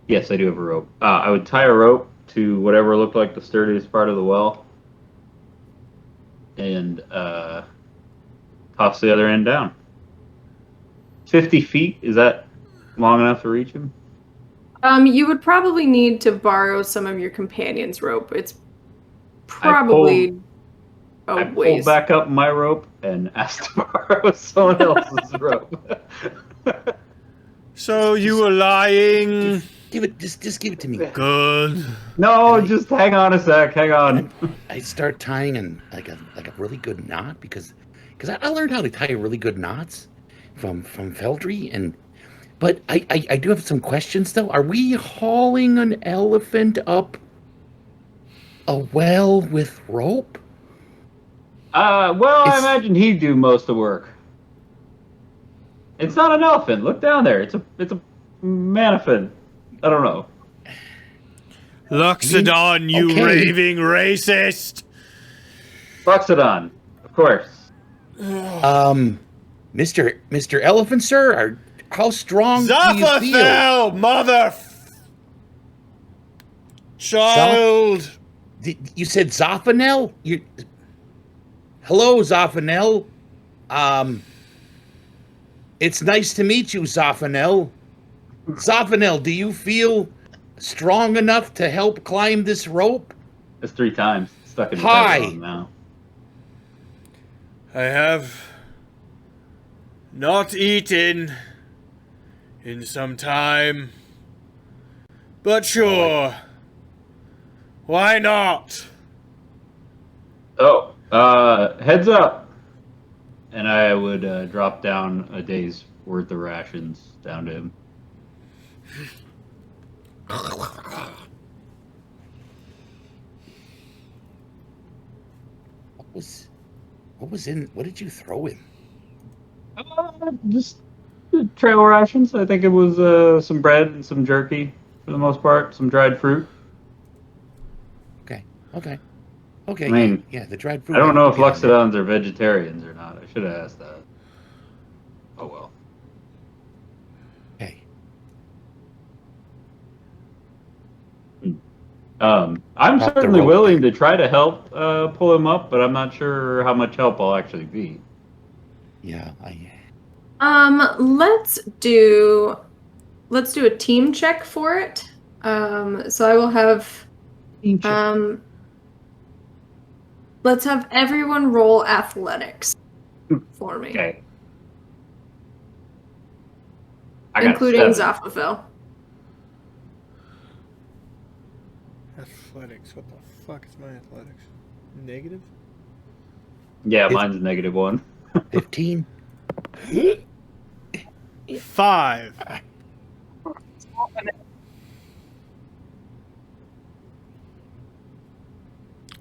Yes, I do have a rope. I would tie a rope to whatever looked like the sturdiest part of the well, and toss the other end down. 50 feet, is that long enough to reach him? You would probably need to borrow some of your companion's rope. It's probably I a pulled ways. back up my rope and asked to borrow someone else's rope. So you were lying. Just give it to me. Good. No, just hang on a sec. Hang on. I start tying in like a really good knot because I learned how to tie really good knots from Feldry but I do have some questions though. Are we hauling an elephant up a well with rope? Well, I imagine he'd do most of the work. It's not an elephant. Look down there. It's a manifin. I don't know. Loxodon, you Okay. raving racist! Loxodon, of course. Mr. Elephant, sir, how strong do you feel? Zaphafel, mother child! You said Zophanel? Hello, Zophanel. It's nice to meet you, Zophanel. Zophanel, do you feel strong enough to help climb this rope? It's 3 times. Stuck in the Hi. head now. I have not eaten in some time, but sure, why not? Oh, heads up. And I would drop down a day's worth of rations down to him. What did you throw in? Just trail rations. I think it was some bread and some jerky for the most part, some dried fruit. Okay. I mean, yeah, the dried fruit. I don't know if Yeah, Loxodons are vegetarians or not. I should have asked that. Oh well. Okay. I'm Wrap the certainly rope willing to try to help pull him up, but I'm not sure how much help I'll actually be. Yeah, Let's do a team check for it. So I will have let's have everyone roll athletics for me. Okay. I got Including 7. Zaphafel. Athletics, what the fuck is my athletics? Negative? Yeah, mine's a -1. 15. 5.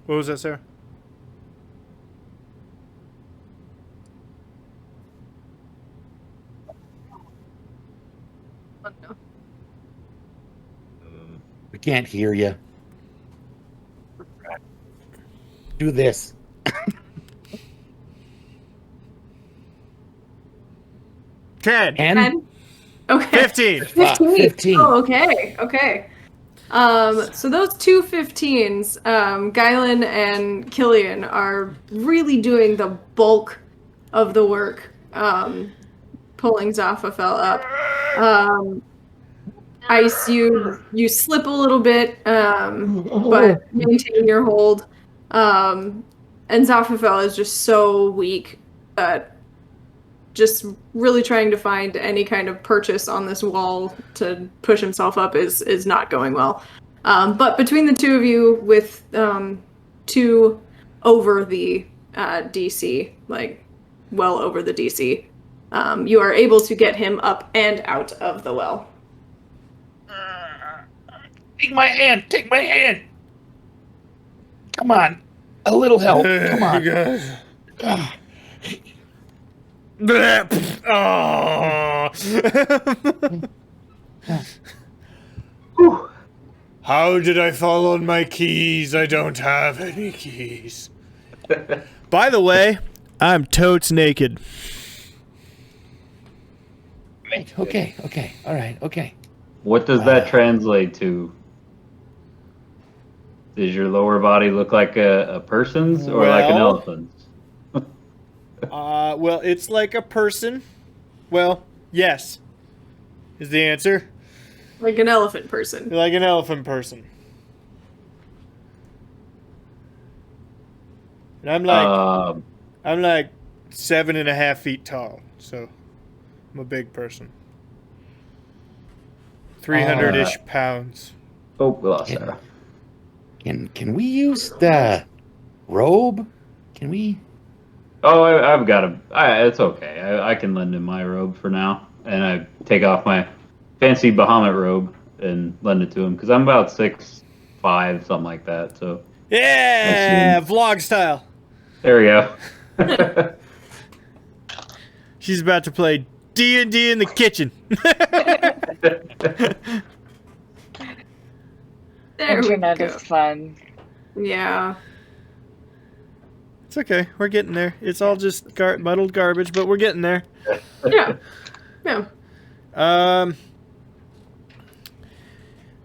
What was that, Sarah? Oh, no. We can't hear you. Do this. 10. 10? Okay. 15. 15. 15. Oh, okay. So those two 15s, Guylan and Killian, are really doing the bulk of the work, pulling Zaphafel up. Ice, you slip a little bit, but maintain your hold. And Zaphafel is just so weak that just really trying to find any kind of purchase on this wall to push himself up is not going well. But between the two of you, with 2 over the DC, like well over the DC, you are able to get him up and out of the well. Take my hand. Take my hand. Come on. A little help. Come on. Oh. How did I fall on my keys? I don't have any keys. By the way, I'm totes naked. Okay. All right. Okay. What does that translate to? Does your lower body look like a person's or like an Well- elephant's? Well, it's like a person. Well, yes, is the answer. Like an elephant person. Like an elephant person. And I'm like 7.5 feet tall, so I'm a big person. 300-ish pounds. Oh, we lost Sarah. Can we use the robe? Can we? Oh, I've got it's okay. I can lend him my robe for now, and I take off my fancy Bahamut robe and lend it to him because I'm about 6'5", something like that. So Yeah, vlog style. there we go. She's about to play D&D in the kitchen. There we Internet go. is fun. Yeah. It's okay. We're getting there. It's all just muddled garbage, but we're getting there. Yeah. Yeah.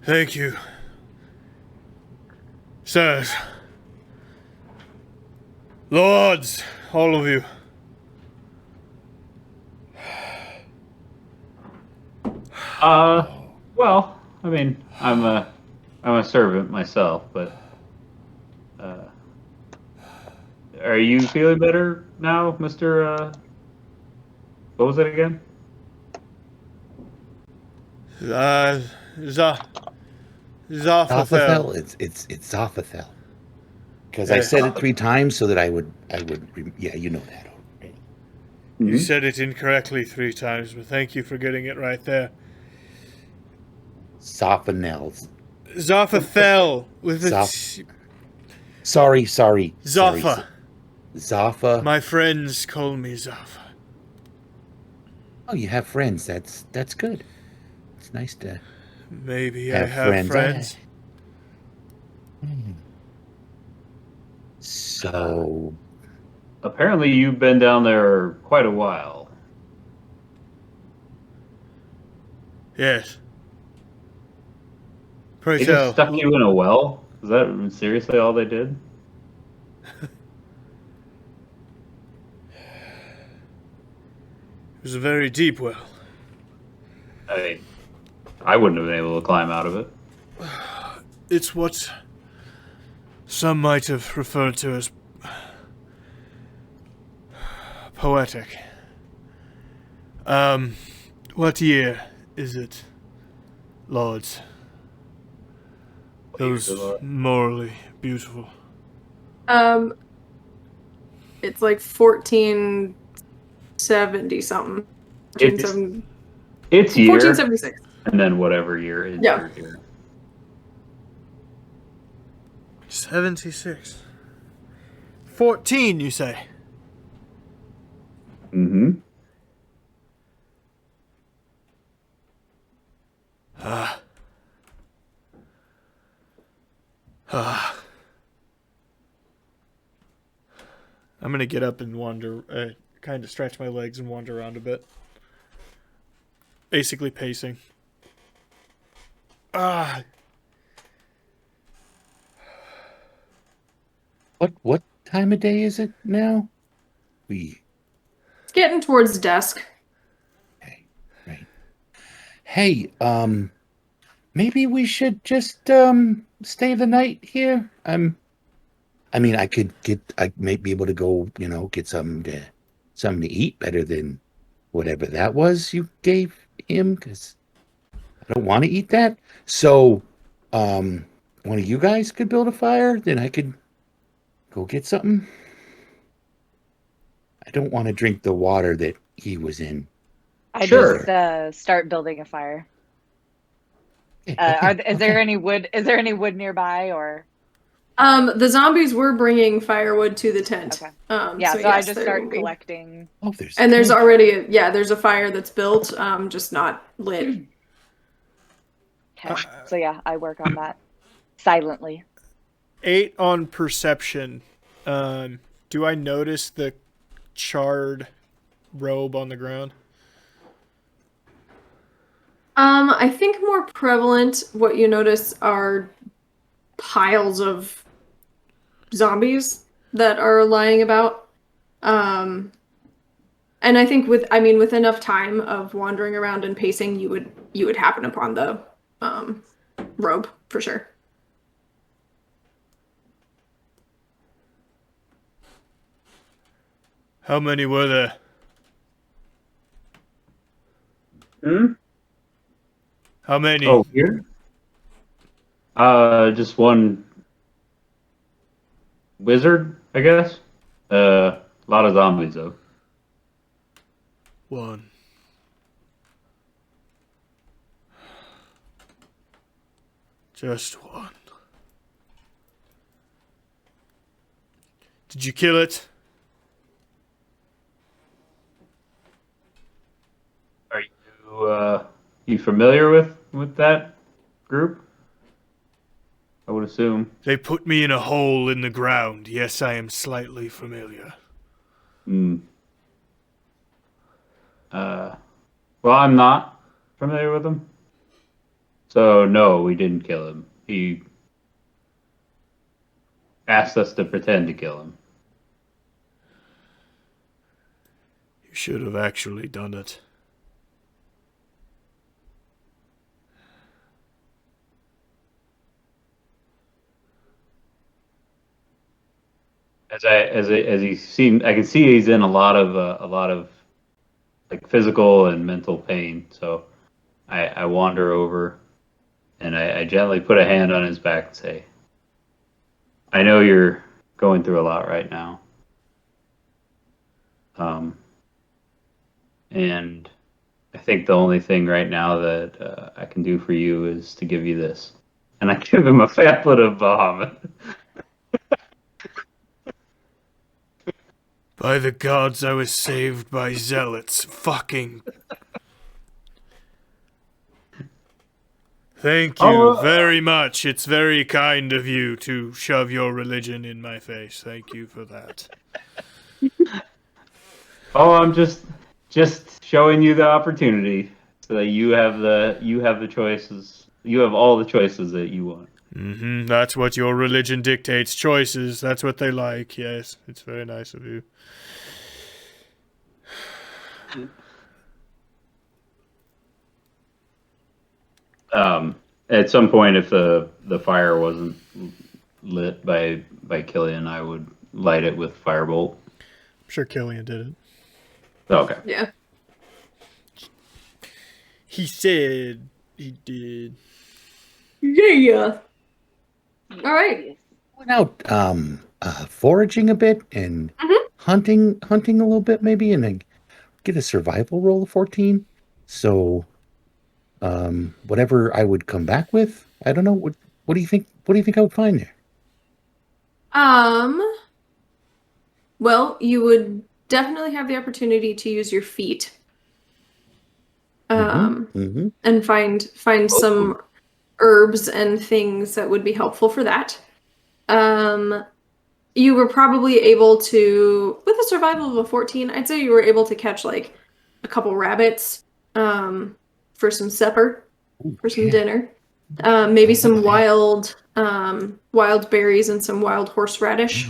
Thank you. Sirs. Lords, all of you. Well, I mean, I'm a servant myself, but are you feeling better now, Mr. What was it again? Zophathel. It's Zophathel. Because I said it 3 times so that I would. Yeah, you know that already. You said it incorrectly 3 times, but thank you for getting it right there. Zophanel. Zophathel with a Sorry. Zopha. Zopha. My friends call me Zopha. Oh, you have friends. That's good. It's nice to Maybe I have have friends. So, Apparently, you've been down there quite a while. Yes. Pray They tell. just stuck you in a well? Is that seriously all they did? It was a very deep well. I mean, I wouldn't have been able to climb out of it. It's what some might have referred to as poetic. What year is it, lords? Those morally beautiful. It's like 1470 something. It's 1470 It's year, 1476. and then whatever year is Yeah. your year. 76. 14, you say? Mm-hmm. I'm gonna get up and wander, kind of stretch my legs and wander around a bit. Basically pacing. what time of day is it now? It's getting towards dusk. Okay, right. Hey, maybe we should just stay the night here. I may be able to go, get something to eat better than whatever that was you gave him, because I don't want to eat that. So, one of you guys could build a fire, then I could go get something. I don't want to drink the water that he was in. I Sure. just start building a fire. Okay, Is there any wood? Is there any wood nearby, or? The zombies were bringing firewood to the tent. Okay. Yeah, so I yes, just there start will be. collecting. Oh, there's And there's tent. already there's a fire that's built, just not lit. Okay. So yeah, I work on that silently. 8 on perception. Do I notice the charred robe on the ground? I think more prevalent, what you notice are piles of zombies that are lying about. And I think with enough time of wandering around and pacing, you would happen upon the robe for sure. How many were there? How many? Oh, here? Just one wizard, I guess. A lot of zombies, though. 1. Just 1. Did you kill it? Are you familiar with that group? I would assume. They put me in a hole in the ground. Yes, I am slightly familiar. Well, I'm not familiar with him. So, no, we didn't kill him. He asked us to pretend to kill him. You should have actually done it. As he seemed, I can see he's in a lot of like physical and mental pain. So I wander over and I gently put a hand on his back and say, I know you're going through a lot right now. And I think the only thing right now that I can do for you is to give you this. And I give him a pamphlet of Bahamut. By the gods, I was saved by zealots. Fucking. Thank you very much. It's very kind of you to shove your religion in my face. Thank you for that. Oh, I'm just showing you the opportunity so that you have the choices. You have all the choices that you want. Mm-hmm. That's what your religion dictates. Choices. That's what they like. Yes, it's very nice of you. At some point, if the fire wasn't lit by Killian, I would light it with firebolt. I'm sure Killian did it. Okay. Yeah. He said he did. Yeah. All right. Went out foraging a bit and hunting a little bit maybe, and then get a survival roll of 14. So whatever I would come back with, I don't know. What do you think? What do you think I would find there? Well, you would definitely have the opportunity to use your feet. And find some herbs and things that would be helpful for that. You were probably able to, with a survival of a 14, I'd say you were able to catch like a couple rabbits for some supper, for some dinner. Maybe some wild berries and some wild horseradish.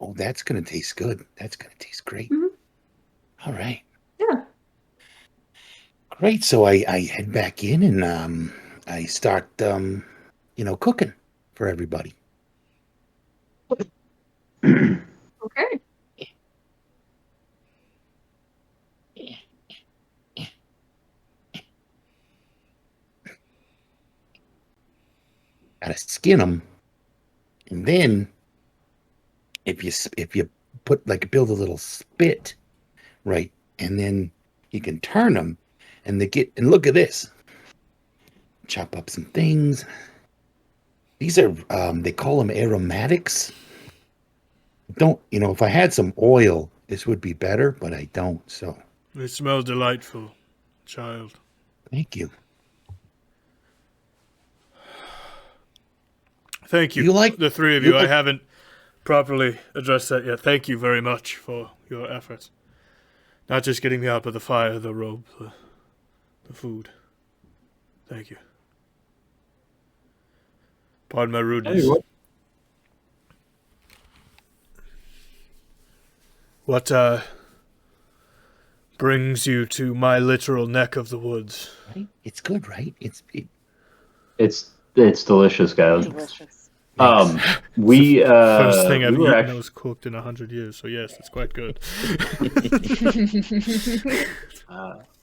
Oh, that's gonna taste good. That's gonna taste great. All right. Yeah. Great. So I head back in and I start cooking for everybody. Okay. gotta skin them, and then if you put like build a little spit, right, and then you can turn them, and look at this. Chop up some things. These are they call them aromatics. Don't if I had some oil, this would be better, but I don't. So They smell delightful, child. thank you. Thank you. You like- the three of you you. I like- haven't properly addressed that yet. Thank you very much for your efforts. Not just getting me out of the fire, the robe, the food. Thank you. Pardon my rudeness. Hey, What brings you to my literal neck of the woods? Right? It's good, right? It's delicious, guys. Delicious. We First thing I've we were eaten that actually was cooked in 100 years, so yes, it's quite good.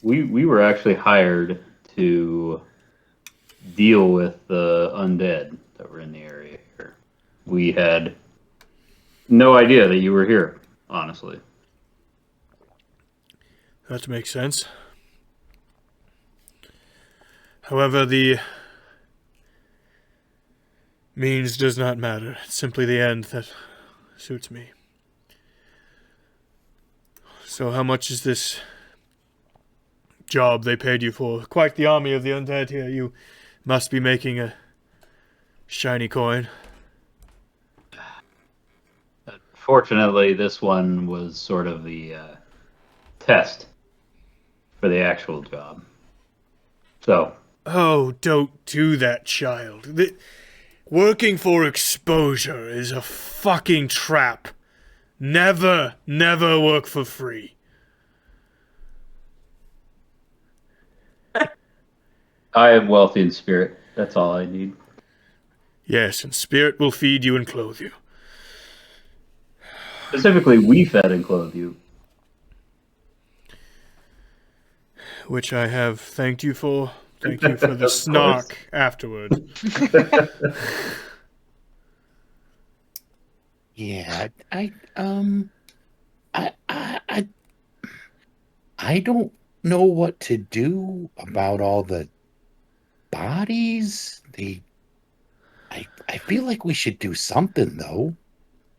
we were actually hired to deal with the undead that were in the area here. We had no idea that you were here, honestly. That makes sense. However, the means does not matter. It's simply the end that suits me. So how much is this job they paid you for? Quite the army of the undead here. You must be making a shiny coin. Fortunately, this one was sort of the test for the actual job. So, Oh, don't do that, child. Working for exposure is a fucking trap. Never, never work for free. I am wealthy in spirit. That's all I need. Yes, and spirit will feed you and clothe you. Specifically, we fed and clothed you. Which I have thanked you for. Thank you for the Of snark afterward. Yeah, I don't know what to do about all the bodies. I feel like we should do something though.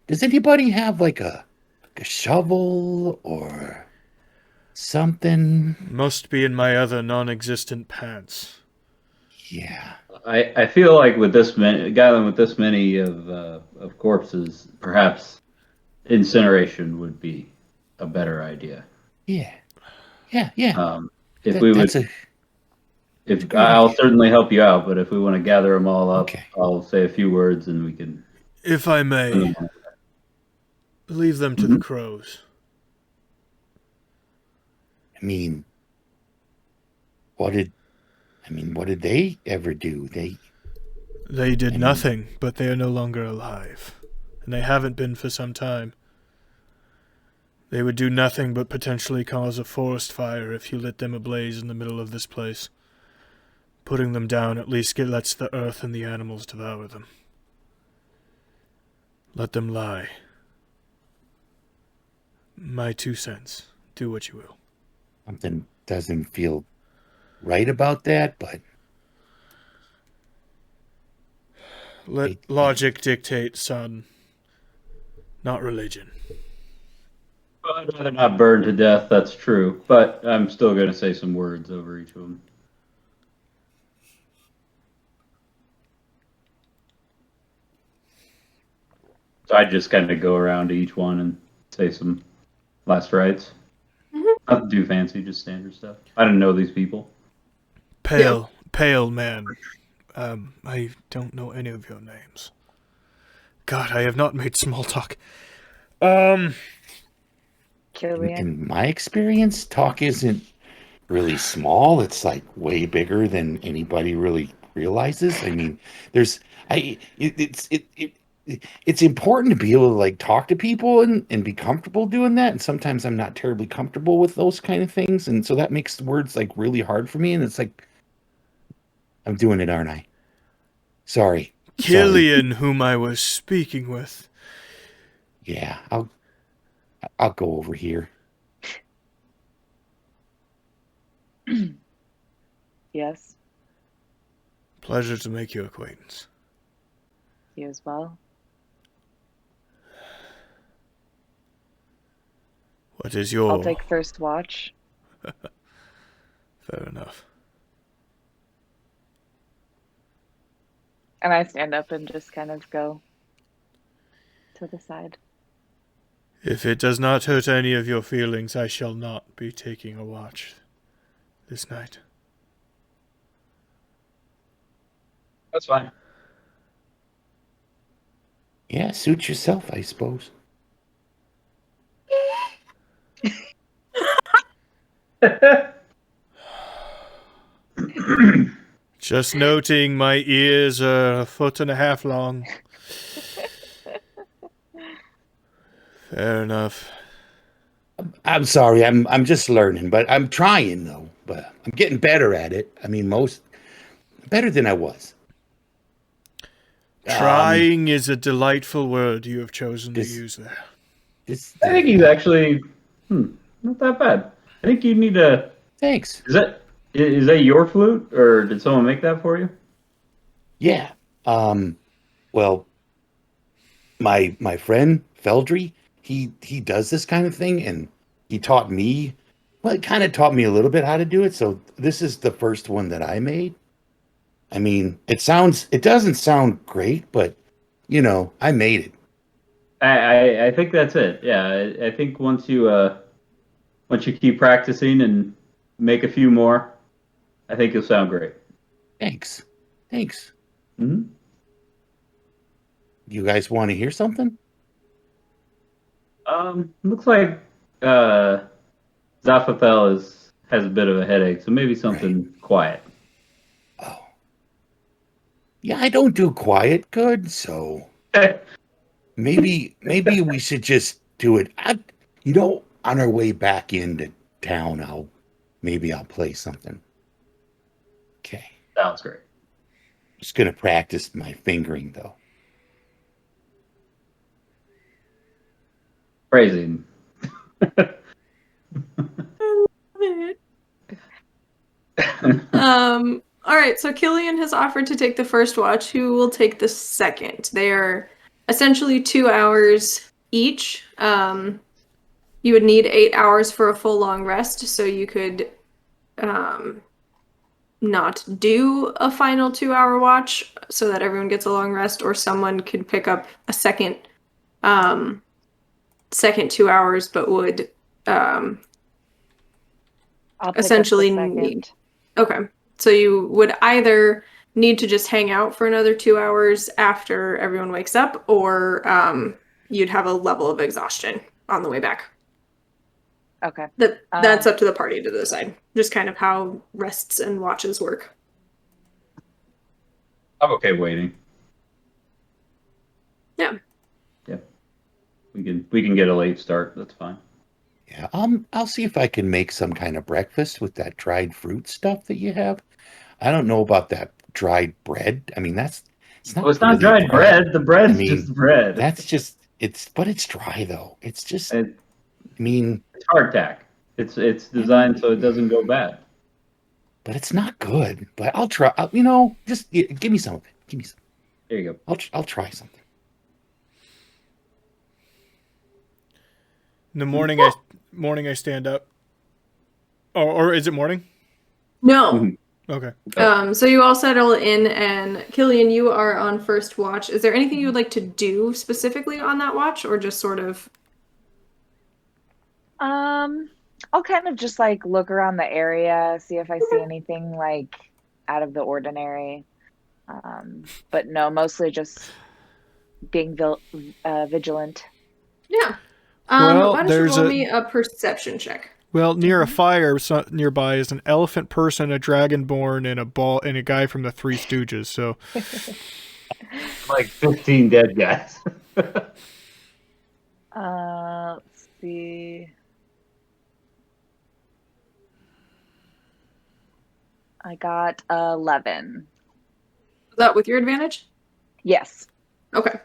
Does anybody have like a shovel or something? Must be in my other non-existent pants. Yeah. I feel like with this many, gathering with this many of corpses, perhaps incineration would be a better idea. Yeah. Yeah. If That- we would, that's a if good I'll idea. certainly help you out, but if we want to gather them all up, Okay. I'll say a few words and we can. If I may, leave them to the Mhm. crows. I mean, what did they ever do? They did mean- nothing, but they are no longer alive. And they haven't been for some time. They would do nothing but potentially cause a forest fire if you lit them ablaze in the middle of this place. Putting them down at least lets the earth and the animals devour them. Let them lie. My 2 cents. Do what you will. Something doesn't feel right about that, but Let Hey. logic dictate, son. Not religion. I'd rather not burn to death. That's true, but I'm still going to say some words over each of them. So I just kind of go around to each one and say some last rites. Nothing too fancy, just standard stuff. I didn't know these people. Pale man. I don't know any of your names. God, I have not made small talk. Killian. in my experience, talk isn't really small. It's like way bigger than anybody really realizes. I mean, it's important to be able to like talk to people and be comfortable doing that. And sometimes I'm not terribly comfortable with those kind of things. And so that makes the words like really hard for me. And it's like, I'm doing it, aren't I? Sorry. Killian, whom I was speaking with. Yeah, I'll go over here. Yes, Pleasure to make your acquaintance. you as well. What is your... I'll take first watch. Fair enough. And I stand up and just kind of go to the side. If it does not hurt any of your feelings, I shall not be taking a watch this night. That's fine. Yeah, suit yourself, I suppose. Just noting my ears are 1.5 feet long. Fair enough. I'm sorry, I'm just learning, but I'm trying though. But I'm getting better at it. I mean, better than I was. Trying is a delightful word you have chosen to use there. I think he's actually not that bad. I think you need to. Thanks. Is that your flute, or did someone make that for you? Yeah. Well, my friend Feldry, he does this kind of thing, and he taught me. Well, it kind of taught me a little bit how to do it. So this is the first one that I made. I mean, it doesn't sound great, but I made it. I think that's it. Yeah, I think once you keep practicing and make a few more, I think you'll sound great. Thanks. Mm-hmm. You guys want to hear something? Looks like Zaphathel has a bit of a headache, so maybe something quiet. Oh. Yeah, I don't do quiet good, so maybe we should just do it. On our way back into town, I'll play something. Okay. Sounds great. Just gonna practice my fingering though. Phrasing. All right, so Killian has offered to take the first watch. Who will take the second? They are essentially 2 hours each. You would need 8 hours for a full long rest, so you could not do a final 2-hour watch so that everyone gets a long rest, or someone could pick up a second 2 hours, but would I'll pick essentially up the second. need. Okay, so you would either need to just hang out for another 2 hours after everyone wakes up, or you'd have a level of exhaustion on the way back. Okay. That's up to the party to decide. Just kind of how rests and watches work. I'm okay waiting. Yeah. Yeah. We can get a late start. That's fine. Yeah, I'll see if I can make some kind of breakfast with that dried fruit stuff that you have. I don't know about that dried bread. I mean, it's not. Well, it's not really dried bread. The bread's just bread. That's just but it's dry though. It's just. It's hardtack. It's designed so it doesn't go bad. But it's not good. But I'll try. Just give me some of it. Give me some. There you go. I'll try something. In the morning, I stand up. Or is it morning? No. Mm-hmm. Okay. So you all settle in, and Killian, you are on first watch. Is there anything you would like to do specifically on that watch, or just sort of? I'll kind of just like look around the area, see if I see anything like out of the ordinary. But no, mostly just being vigilant. Yeah. Well, why don't you roll me a perception check? Well, near a fire nearby is an elephant person, a dragonborn, and a guy from the Three Stooges. So, Like 15 dead guys. Let's see. I got 11. Is that with your advantage? Yes. Okay.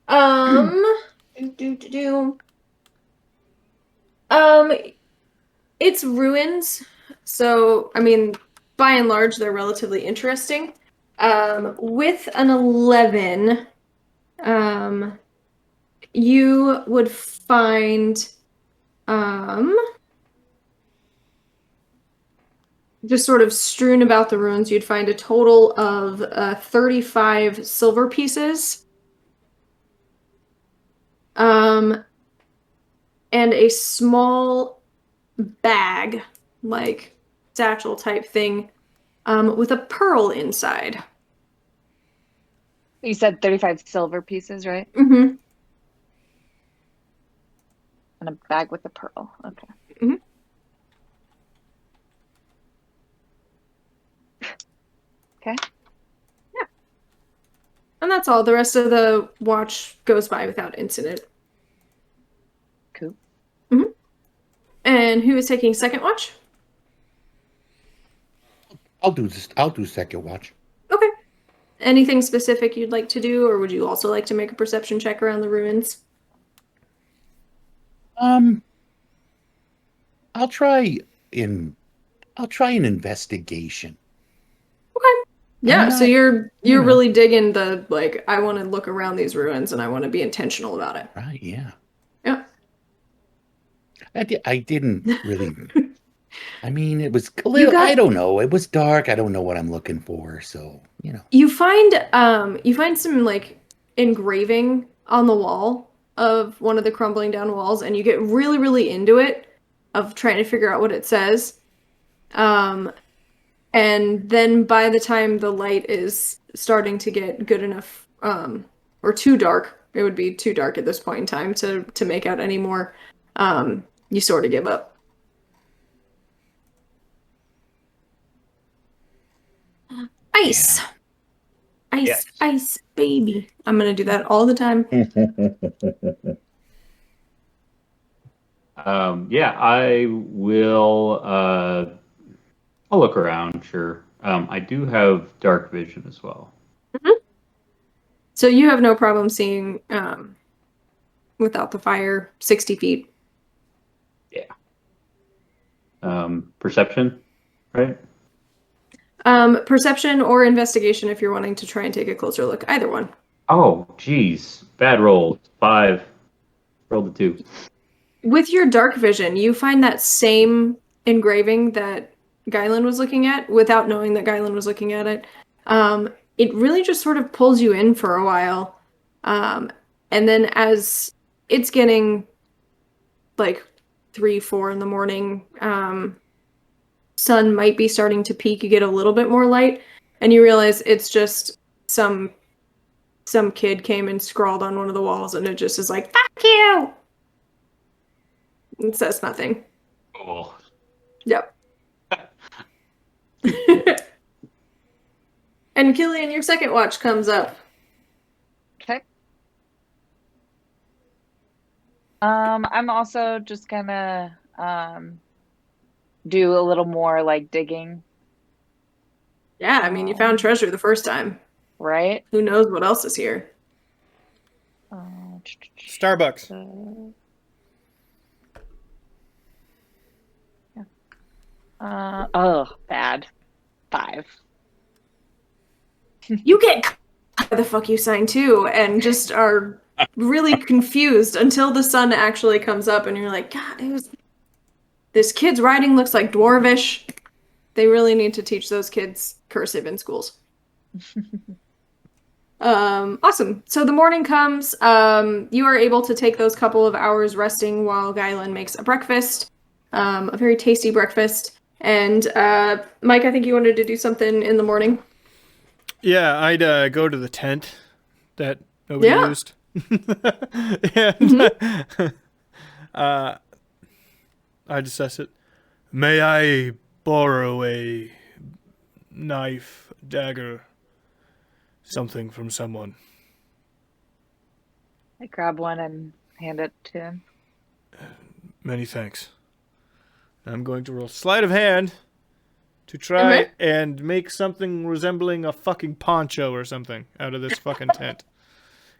Do, do, do, do. Um, it's ruins, so I mean, by and large, they're relatively interesting. With an 11, you would find just sort of strewn about the ruins, you'd find a total of 35 silver pieces. And a small bag, like satchel type thing, with a pearl inside. You said 35 silver pieces, right? Mm-hmm. And a bag with a pearl. Okay. Mm-hmm. Okay. Yeah. And that's all. The rest of the watch goes by without incident. Cool. Mm-hmm. And who is taking second watch? I'll do second watch. Okay. Anything specific you'd like to do, or would you also like to make a perception check around the ruins? I'll try an investigation. Okay. Yeah, so not- you're you know. really digging the, like, I want to look around these ruins and I want to be intentional about it. Right, yeah. Yeah. I didn't really. I mean, it was a little. I don't know. It was dark. I don't know what I'm looking for. So You find some like engraving on the wall of one of the crumbling down walls, and you get really, really into it of trying to figure out what it says. And then by the time the light is starting to get good enough, or too dark, it would be too dark at this point in time to make out any more. You sort of give up. Ice. Yeah. Ice, Yes. ice, baby. I'm gonna do that all the time. Yeah, I will. I'll look around. Sure. I do have dark vision as well. So you have no problem seeing without the fire 60 feet. Perception, right? Perception or investigation if you're wanting to try and take a closer look. Either one. Oh, geez, bad roll. 5. Rolled a 2. With your dark vision, you find that same engraving that Guylan was looking at without knowing that Guylan was looking at it. It really just sort of pulls you in for a while. And then as it's getting like 3, 4 in the morning, sun might be starting to peak, you get a little bit more light, and you realize it's just some kid came and scrawled on one of the walls, and it just is like, fuck you! It says nothing. Cool. Yep. And Killian, your second watch comes up. Okay. I'm also just gonna do a little more like digging. Yeah, I mean, you found treasure the first time. Right? Who knows what else is here? Starbucks. Bad. 5. You get the fuck you sign too, and just are really confused until the sun actually comes up, and you're like, God, this kid's writing looks like Dwarvish. They really need to teach those kids cursive in schools. Awesome. So the morning comes. You are able to take those couple of hours resting while Guylan makes a breakfast, a very tasty breakfast. And Mike, I think you wanted to do something in the morning. Yeah, I'd go to the tent that nobody used. And I'd assess it. May I borrow a knife, dagger, something from someone? I grab one and hand it to him. Many thanks. I'm going to roll sleight of hand to try Okay. and make something resembling a fucking poncho or something out of this fucking tent.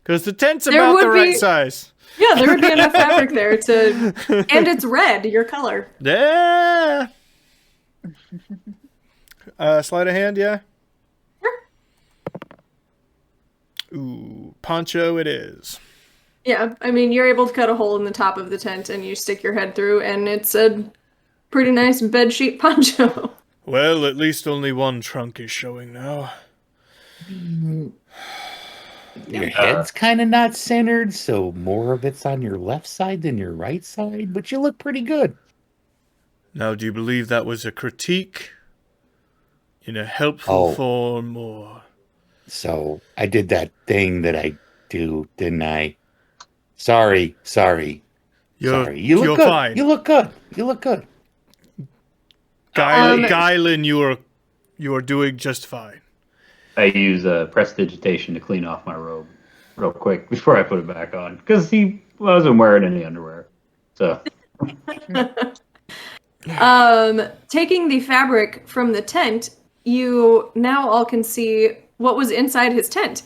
Because the tent's There about would the right be- size. Yeah, there would be enough fabric there to, and it's red, your color. Yeah. Sleight of hand, yeah? Sure. Ooh, poncho it is. Yeah, I mean, you're able to cut a hole in the top of the tent and you stick your head through, and it's a pretty nice bedsheet poncho. Well, at least only one trunk is showing now. Your head's kind of not centered, so more of it's on your left side than your right side, but you look pretty good. Now, do you believe that was a critique in a helpful form, or... So I did that thing that I do, didn't I? Sorry. Sorry. You look you're good. fine. You look good. You look good. Guylan, you are doing just fine. I use prestidigitation to clean off my robe real quick before I put it back on because he wasn't wearing any underwear. So, Taking the fabric from the tent, you now all can see what was inside his tent.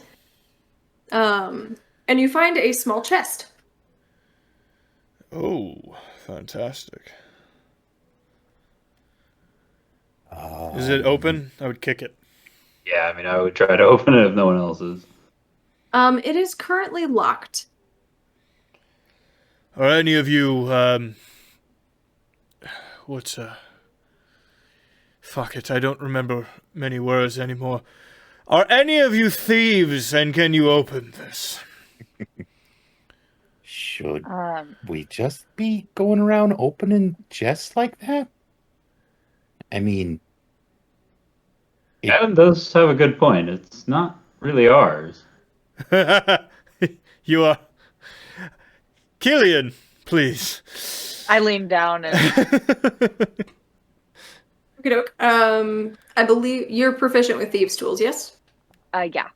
And you find a small chest. Oh, fantastic. Is it open? I would kick it. yeah, I mean, I would try to open it if no one else is. It is currently locked. Are any of you, fuck it, I don't remember many words anymore. Are any of you thieves, and can you open this? Should we just be going around opening chests like that? I mean... Adam does have a good point. It's not really ours. You are... Killian, please. I lean down and Okey-doke. I believe you're proficient with thieves' tools, yes? yeah.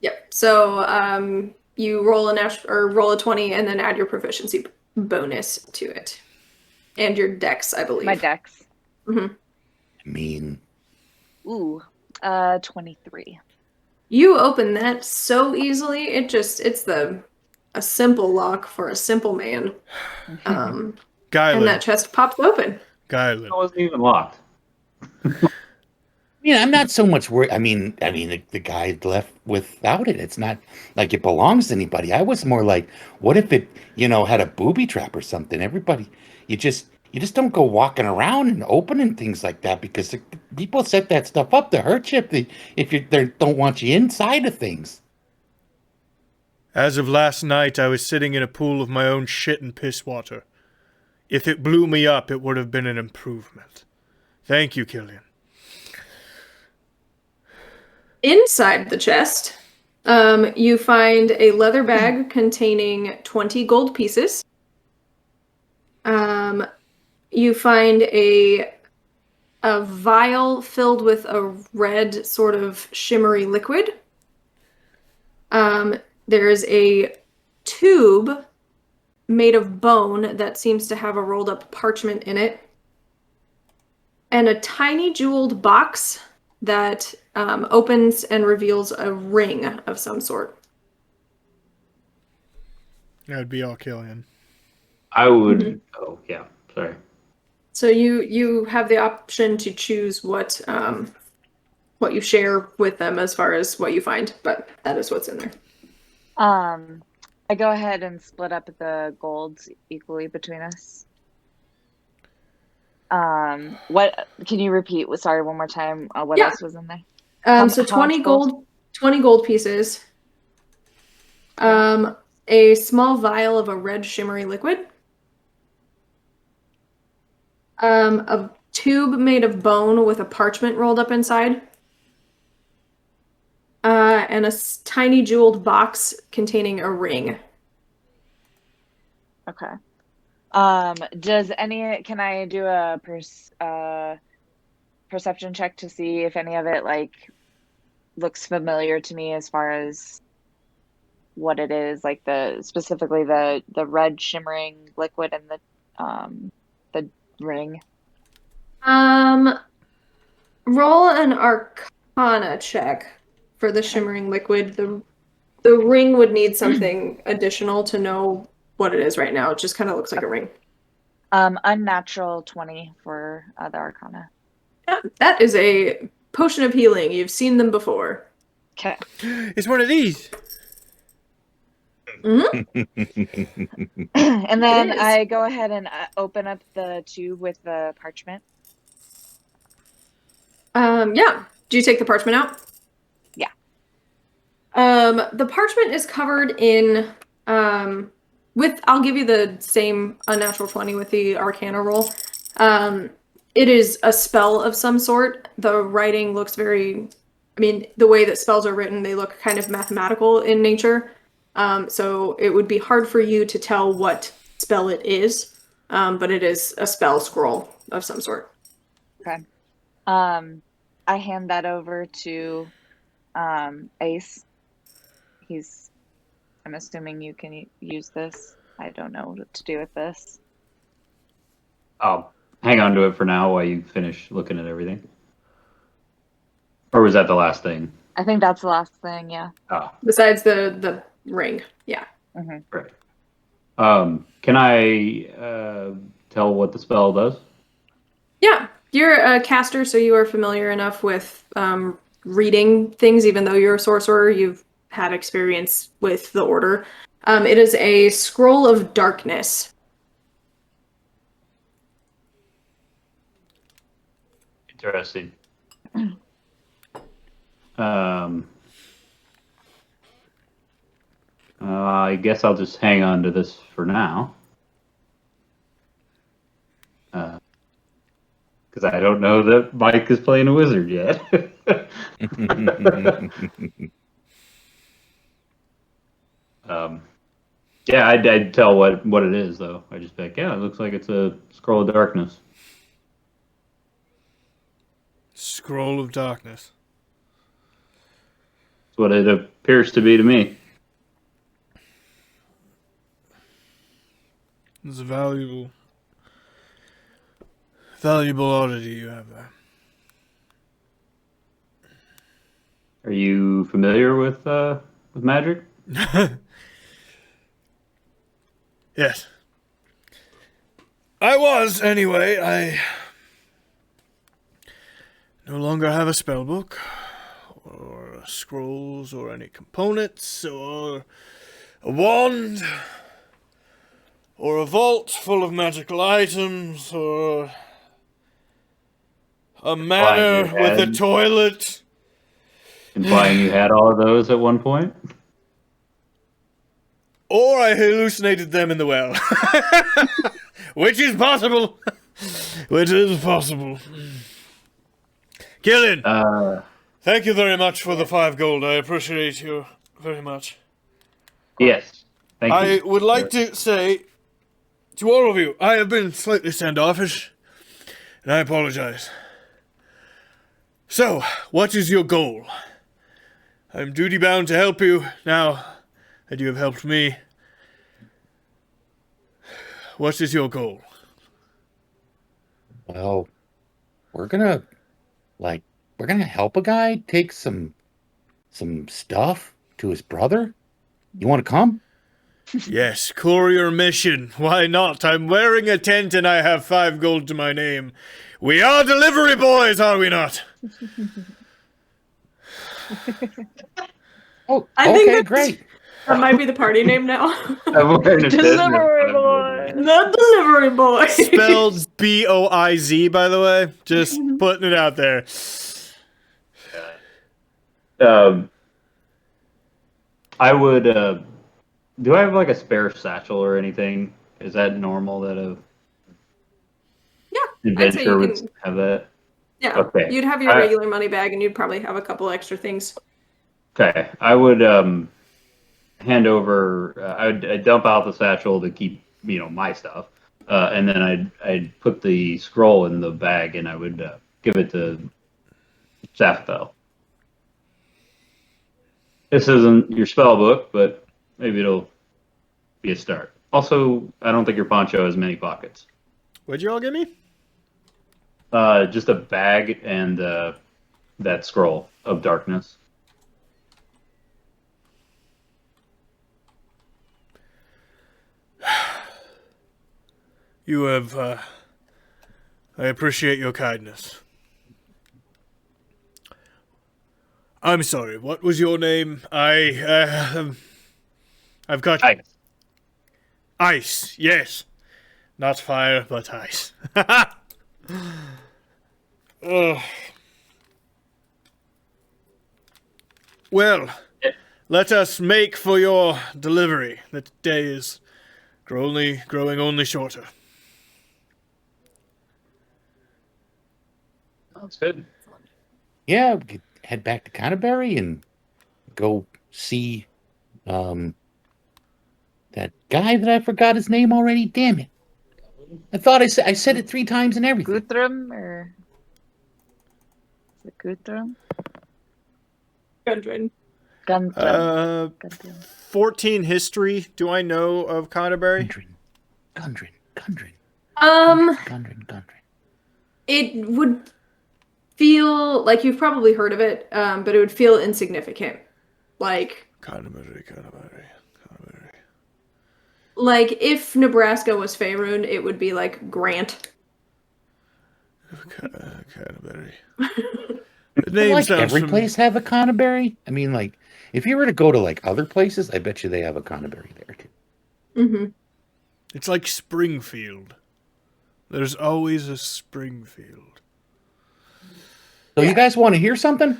Yep. So you roll roll a 20 and then add your proficiency bonus to it. And your dex, I believe. My dex. Mm-hmm. I mean... Ooh, 23. You open that so easily. It's a simple lock for a simple man. And that Guylan. chest pops open. Guylan. It wasn't even locked. I mean, I'm not so much worried. I mean, the guy left without it. It's not like it belongs to anybody. I was more like, what if it, had a booby trap or something? Everybody, you just don't go walking around and opening things like that because people set that stuff up to hurt you if they don't want you inside of things. As of last night, I was sitting in a pool of my own shit and piss water. If it blew me up, it would have been an improvement. Thank you, Killian. Inside the chest, you find a leather bag containing 20 gold pieces. You find a vial filled with a red sort of shimmery liquid. There is a tube made of bone that seems to have a rolled up parchment in it. And a tiny jeweled box that opens and reveals a ring of some sort. That would be all Killian. I would. Oh, yeah. Sorry. So you have the option to choose what you share with them as far as what you find, but that is what's in there. I go ahead and split up the golds equally between us. What can you repeat? Sorry, one more time. What else was in there? So how 20 much gold? 20 gold pieces. A small vial of a red shimmery liquid. A tube made of bone with a parchment rolled up inside. And a tiny jeweled box containing a ring. Okay. Can I do a perception check to see if any of it looks familiar to me as far as what it is, like specifically the red shimmering liquid and the ring? Roll an Arcana check for the shimmering liquid. The ring would need something additional to know what it is right now. It just kind of looks like a ring. Unnatural 20 for the Arcana. Yeah, that is a potion of healing. You've seen them before. Okay. It's one of these. Mm-hmm. And then It is. I go ahead and open up the tube with the parchment. Yeah. Do you take the parchment out? Yeah. The parchment is covered in I'll give you the same unnatural 20 with the Arcana roll. It is a spell of some sort. The writing looks the way that spells are written, they look kind of mathematical in nature. So it would be hard for you to tell what spell it is, but it is a spell scroll of some sort. Okay. I hand that over to Ace. I'm assuming you can use this. I don't know what to do with this. I'll hang on to it for now while you finish looking at everything. Or was that the last thing? I think that's the last thing, yeah. Oh, Besides the ring, yeah. Mm-hmm. right. Can I tell what the spell does? Yeah, you're a caster, so you are familiar enough with reading things, even though you're a sorcerer. You've had experience with the order. It is a scroll of darkness. Interesting. I guess I'll just hang on to this for now. Because I don't know that Mike is playing a wizard yet. Yeah, I'd tell what it is, though. I'd just be like, yeah, it looks like it's a scroll of darkness. Scroll of darkness. That's what it appears to be to me. It's a valuable oddity you have there. Are you familiar with magic? Yes. I was, anyway. I no longer have a spell book, or scrolls, or any components, or a wand, or a vault full of magical items, or a manor with a toilet. Implying you had all of those at one point? Or I hallucinated them in the well. Which is possible. Which is possible. Gillian, thank you very much for the 5 gold. I appreciate you very much. Yes. Thank you. I would like to say to all of you, I have been slightly standoffish, and I apologize. So, what is your goal? I'm duty-bound to help you now that you have helped me. What is your goal? Well, we're gonna help a guy take some stuff to his brother. You want to come? Yes, courier mission. Why not? I'm wearing a tent and I have 5 gold to my name. We are delivery boys, are we not? Oh, I think okay, that's- great. That might be the party name now. Delivery boy. The delivery boy. Spelled B-O-I-Z, by the way. Just putting it out there. I would. Do I have like a spare satchel or anything? Is that normal that a Yeah, I'd say adventurer you would can. have that? Yeah, Okay. you'd have your regular money bag, and you'd probably have a couple extra things. Okay, I would hand over. I'd dump out the satchel to keep my stuff, and then I'd put the scroll in the bag, and I would give it to Saphthel. This isn't your spell book, but maybe it'll be a start. Also, I don't think your poncho has many pockets. What'd you all give me? Just a bag and that scroll of darkness. You have, I appreciate your kindness. I'm sorry, what was your name? I've got... Ice. Ice, yes. Not fire, but ice. Ugh. Well, let us make for your delivery. The day is growing only shorter. That's good. Yeah, we could head back to Canterbury and go see that guy that I forgot his name already. Damn it! I thought I said it 3 times and everything. Guthrum or is it Guthrum? Gundren. Guthrum. 14 history. Do I know of Canterbury? Gundren. It would feel like you've probably heard of it, but it would feel insignificant. Like Canterbury. Like if Nebraska was Faerun, it would be like Grant. Canterbury. Like every place have a Canterbury? I mean, like, if you were to go to like other places, I bet you they have a Canterbury there too. Mm-hmm. It's like Springfield. There's always a Springfield. So you guys want to hear something?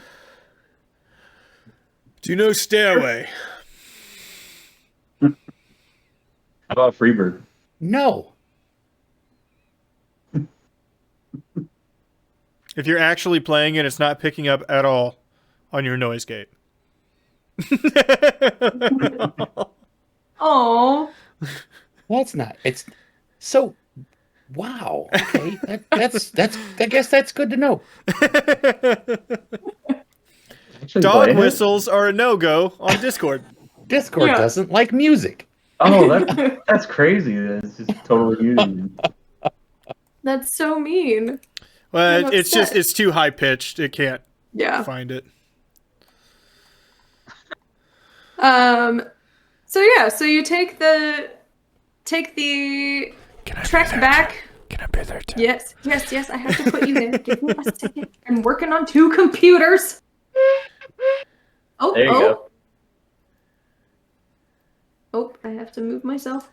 Do you know Stairway? How about Freebird? No. If you're actually playing it, it's not picking up at all on your noise gate. Oh. That's not. It's so. Wow. Okay. That's. I guess that's good to know. Dog whistles are a no-go on Discord. Discord doesn't like music. Oh, that's crazy. It's just totally muted. That's so mean. Well, I'm it's upset. it's too high pitched. It can't find it. So you take the trek back. Can I be there too? Yes, I have to put you there. Give me a second. I'm working on 2 computers. Oh, There you go. Oh, I have to move myself.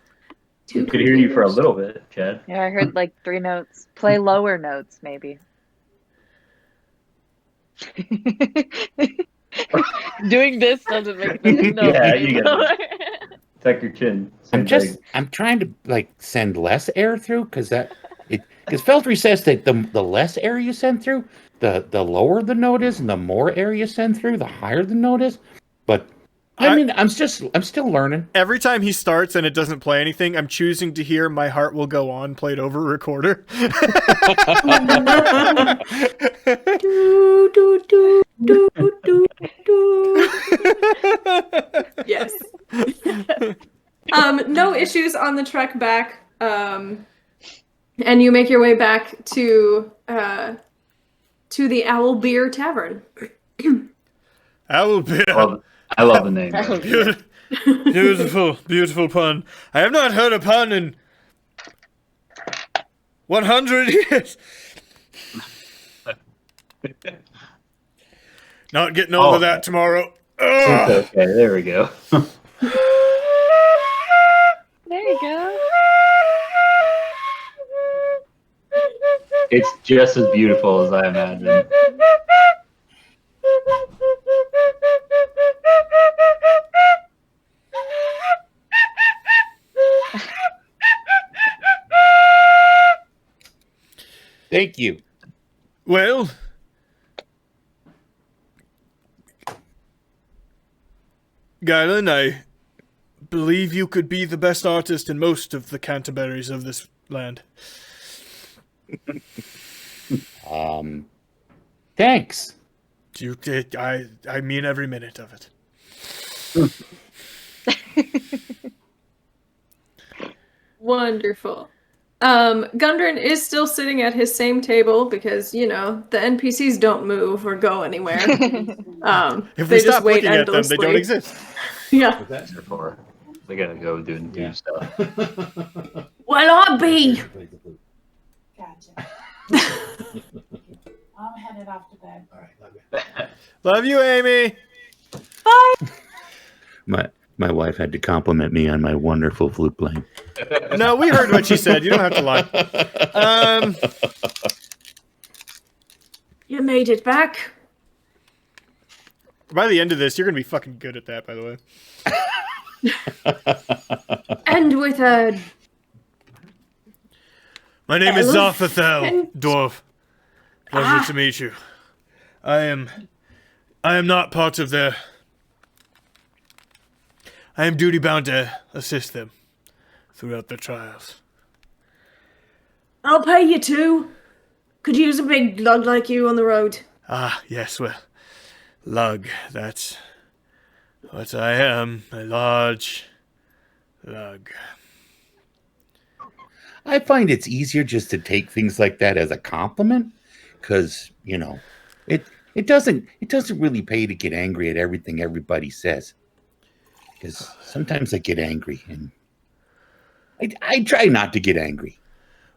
We could hear you for a little bit, Chad. Yeah, I heard like 3 notes. Play lower notes, maybe. Doing this doesn't make the note. Yeah, you got it. Tuck your chin. I'm trying to like send less air through because Feltry says that the less air you send through, the lower the note is, and the more air you send through, the higher the note is. But I mean, I'm still learning. Every time he starts and it doesn't play anything, I'm choosing to hear "My Heart Will Go On" played over recorder. Do, do, do, do, do, do. Yes. No issues on the trek back. And you make your way back to the Owl Beer Tavern. Owl Beer. I love the name. Beautiful pun. I have not heard a pun in 100 years. Not getting over that tomorrow. It's okay. There we go. There you go. It's just as beautiful as I imagined. Thank you. Well, Guylan, I believe you could be the best artist in most of the Canterburys of this land. Thanks. You did. I mean every minute of it. Wonderful. Gundren is still sitting at his same table because, you know, the NPCs don't move or go anywhere. If They we just stop wait looking at them, they don't endlessly. exist. Yeah. What's that? Therefore, they gotta go do Yeah. stuff. Well, I be. Gotcha. I'm headed off to bed. All right, love you. Love you, Amy. My wife had to compliment me on my wonderful flute playing. No, we heard what she said. You don't have to lie. You made it back. By the end of this, you're gonna be fucking good at that. By the way. And with a... My name is Elf Zophathel, and- dwarf. Pleasure to meet you. I am not part of their. I am duty bound to assist them throughout their trials. I'll pay you too. Could use a big lug like you on the road. Ah, yes, well, lug, that's what I am, a large lug. I find it's easier just to take things like that as a compliment, because you know, it doesn't really pay to get angry at everything everybody says. Because sometimes I get angry, and I try not to get angry.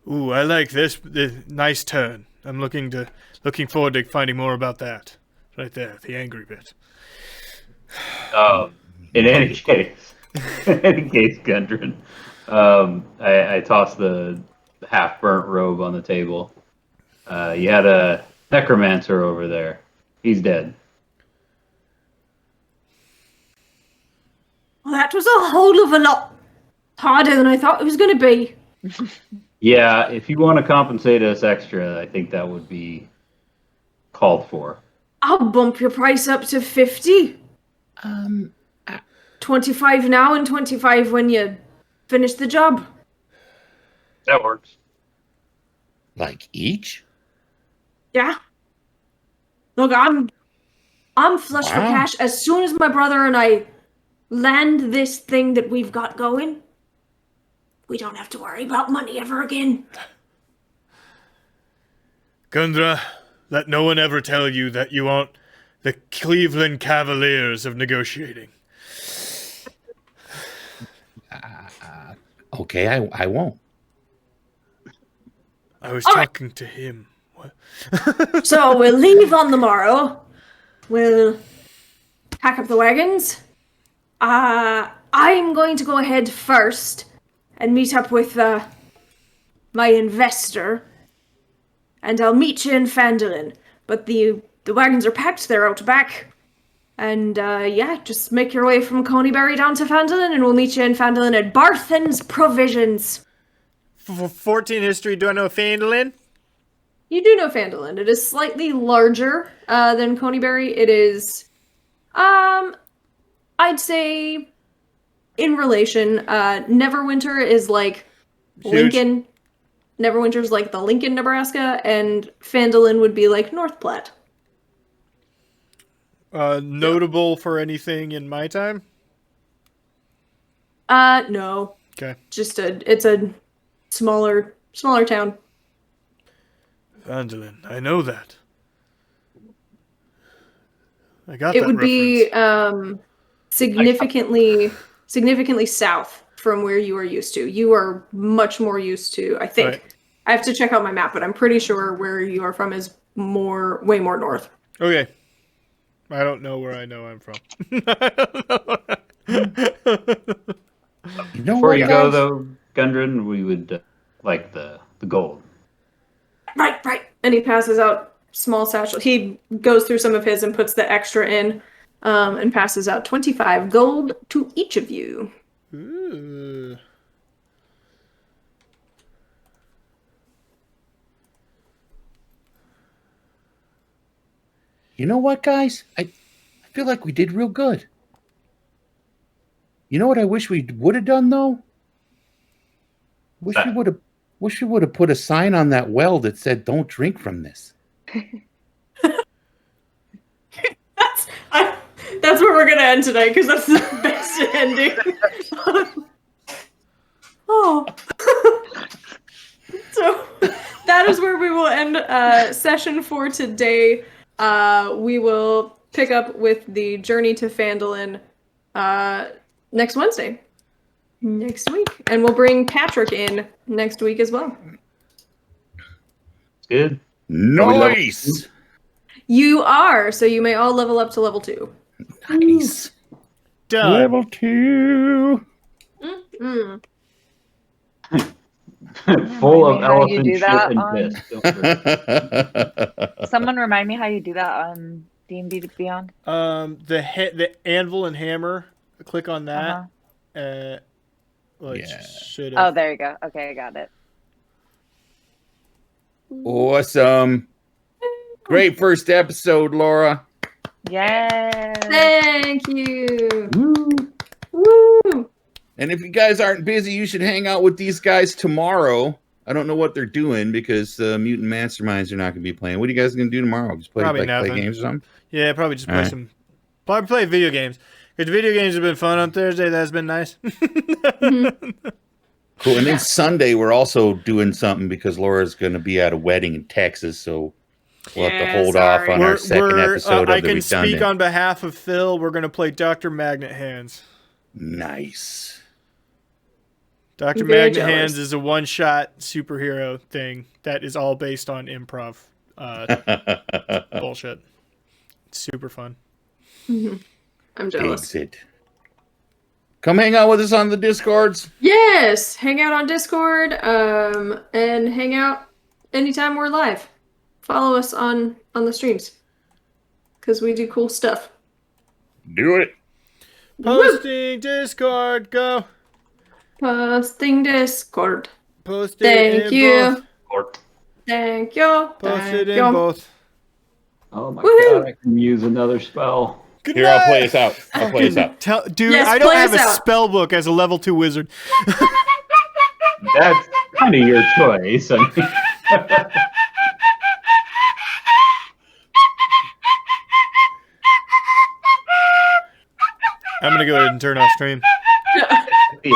Ooh, I like this. Nice turn. I'm looking forward to finding more about that. Right there, the angry bit. In any case, Gundren, I tossed the half-burnt robe on the table. You had a necromancer over there. He's dead. Well, that was a whole of a lot harder than I thought it was going to be. Yeah, if you want to compensate us extra, I think that would be called for. I'll bump your price up to 50. 25 now and 25 when you finish the job. That works. Like each? Yeah. Look, I'm flush for Wow. cash. As soon as my brother and I land this thing that we've got going, we don't have to worry about money ever again. Gundra, let no one ever tell you that you aren't the Cleveland Cavaliers of negotiating. Okay, I won't. I was All right. talking to him. What? So we'll leave on the morrow. We'll pack up the wagons. I'm going to go ahead first and meet up with my investor. And I'll meet you in Fandolin. But the wagons are packed, they're out back. And yeah, just make your way from Coneyberry down to Fandolin, and we'll meet you in Fandolin at Barthen's Provisions. For 14 history, do I know Fandolin? You do know Fandolin. It is slightly larger than Coneyberry. It is, I'd say, in relation, Neverwinter is like Huge. Lincoln. Neverwinter's like the Lincoln, Nebraska, and Fandolin would be like North Platte. Notable for anything in my time? No. Okay. Just it's a smaller town. Fandolin, I know that. I got It that would be reference. significantly south from where you are used to. You are much more used to, I think. Right. I have to check out my map, but I'm pretty sure where you are from is way more north. Okay. I don't know where I know I'm from. You know Before what, you go, guys? though, Gundren, we would like the gold. Right. And he passes out small satchel. He goes through some of his and puts the extra in, and passes out 25 gold to each of you. Ooh. You know what, guys? I feel like we did real good. You know what I wish we would have done though? Wish we would have put a sign on that well that said "Don't drink from this." That's where we're gonna end today, because that's the best ending. Oh. that is where we will end session for today. We will pick up with the journey to Phandalin next Wednesday. Next week. And we'll bring Patrick in next week as well. Good. Nice. You are, so you may all level up to level 2. Nice. Done. Level 2. Mm-hmm. Full Remind of me how you elephant do shit that and on- piss. Don't forget. Someone remind me how you do that on D&D Beyond. The anvil and hammer. Click on that. Uh-huh. Well, it Yeah. should Oh, have. there you go. Okay, I got it. Awesome. Great first episode, Laura. Yay! Thank you. Woo. Woo! And if you guys aren't busy, you should hang out with these guys tomorrow. I don't know what they're doing because the Mutant Masterminds are not going to be playing. What are you guys going to do tomorrow? Just play, Probably play nothing. games or something? Yeah, probably just play Alright. some. Probably play video games. Because video games have been fun on Thursday. That's been nice. Cool. And then Sunday, we're also doing something because Laura's going to be at a wedding in Texas. So we'll have to Yeah, hold sorry. off on our second episode I of The can Redundant. speak on behalf of Phil. We're going to play Dr. Magnet Hands. Nice. Dr. I'm very Magnet jealous. Hands is a one-shot superhero thing that is all based on improv bullshit. It's super fun. I'm jealous. Digs it. Come hang out with us on the Discords. Yes, hang out on Discord, and hang out anytime we're live. Follow us on the streams, because we do cool stuff. Do it. Posting Discord, go. Posting Discord. Post it Thank in you. both. Or- Thank you. Post Thank it in you. both. Oh my Woohoo. god, I can use another spell. Good Here, night. I'll play us out. I'll play us out. Dude, Yes, I don't play have a us out. spell book as a level 2 wizard. That's kind of your choice. I mean, I'm going to go ahead and turn off stream. yeah.